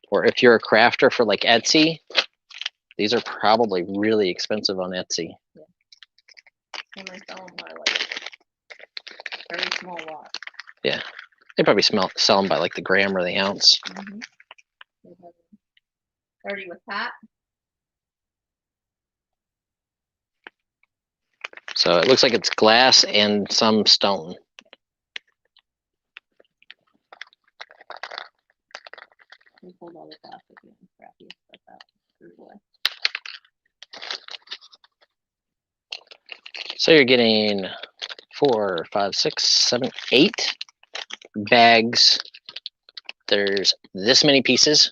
or if you're a crafter for like Etsy. These are probably really expensive on Etsy. Yeah. And I sell them by like very small lot. Yeah, they probably sell them by like the gram or the ounce. 30 with hat. So it looks like it's glass and some stone. We pulled all the plastic and crappy stuff out. Threw it away. So you're getting 4, 5, 6, 7, 8 bags. There's this many pieces.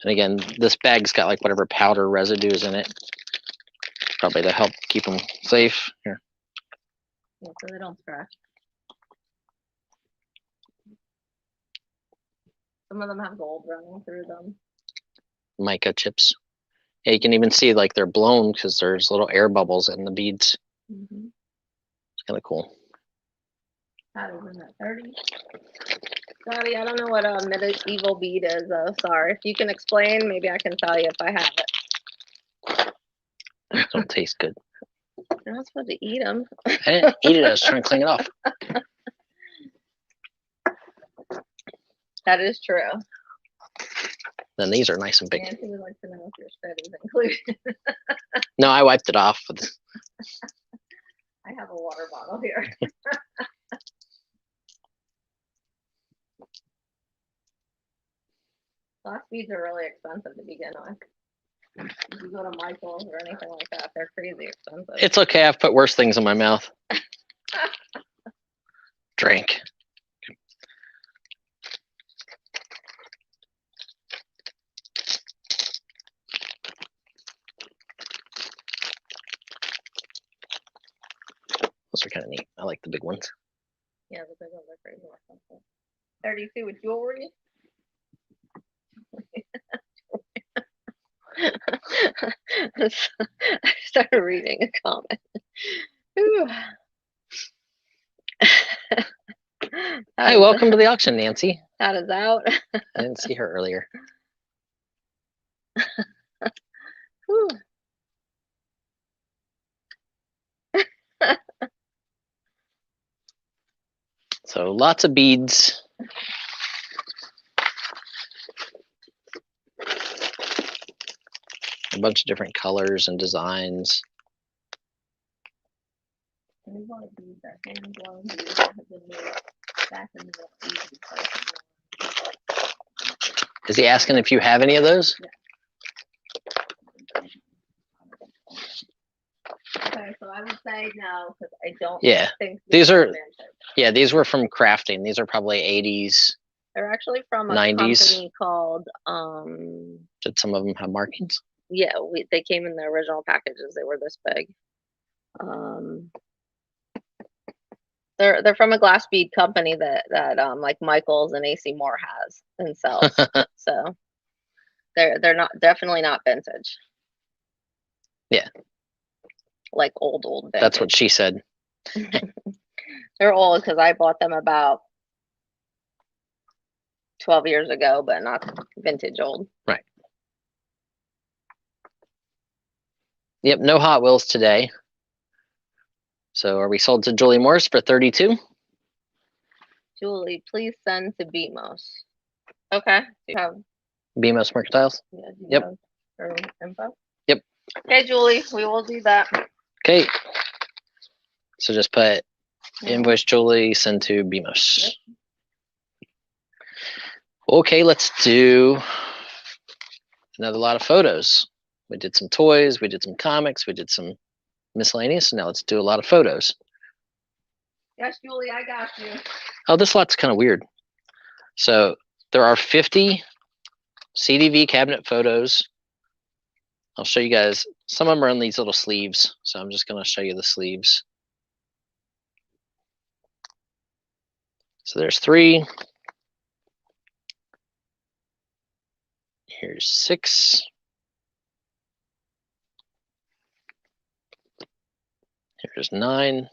And again, this bag's got like whatever powder residue is in it. Probably to help keep them safe. Here. Yeah, so they don't scratch. Some of them have gold running through them. Mica chips. Yeah, you can even see like they're blown because there's little air bubbles in the beads. It's kind of cool. That is in that 30. Scotty, I don't know what a medieval bead is, though. Sorry. If you can explain, maybe I can tell you if I have it. They don't taste good. You're not supposed to eat them. I didn't eat it. I was trying to clean it off. That is true. Then these are nice and big. Nancy would like to know if your studies included. No, I wiped it off. With... I have a water bottle here. Glass beads are really expensive to begin with. If you go to Michael's or anything like that, they're crazy expensive. It's okay. I've put worse things in my mouth. Drink. Those are kind of neat. I like the big ones. Yeah, the big ones are crazy expensive. 32 with jewelry. I started reading a comment. Hi, welcome to the auction, Nancy. That is out. I didn't see her earlier. So lots of beads. A bunch of different colors and designs. Is he asking if you have any of those? Okay, so I would say no, because I don't think these are vintage. Yeah, these were from crafting. These are probably 80s. They're actually from a 90s. company called Did some of them have markings? yeah, they came in the original packages. They were this big. They're from a glass bead company that like Michael's and AC Moore has and sells. So they're not definitely not vintage. Yeah. like old vintage. That's what she said. They're old because I bought them about 12 years ago, but not vintage old. Right. Yep, no Hot Wheels today. So are we sold to Julie Morse for 32? Julie, please send to BMOS. Okay. Do you have, BMOS Mercantiles? yeah, do you Yep. have her info? Yep. Okay, Julie, we will do that. Okay. So just put Mhm. invoice Julie, send to BMOS. Okay, let's do another lot of photos. We did some toys, we did some comics, we did some miscellaneous. Now let's do a lot of photos. Yes, Julie, I got you. Oh, this lot's kind of weird. So there are 50 CDV cabinet photos. I'll show you guys. Some of them are in these little sleeves. So I'm just going to show you the sleeves. So there's 3. Here's 6. Here's 9.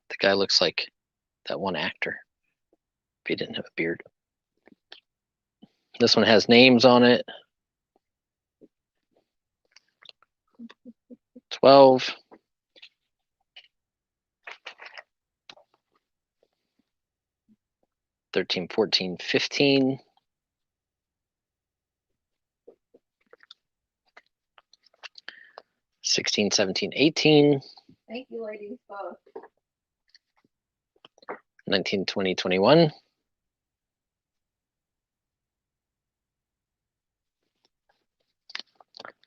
The guy looks like that one actor if he didn't have a beard. This one has names on it. 12. 13, 14, 15. 16, 17, 18. Thank you, ladies. Both. 19, 20, 21.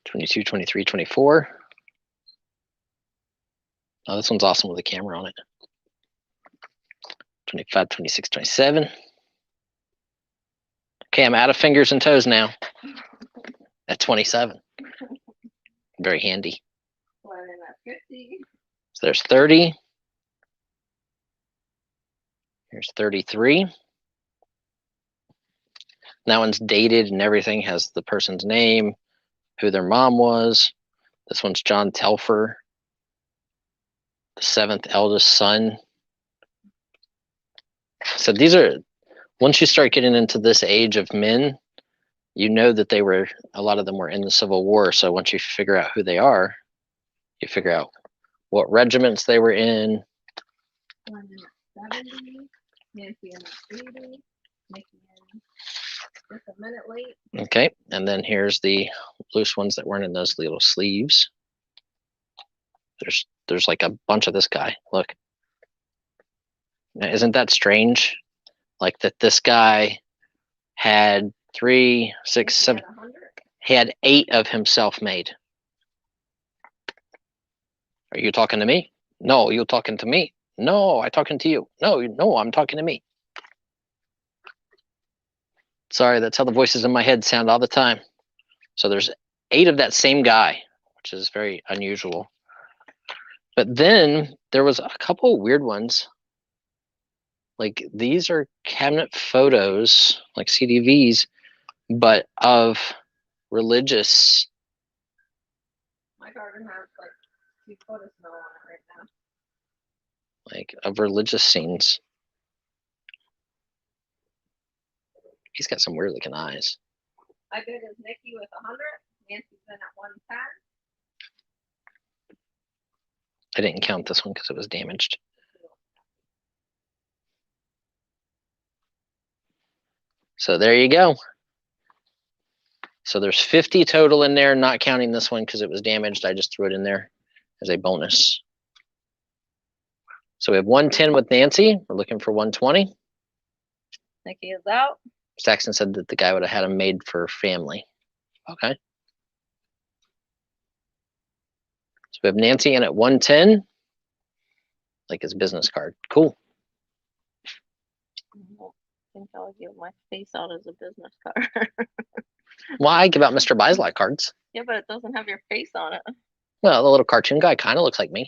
22, 23, 24. Oh, this one's awesome with a camera on it. 25, 26, 27. Okay, I'm out of fingers and toes now at 27. Very handy. One in at 50. So there's 30. Here's 33. That one's dated and everything, has the person's name, who their mom was. This one's John Telfer, the 7th eldest son. So these are, once you start getting into this age of men, you know that they were, a lot of them were in the Civil War. So once you figure out who they are, you figure out what regiments they were in. One in at 70. Nancy in at 80. Nikki in just a minute late. Okay, and then here's the loose ones that weren't in those little sleeves. There's like a bunch of this guy. Look. Now, isn't that strange? Like that this guy had 3, 6, 7, he had 8 of himself made. Are you talking to me? No, you're talking to me. No, I'm talking to you. No, I'm talking to me. Sorry, that's how the voices in my head sound all the time. So there's 8 of that same guy, which is very unusual. But then there was a couple weird ones. Like these are cabinet photos, like CDVs, but of religious. My garden has like 2 photos on it right now. Like of religious scenes. He's got some weird looking eyes. I did is Nikki with 100. Nancy's in at 110. I didn't count this one because it was damaged. So there you go. So there's 50 total in there, not counting this one because it was damaged. I just threw it in there as a bonus. So we have 110 with Nancy. We're looking for 120. Nikki is out. Saxon said that the guy would have had them made for family. Okay. So we have Nancy in at 110, like his business card. Cool. I think I'll give my face out as a business card. Well, I give out Mr. Buysalot cards. Yeah, but it doesn't have your face on it. Well, the little cartoon guy kind of looks like me.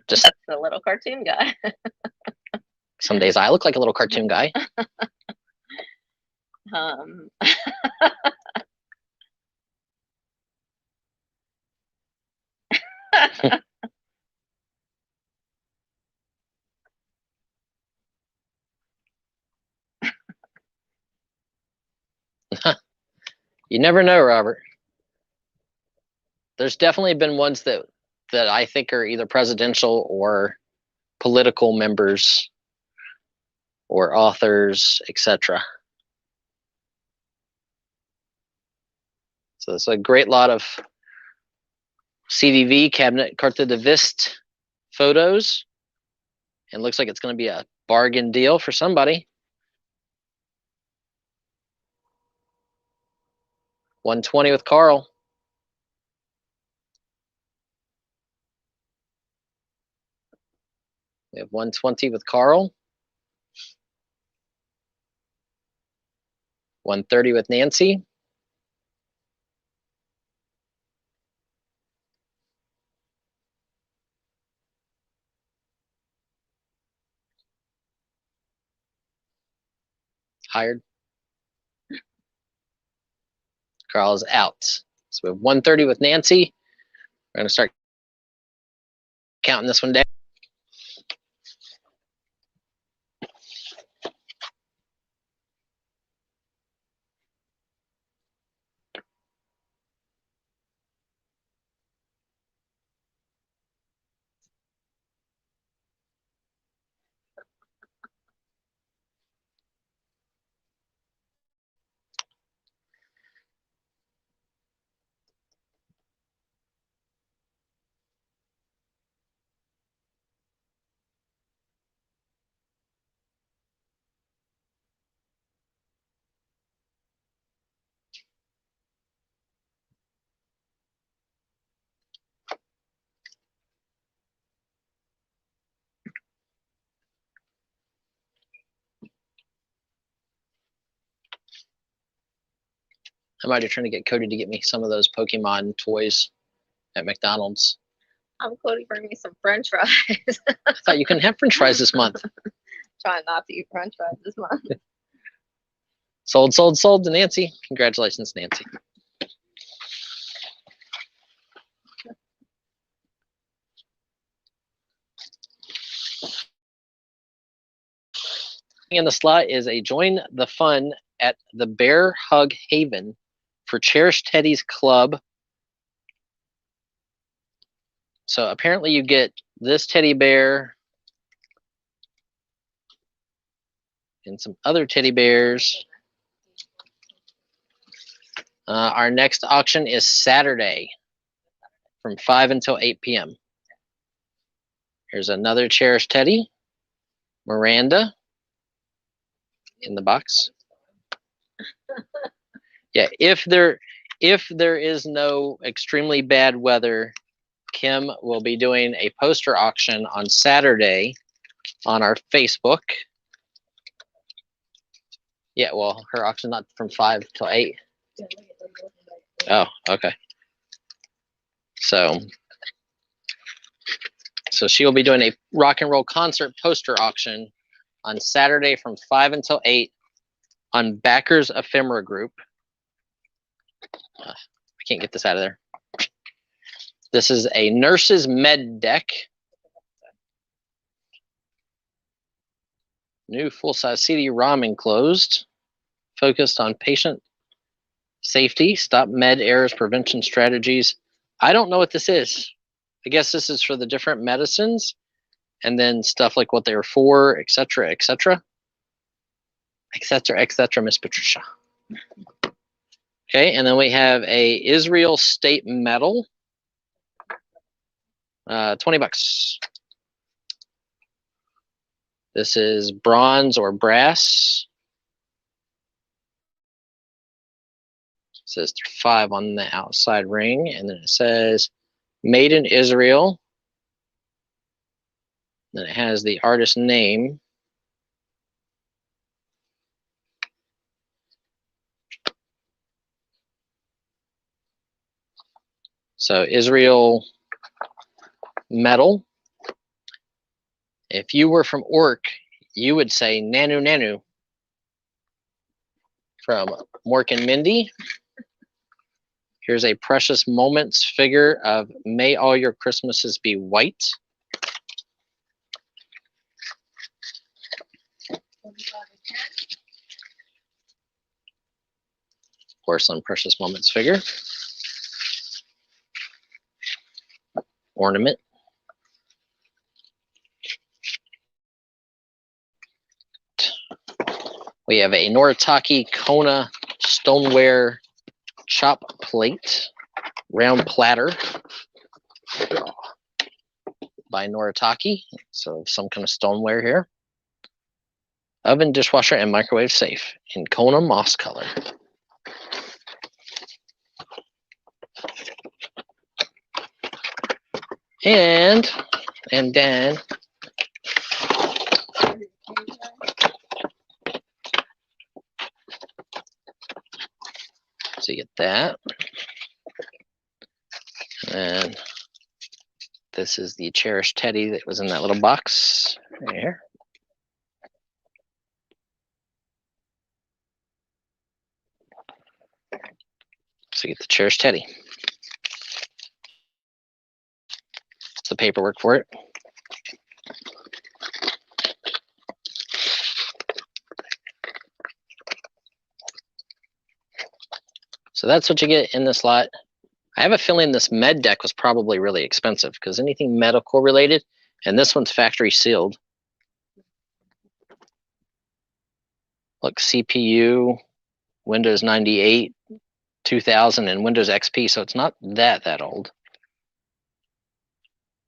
Just That's the little cartoon guy. some days I look like a little cartoon guy. You never know, Robert. There's definitely been ones that I think are either presidential or political members or authors, etc. So it's a great lot of CVV, cabinet carte de visite photos. And looks like it's going to be a bargain deal for somebody. 120 with Carl. We have 120 with Carl. 130 with Nancy. Hired. Carl is out. So we have 130 with Nancy. We're going to start counting this one down. I might be trying to get Cody to get me some of those Pokemon toys at McDonald's. I'm Cody, bring me some French fries. I thought you couldn't have French fries this month. Trying not to eat French fries this month. Sold, sold, sold to Nancy. Congratulations, Nancy. In the slot is a join the fun at the Bear Hug Haven for Cherished Teddies Club. So apparently you get this teddy bear and some other teddy bears. Our next auction is Saturday from 5 until 8 p.m. Here's another Cherished Teddy, Miranda, in the box. Yeah, if there is no extremely bad weather, Kim will be doing a poster auction on Saturday on our Facebook. Yeah, well, her auction not from 5 till 8. Oh, okay. So she will be doing a rock and roll concert poster auction on Saturday from 5 until 8 on Backers Ephemera Group. I can't get this out of there. This is a nurse's med deck. New full-size CD-ROM enclosed, focused on patient safety, stop med errors, prevention strategies. I don't know what this is. I guess this is for the different medicines and then stuff like what they're for, etc., etc., etc., etc., Miss Patricia. Okay, and then we have a Israel State Medal, $20. This is bronze or brass. It says 5 on the outside ring, and then it says made in Israel. Then it has the artist name. So Israel metal. If you were from Orc, you would say Nanu Nanu. From Mork and Mindy. Here's a Precious Moments figure of May All Your Christmases Be White. Porcelain Precious Moments figure. Ornament. We have a Noritake Kona stoneware chop plate, round platter by Noritake. So some kind of stoneware here. Oven, dishwasher, and microwave safe in Kona moss color. And then so you get that. And this is the Cherished Teddy that was in that little box right here. So you get the Cherished Teddy. It's the paperwork for it. So that's what you get in this lot. I have a feeling this med deck was probably really expensive because anything medical related, and this one's factory sealed. Look, CPU, Windows 98, 2000, and Windows XP, so it's not that old.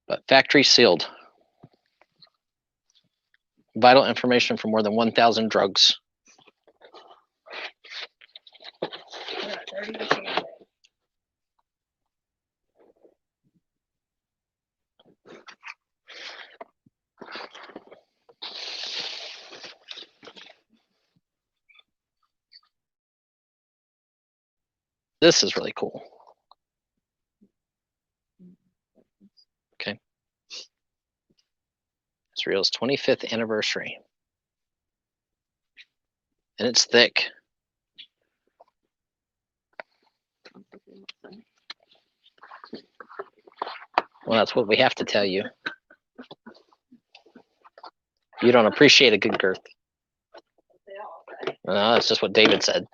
But factory sealed. Vital information for more than 1,000 drugs. This is really cool. Okay. It's Real's 25th anniversary. And it's thick. Well, that's what we have to tell you. You don't appreciate a good girth. No, that's just what David said.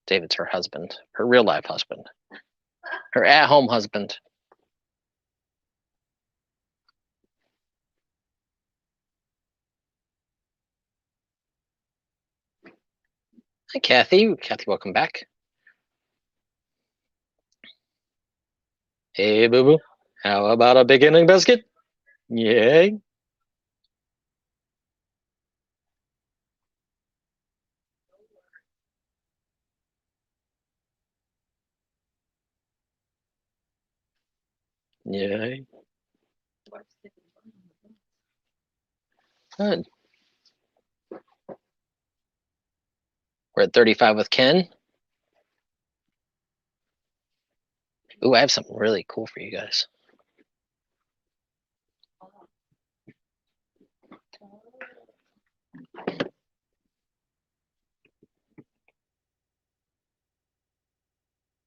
David's her husband, her real life husband, her at-home husband. Hi, Kathy. Kathy, welcome back. Hey, boo-boo. How about a beginning biscuit? Yay. Yay. Good. We're at 35 with Ken. Ooh, I have something really cool for you guys.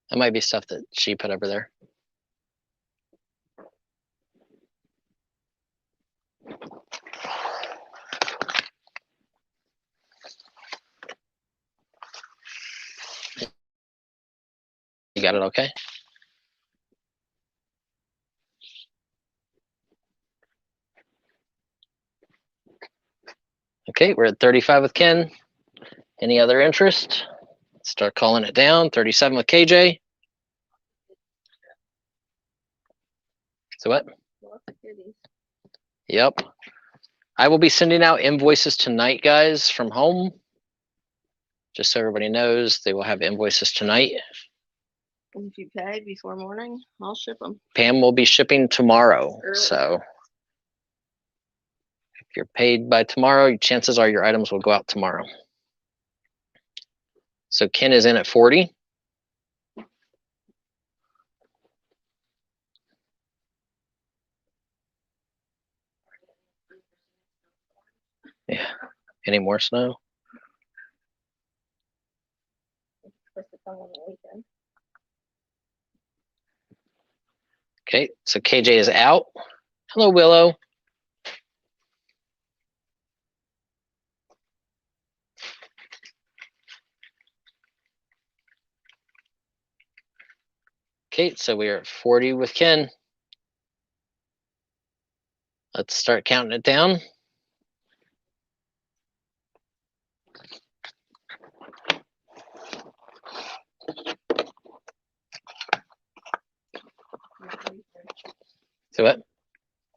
That might be stuff that she put over there. You got it okay? Okay, we're at 35 with Ken. Any other interest? Start calling it down. 37 with KJ. So what? Yep. I will be sending out invoices tonight, guys, from home. Just so everybody knows, they will have invoices tonight. And if you pay before morning, I'll ship them. Pam will be shipping tomorrow. Early. So if you're paid by tomorrow, chances are your items will go out tomorrow. So Ken is in at 40. Yeah. Any more snow? some on the weekend. Okay, so KJ is out. Hello, Willow. Okay, so we are at 40 with Ken. Let's start counting it down. So what?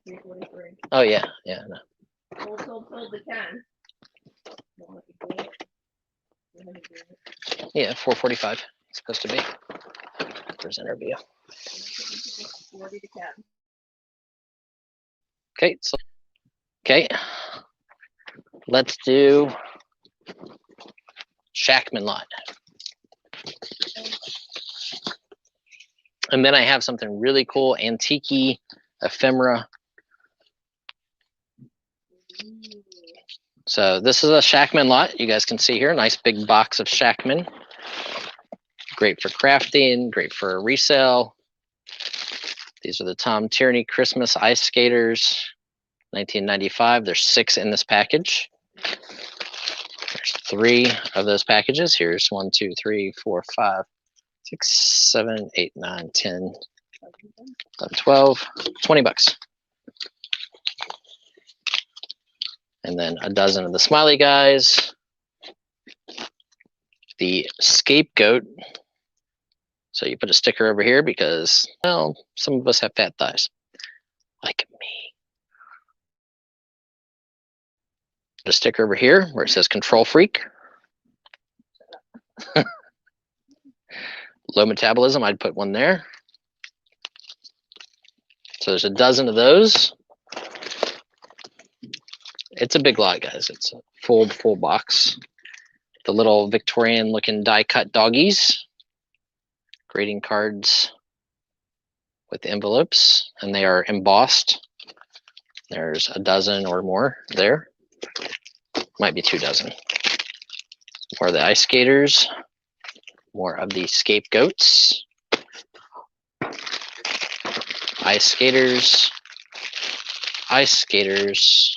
343. Oh yeah, yeah. No. Sold the 10. Yeah, 445. It's supposed to be. Presenter view. 40 to 10. Okay, so okay. Let's do Shackman lot. And then I have something really cool, antique ephemera. So this is a Shackman lot. You guys can see here, nice big box of Shackman. Great for crafting, great for resale. These are the Tom Tierney Christmas ice skaters, 1995. There's 6 in this package. There's 3 of those packages. Here's 1, 2, 3, 4, 5, 6, 7, 8, 9, 10, 11, 12, 20 bucks. And then a dozen of the smiley guys. The scapegoat. So you put a sticker over here because, well, some of us have fat thighs, like me. Put a sticker over here where it says Control Freak. Low metabolism, I'd put one there. So there's a dozen of those. It's a big lot, guys. It's a full box. The little Victorian looking die cut doggies. Grading cards with envelopes, and they are embossed. There's a dozen or more there. Might be 2 dozen. More of the ice skaters. More of the scapegoats. Ice skaters. Ice skaters.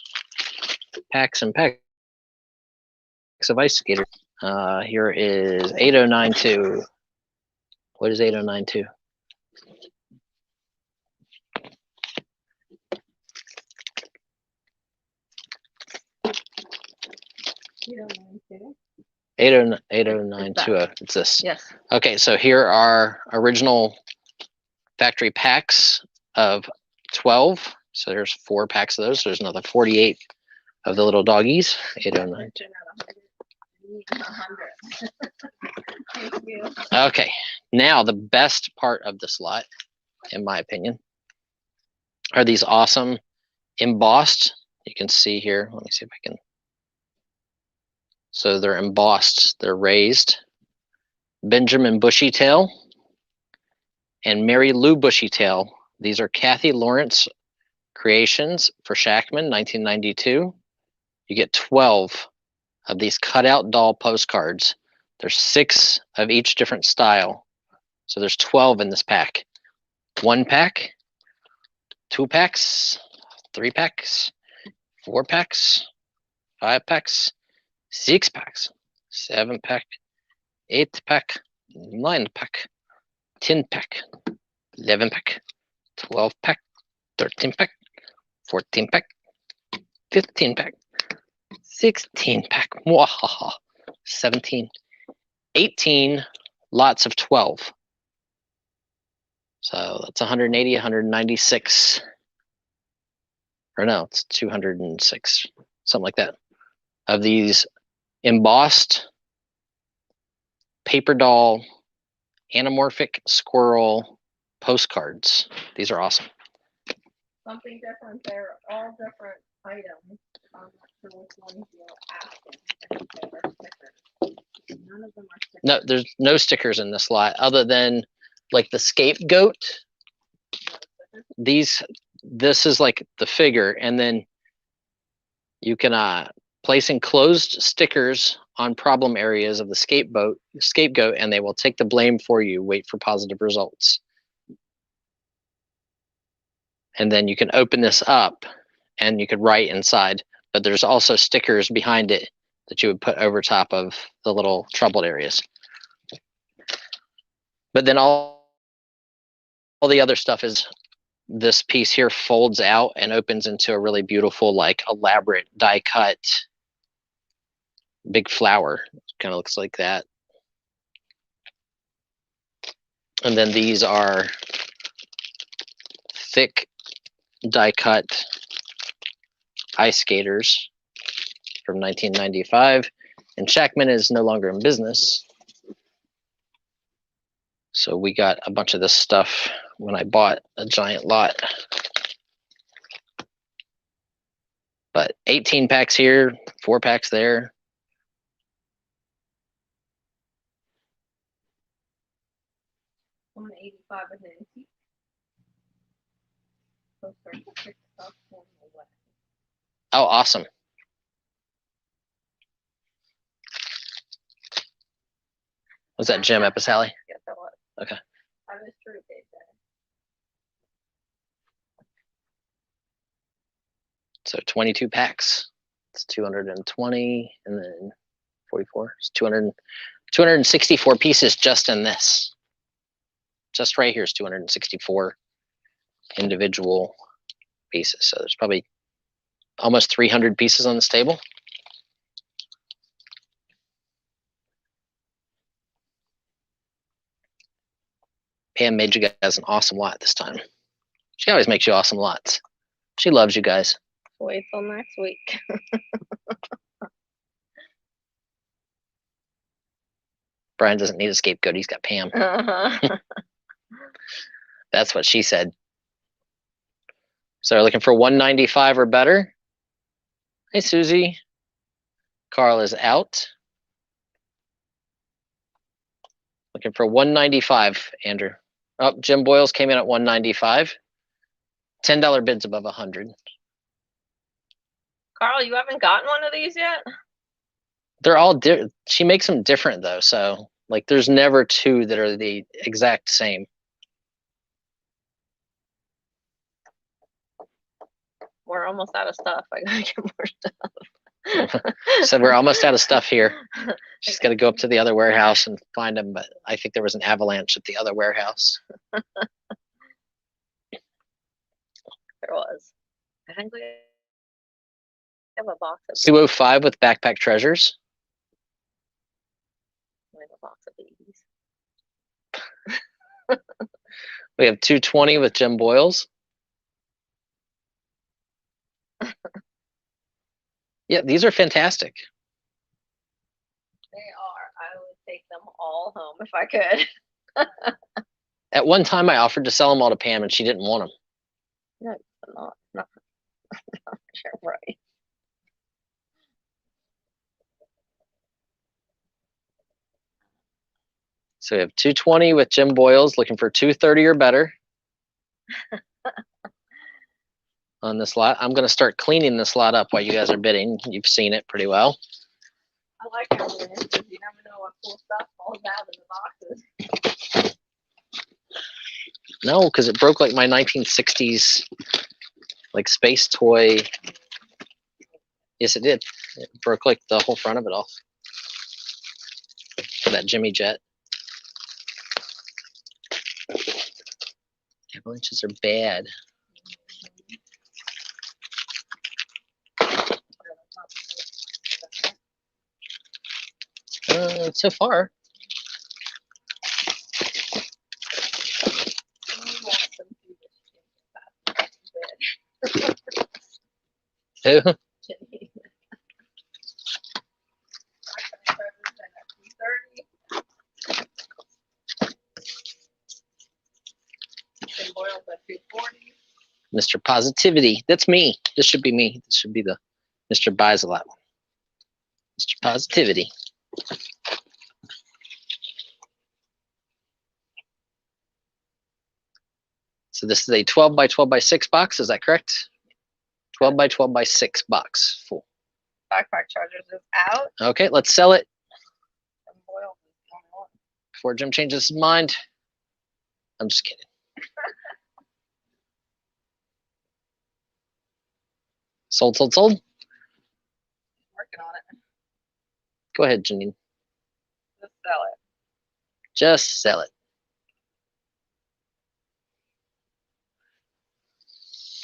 Packs and packs of ice skaters. Here is 8092. What is 8092? You don't mind too? 8092. It's this. Yes. Okay, so here are original factory packs of 12. So there's 4 packs of those. So there's another 48 of the little doggies. 8092. Thank you. Okay, now the best part of this lot, in my opinion, are these awesome embossed. You can see here. Let me see if I can. So they're embossed. They're raised. Benjamin Bushytail and Mary Lou Bushytail. These are Kathy Lawrence creations for Shackman, 1992. You get 12 of these cutout doll postcards. There's 6 of each different style. So there's 12 in this pack. 1 pack, 2 packs, 3 packs, 4 packs, 5 packs, 6 packs, 7 pack, 8 pack, 9 pack, 10 pack, 11 pack, 12 pack, 13 pack, 14 pack, 15 pack, 16 pack, 17, 18, lots of 12. So that's 180, 196. Or no, it's 206, something like that. Of these embossed paper doll, anamorphic squirrel postcards. These are awesome. Something different. They're all different items. I'm not sure which ones you're asking. I think they are stickers. None of them are stickers. No, there's no stickers in this lot other than like the scapegoat. This is like the figure, and then you can place enclosed stickers on problem areas of the scapegoat, and they will take the blame for you. Wait for positive results. And then you can open this up and you could write inside, but there's also stickers behind it that you would put over top of the little troubled areas. But then all the other stuff is, this piece here folds out and opens into a really beautiful, like elaborate die cut big flower. Kind of looks like that. And then these are thick die cut ice skaters from 1995. And Shackman is no longer in business. So we got a bunch of this stuff when I bought a giant lot. But 18 packs here, 4 packs there. I'm an 85 with Nancy. Oh, awesome. Was that Jim Episali? Yes, that was. Okay. I was true day. So 22 packs. It's 220 and then 44. It's 264 pieces just in this. Just right here is 264 individual pieces. So there's probably almost 300 pieces on this table. Pam made you guys an awesome lot this time. She always makes you awesome lots. She loves you guys. Wait till next week. Brian doesn't need a scapegoat. He's got Pam. That's what she said. So we're looking for 195 or better. Hey, Susie. Carl is out. Looking for 195, Andrew. Oh, Jim Boyles came in at 195. $10 bids above 100. Carl, you haven't gotten one of these yet? They're all she makes them different though, so like there's never two that are the exact same. We're almost out of stuff. I gotta get more stuff. So we're almost out of stuff here. She's got to go up to the other warehouse and find them, but I think there was an avalanche at the other warehouse. There was. I think we have a box of 205 with Backpack Treasures. we have a box of these. We have 220 with Jim Boyles. Yeah, these are fantastic. They are. I would take them all home if I could. At one time, I offered to sell them all to Pam, and she didn't want them. No, not sure, right. So we have 220 with Jim Boyles, looking for 230 or better on this lot. I'm going to start cleaning this lot up while you guys are bidding. You've seen it pretty well. I like having it because you never know what cool stuff falls out in the boxes. No, because it broke like my 1960s like space toy. Yes, it did. It broke like the whole front of it off. For that Jimmy Jet. Avalanches are bad. So far. Who? Mr. Positivity. That's me. This should be me. This should be the Mr. Buysalot one. Mr. Positivity. So this is a 12 by 12 by 6 box. Is that correct? 12 by 12 by 6 box full. Backpack Chargers is out. Okay, let's sell it And Boyle is the only one. before Jim changes his mind. I'm just kidding. Sold, sold, sold. Working on it. Go ahead, Janine. Just sell it. Just sell it.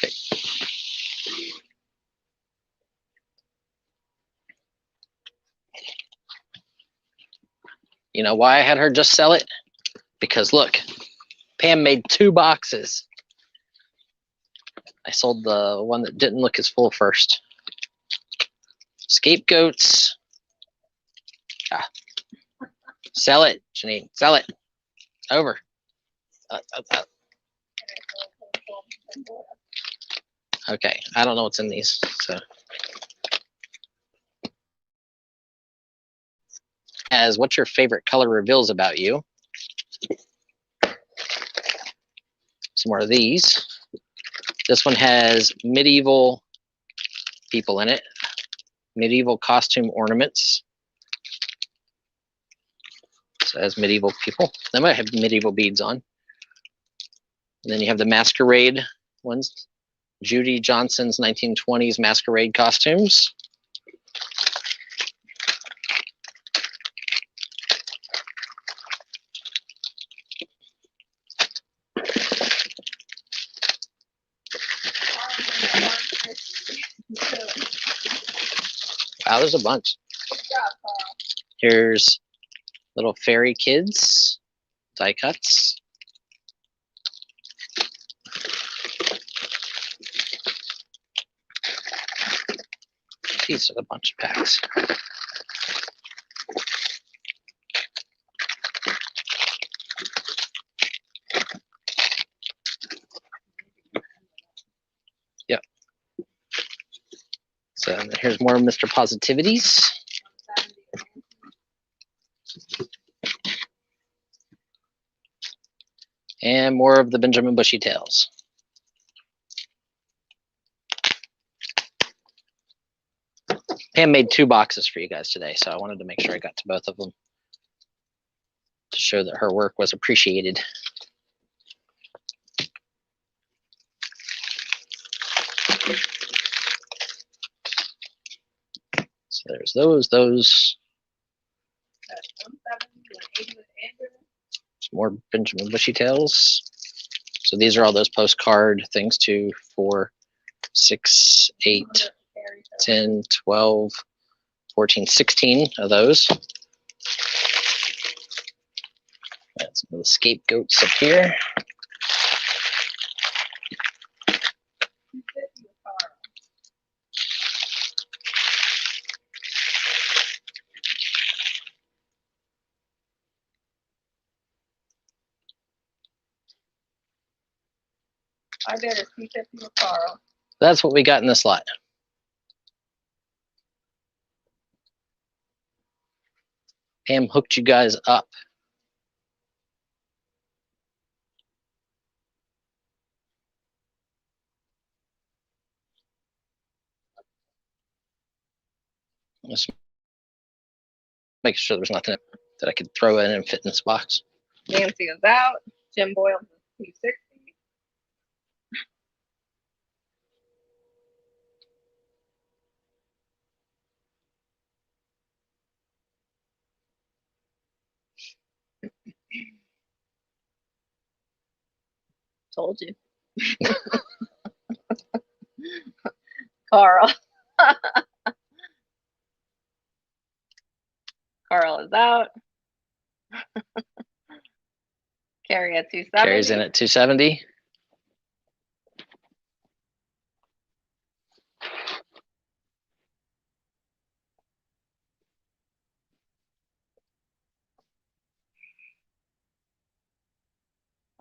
Okay. You know why I had her just sell it? Because look, Pam made 2 boxes. I sold the one that didn't look as full first. Scapegoats. Sell it, Janine. Sell it. Over. Okay, I don't know what's in these. So, as what's your favorite color reveals about you? Some more of these. This one has medieval people in it. Medieval costume ornaments. So it has medieval people. They might have medieval beads on. And then you have the masquerade ones. Judy Johnson's 1920s masquerade costumes. Wow, there's a bunch. Here's little fairy kids, die cuts. These are a bunch of packs. Yep. So here's more Mr. Positivities. And more of the Benjamin Bushy Tails. Pam made 2 boxes for you guys today, so I wanted to make sure I got to both of them to show that her work was appreciated. So there's those. Some more Benjamin Bushy Tails. So these are all those postcard things, 2, 4, 6, 8, 10, 12, 14, 16 of those. Got some of the scapegoats up here. I did a C50 with Carl. That's what we got in this lot. Pam hooked you guys up. Let's make sure there's nothing that I could throw in and fit in this box. Nancy is out. Jim Boyle is 260. Told you. Carl. Carl is out. Carrie at 270. Carrie's in at 270.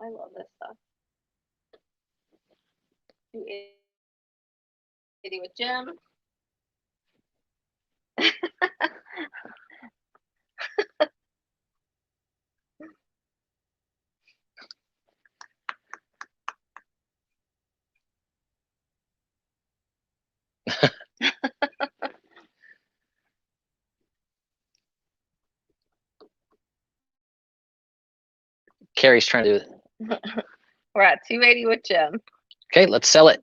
I love this stuff. 280 with Jim. Carrie's trying to do it. We're at 280 with Jim. Okay, let's sell it.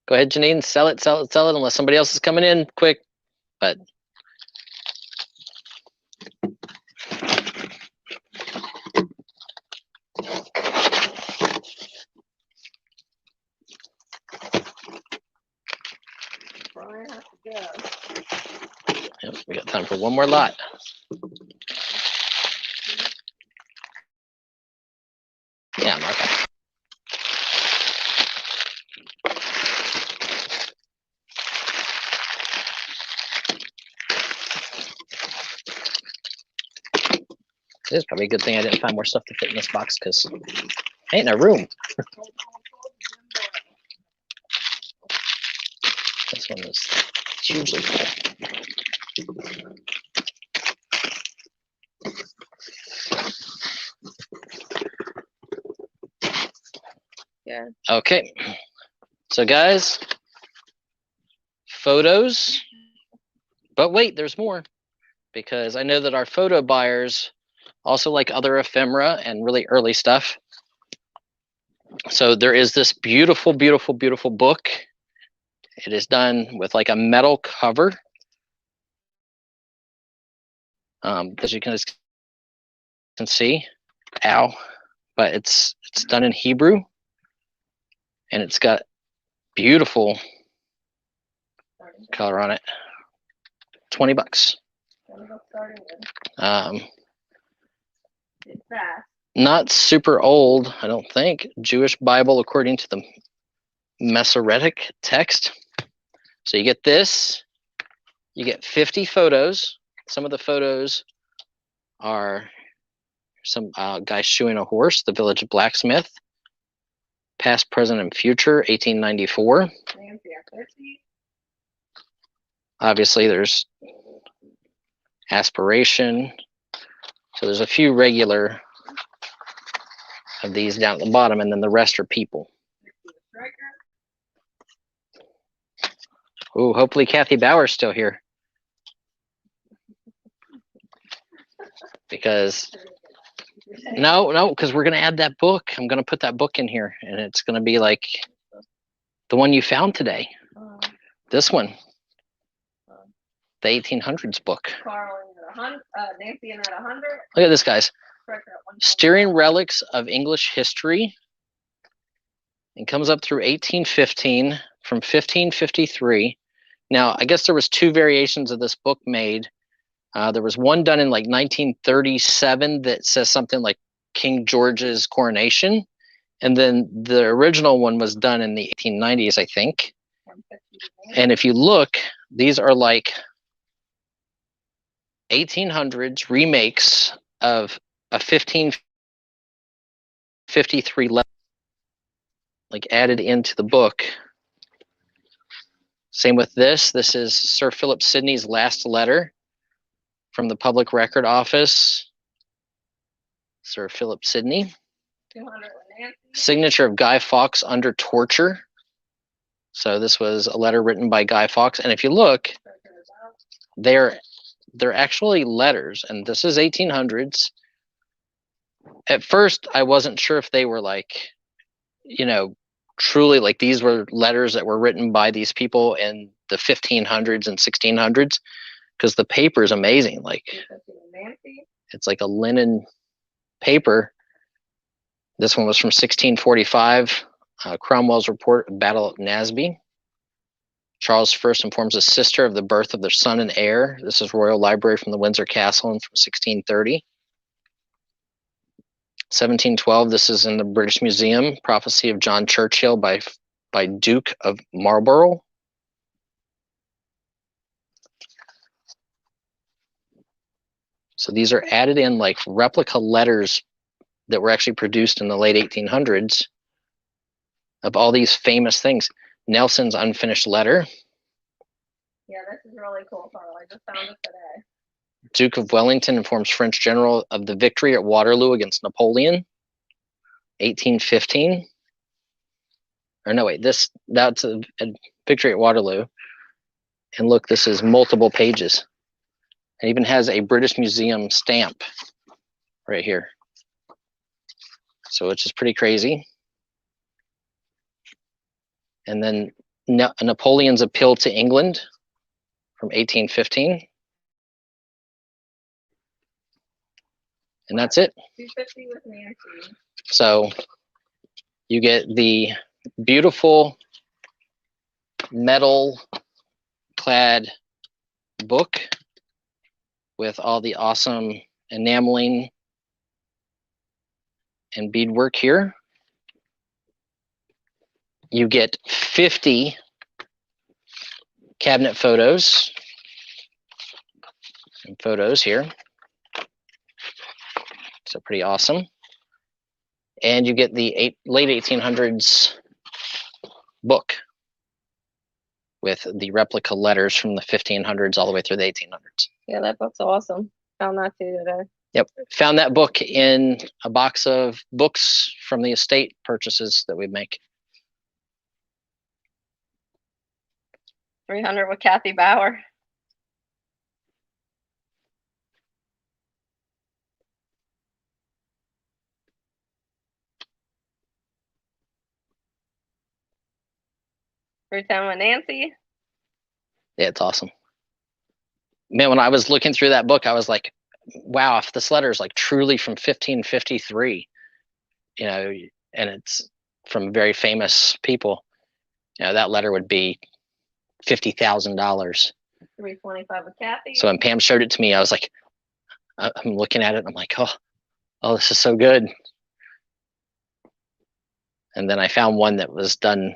Go ahead, Janine. Sell it, sell it, sell it, unless somebody else is coming in quick. But Brian has to go. yep, we got time for one more lot. Yeah, Martha. It is probably a good thing I didn't find more stuff to fit in this box because ain't no room. This one is hugely full. Yeah. Okay. So guys, photos. But wait, there's more. Because I know that our photo buyers also like other ephemera and really early stuff. So there is this beautiful, beautiful, beautiful book. It is done with like a metal cover. As you can see, ow, but it's done in Hebrew, and it's got beautiful color on it. $20. It's fast. Not super old, I don't think. Jewish Bible according to the Masoretic text. So you get this. You get 50 photos. Some of the photos are some guy shoeing a horse, the village blacksmith, past, present, and future, 1894. Obviously, there's aspiration. So there's a few regular of these down at the bottom, and then the rest are people. Ooh, hopefully Kathy Bauer's still here. Because no, because we're gonna add that book. I'm gonna put that book in here, and it's gonna be like the one you found today. This one, the 1800s book. Nancy at 100. Look at this, guys. Steering relics of English history. It comes up through 1815. From 1553. Now, I guess there was two variations of this book made. There was one done in like 1937 that says something like King George's coronation. And then the original one was done in the 1890s, I think. And if you look, these are like 1800s remakes of a 1553 letter, like added into the book. Same with this. This is Sir Philip Sidney's last letter from the Public Record Office. Sir Philip Sidney. Signature of Guy Fawkes under torture. So this was a letter written by Guy Fawkes. And if you look, they're actually letters. And this is 1800s. At first, I wasn't sure if they were like, you know, truly like these were letters that were written by these people in the 1500s and 1600s, because the paper is amazing. Like it's like a linen paper. This one was from 1645. Cromwell's report of Battle of Naseby. Charles I informs his sister of the birth of their son and heir. This is Royal Library from the Windsor Castle and from 1630. 1712, this is in the British Museum, Prophecy of John Churchill by Duke of Marlborough. So these are added in like replica letters that were actually produced in the late 1800s of all these famous things. Nelson's unfinished letter. Yeah, this is really cool, Carl. I just found it today. Duke of Wellington informs French general of the victory at Waterloo against Napoleon, 1815. Or no, wait, that's a victory at Waterloo. And look, this is multiple pages. It even has a British Museum stamp right here. So which is pretty crazy. And then Napoleon's Appeal to England from 1815. And that's it. 250 with Nancy. So you get the beautiful metal clad book with all the awesome enameling and beadwork here. You get 50 cabinet photos and photos here. So pretty awesome. And you get the late 1800s book with the replica letters from the 1500s all the way through the 1800s. Yeah, that book's awesome. Found that too today. Yep. Found that book in a box of books from the estate purchases that we make. 300 with Kathy Bauer. Free time with Nancy. Yeah, it's awesome. Man, when I was looking through that book, I was like, wow, if this letter is like truly from 1553, you know, and it's from very famous people, you know, that letter would be $50,000. 325 with Kathy. So when Pam showed it to me, I was like, I'm looking at it and I'm like, oh, this is so good. And then I found one that was done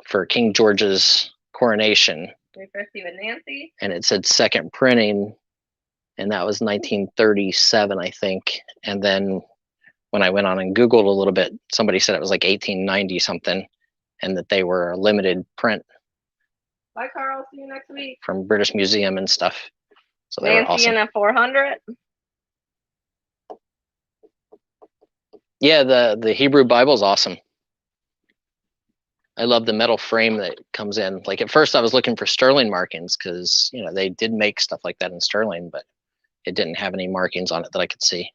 for King George's coronation. 350 with Nancy. And it said second printing, and that was 1937, I think. And then when I went on and Googled a little bit, somebody said it was like 1890 something, and that they were a limited print. Bye, Carl. See you next week. From British Museum and stuff. So they were Nancy awesome. in a 400. Yeah, the Hebrew Bible is awesome. I love the metal frame that comes in. Like at first I was looking for sterling markings because, you know, they did make stuff like that in sterling, but it didn't have any markings on it that I could see.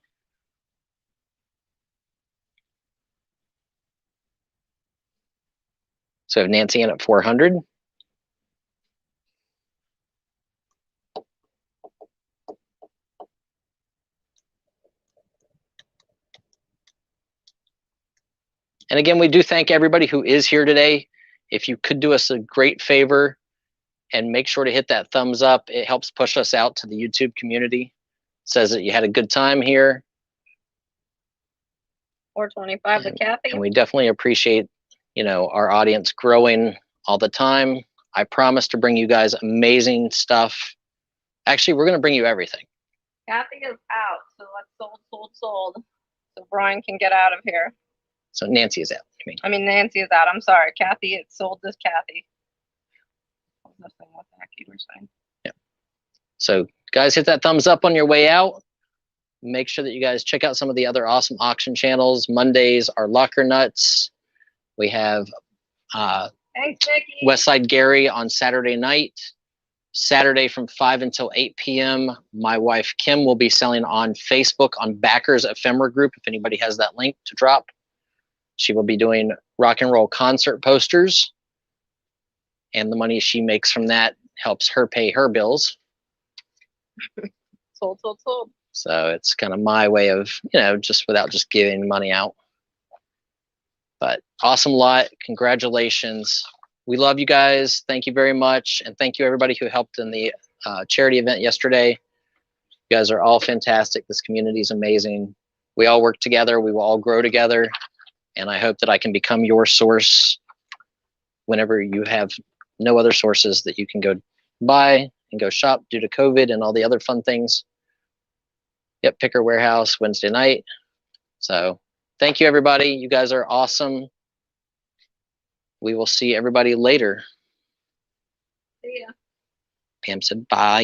So I have Nancy in at 400. And again, we do thank everybody who is here today. If you could do us a great favor and make sure to hit that thumbs up, it helps push us out to the YouTube community. It says that you had a good time here. 425 with Kathy. And we definitely appreciate, you know, our audience growing all the time. I promise to bring you guys amazing stuff. Actually, we're going to bring you everything. Kathy is out, so let's sold. So Brian can get out of here. So Nancy is out. I mean, Nancy is out. I'm sorry. Kathy, it's sold this Kathy. Yeah. So guys, hit that thumbs up on your way out. Make sure that you guys check out some of the other awesome auction channels. Mondays are Locker Nuts. We have Thanks, Nikki. Westside Gary on Saturday night. Saturday from 5 until 8 p.m. My wife Kim will be selling on Facebook on Backers Ephemera Group. If anybody has that link to drop, she will be doing rock and roll concert posters. And the money she makes from that helps her pay her bills. Sold. So it's kind of my way of, you know, just without just giving money out. But awesome lot. Congratulations. We love you guys. Thank you very much. And thank you everybody who helped in the charity event yesterday. You guys are all fantastic. This community is amazing. We all work together. We will all grow together. And I hope that I can become your source whenever you have no other sources that you can go buy and go shop due to COVID and all the other fun things. Yep, Picker Warehouse Wednesday night. So thank you, everybody. You guys are awesome. We will see everybody later. See ya. Pam said bye.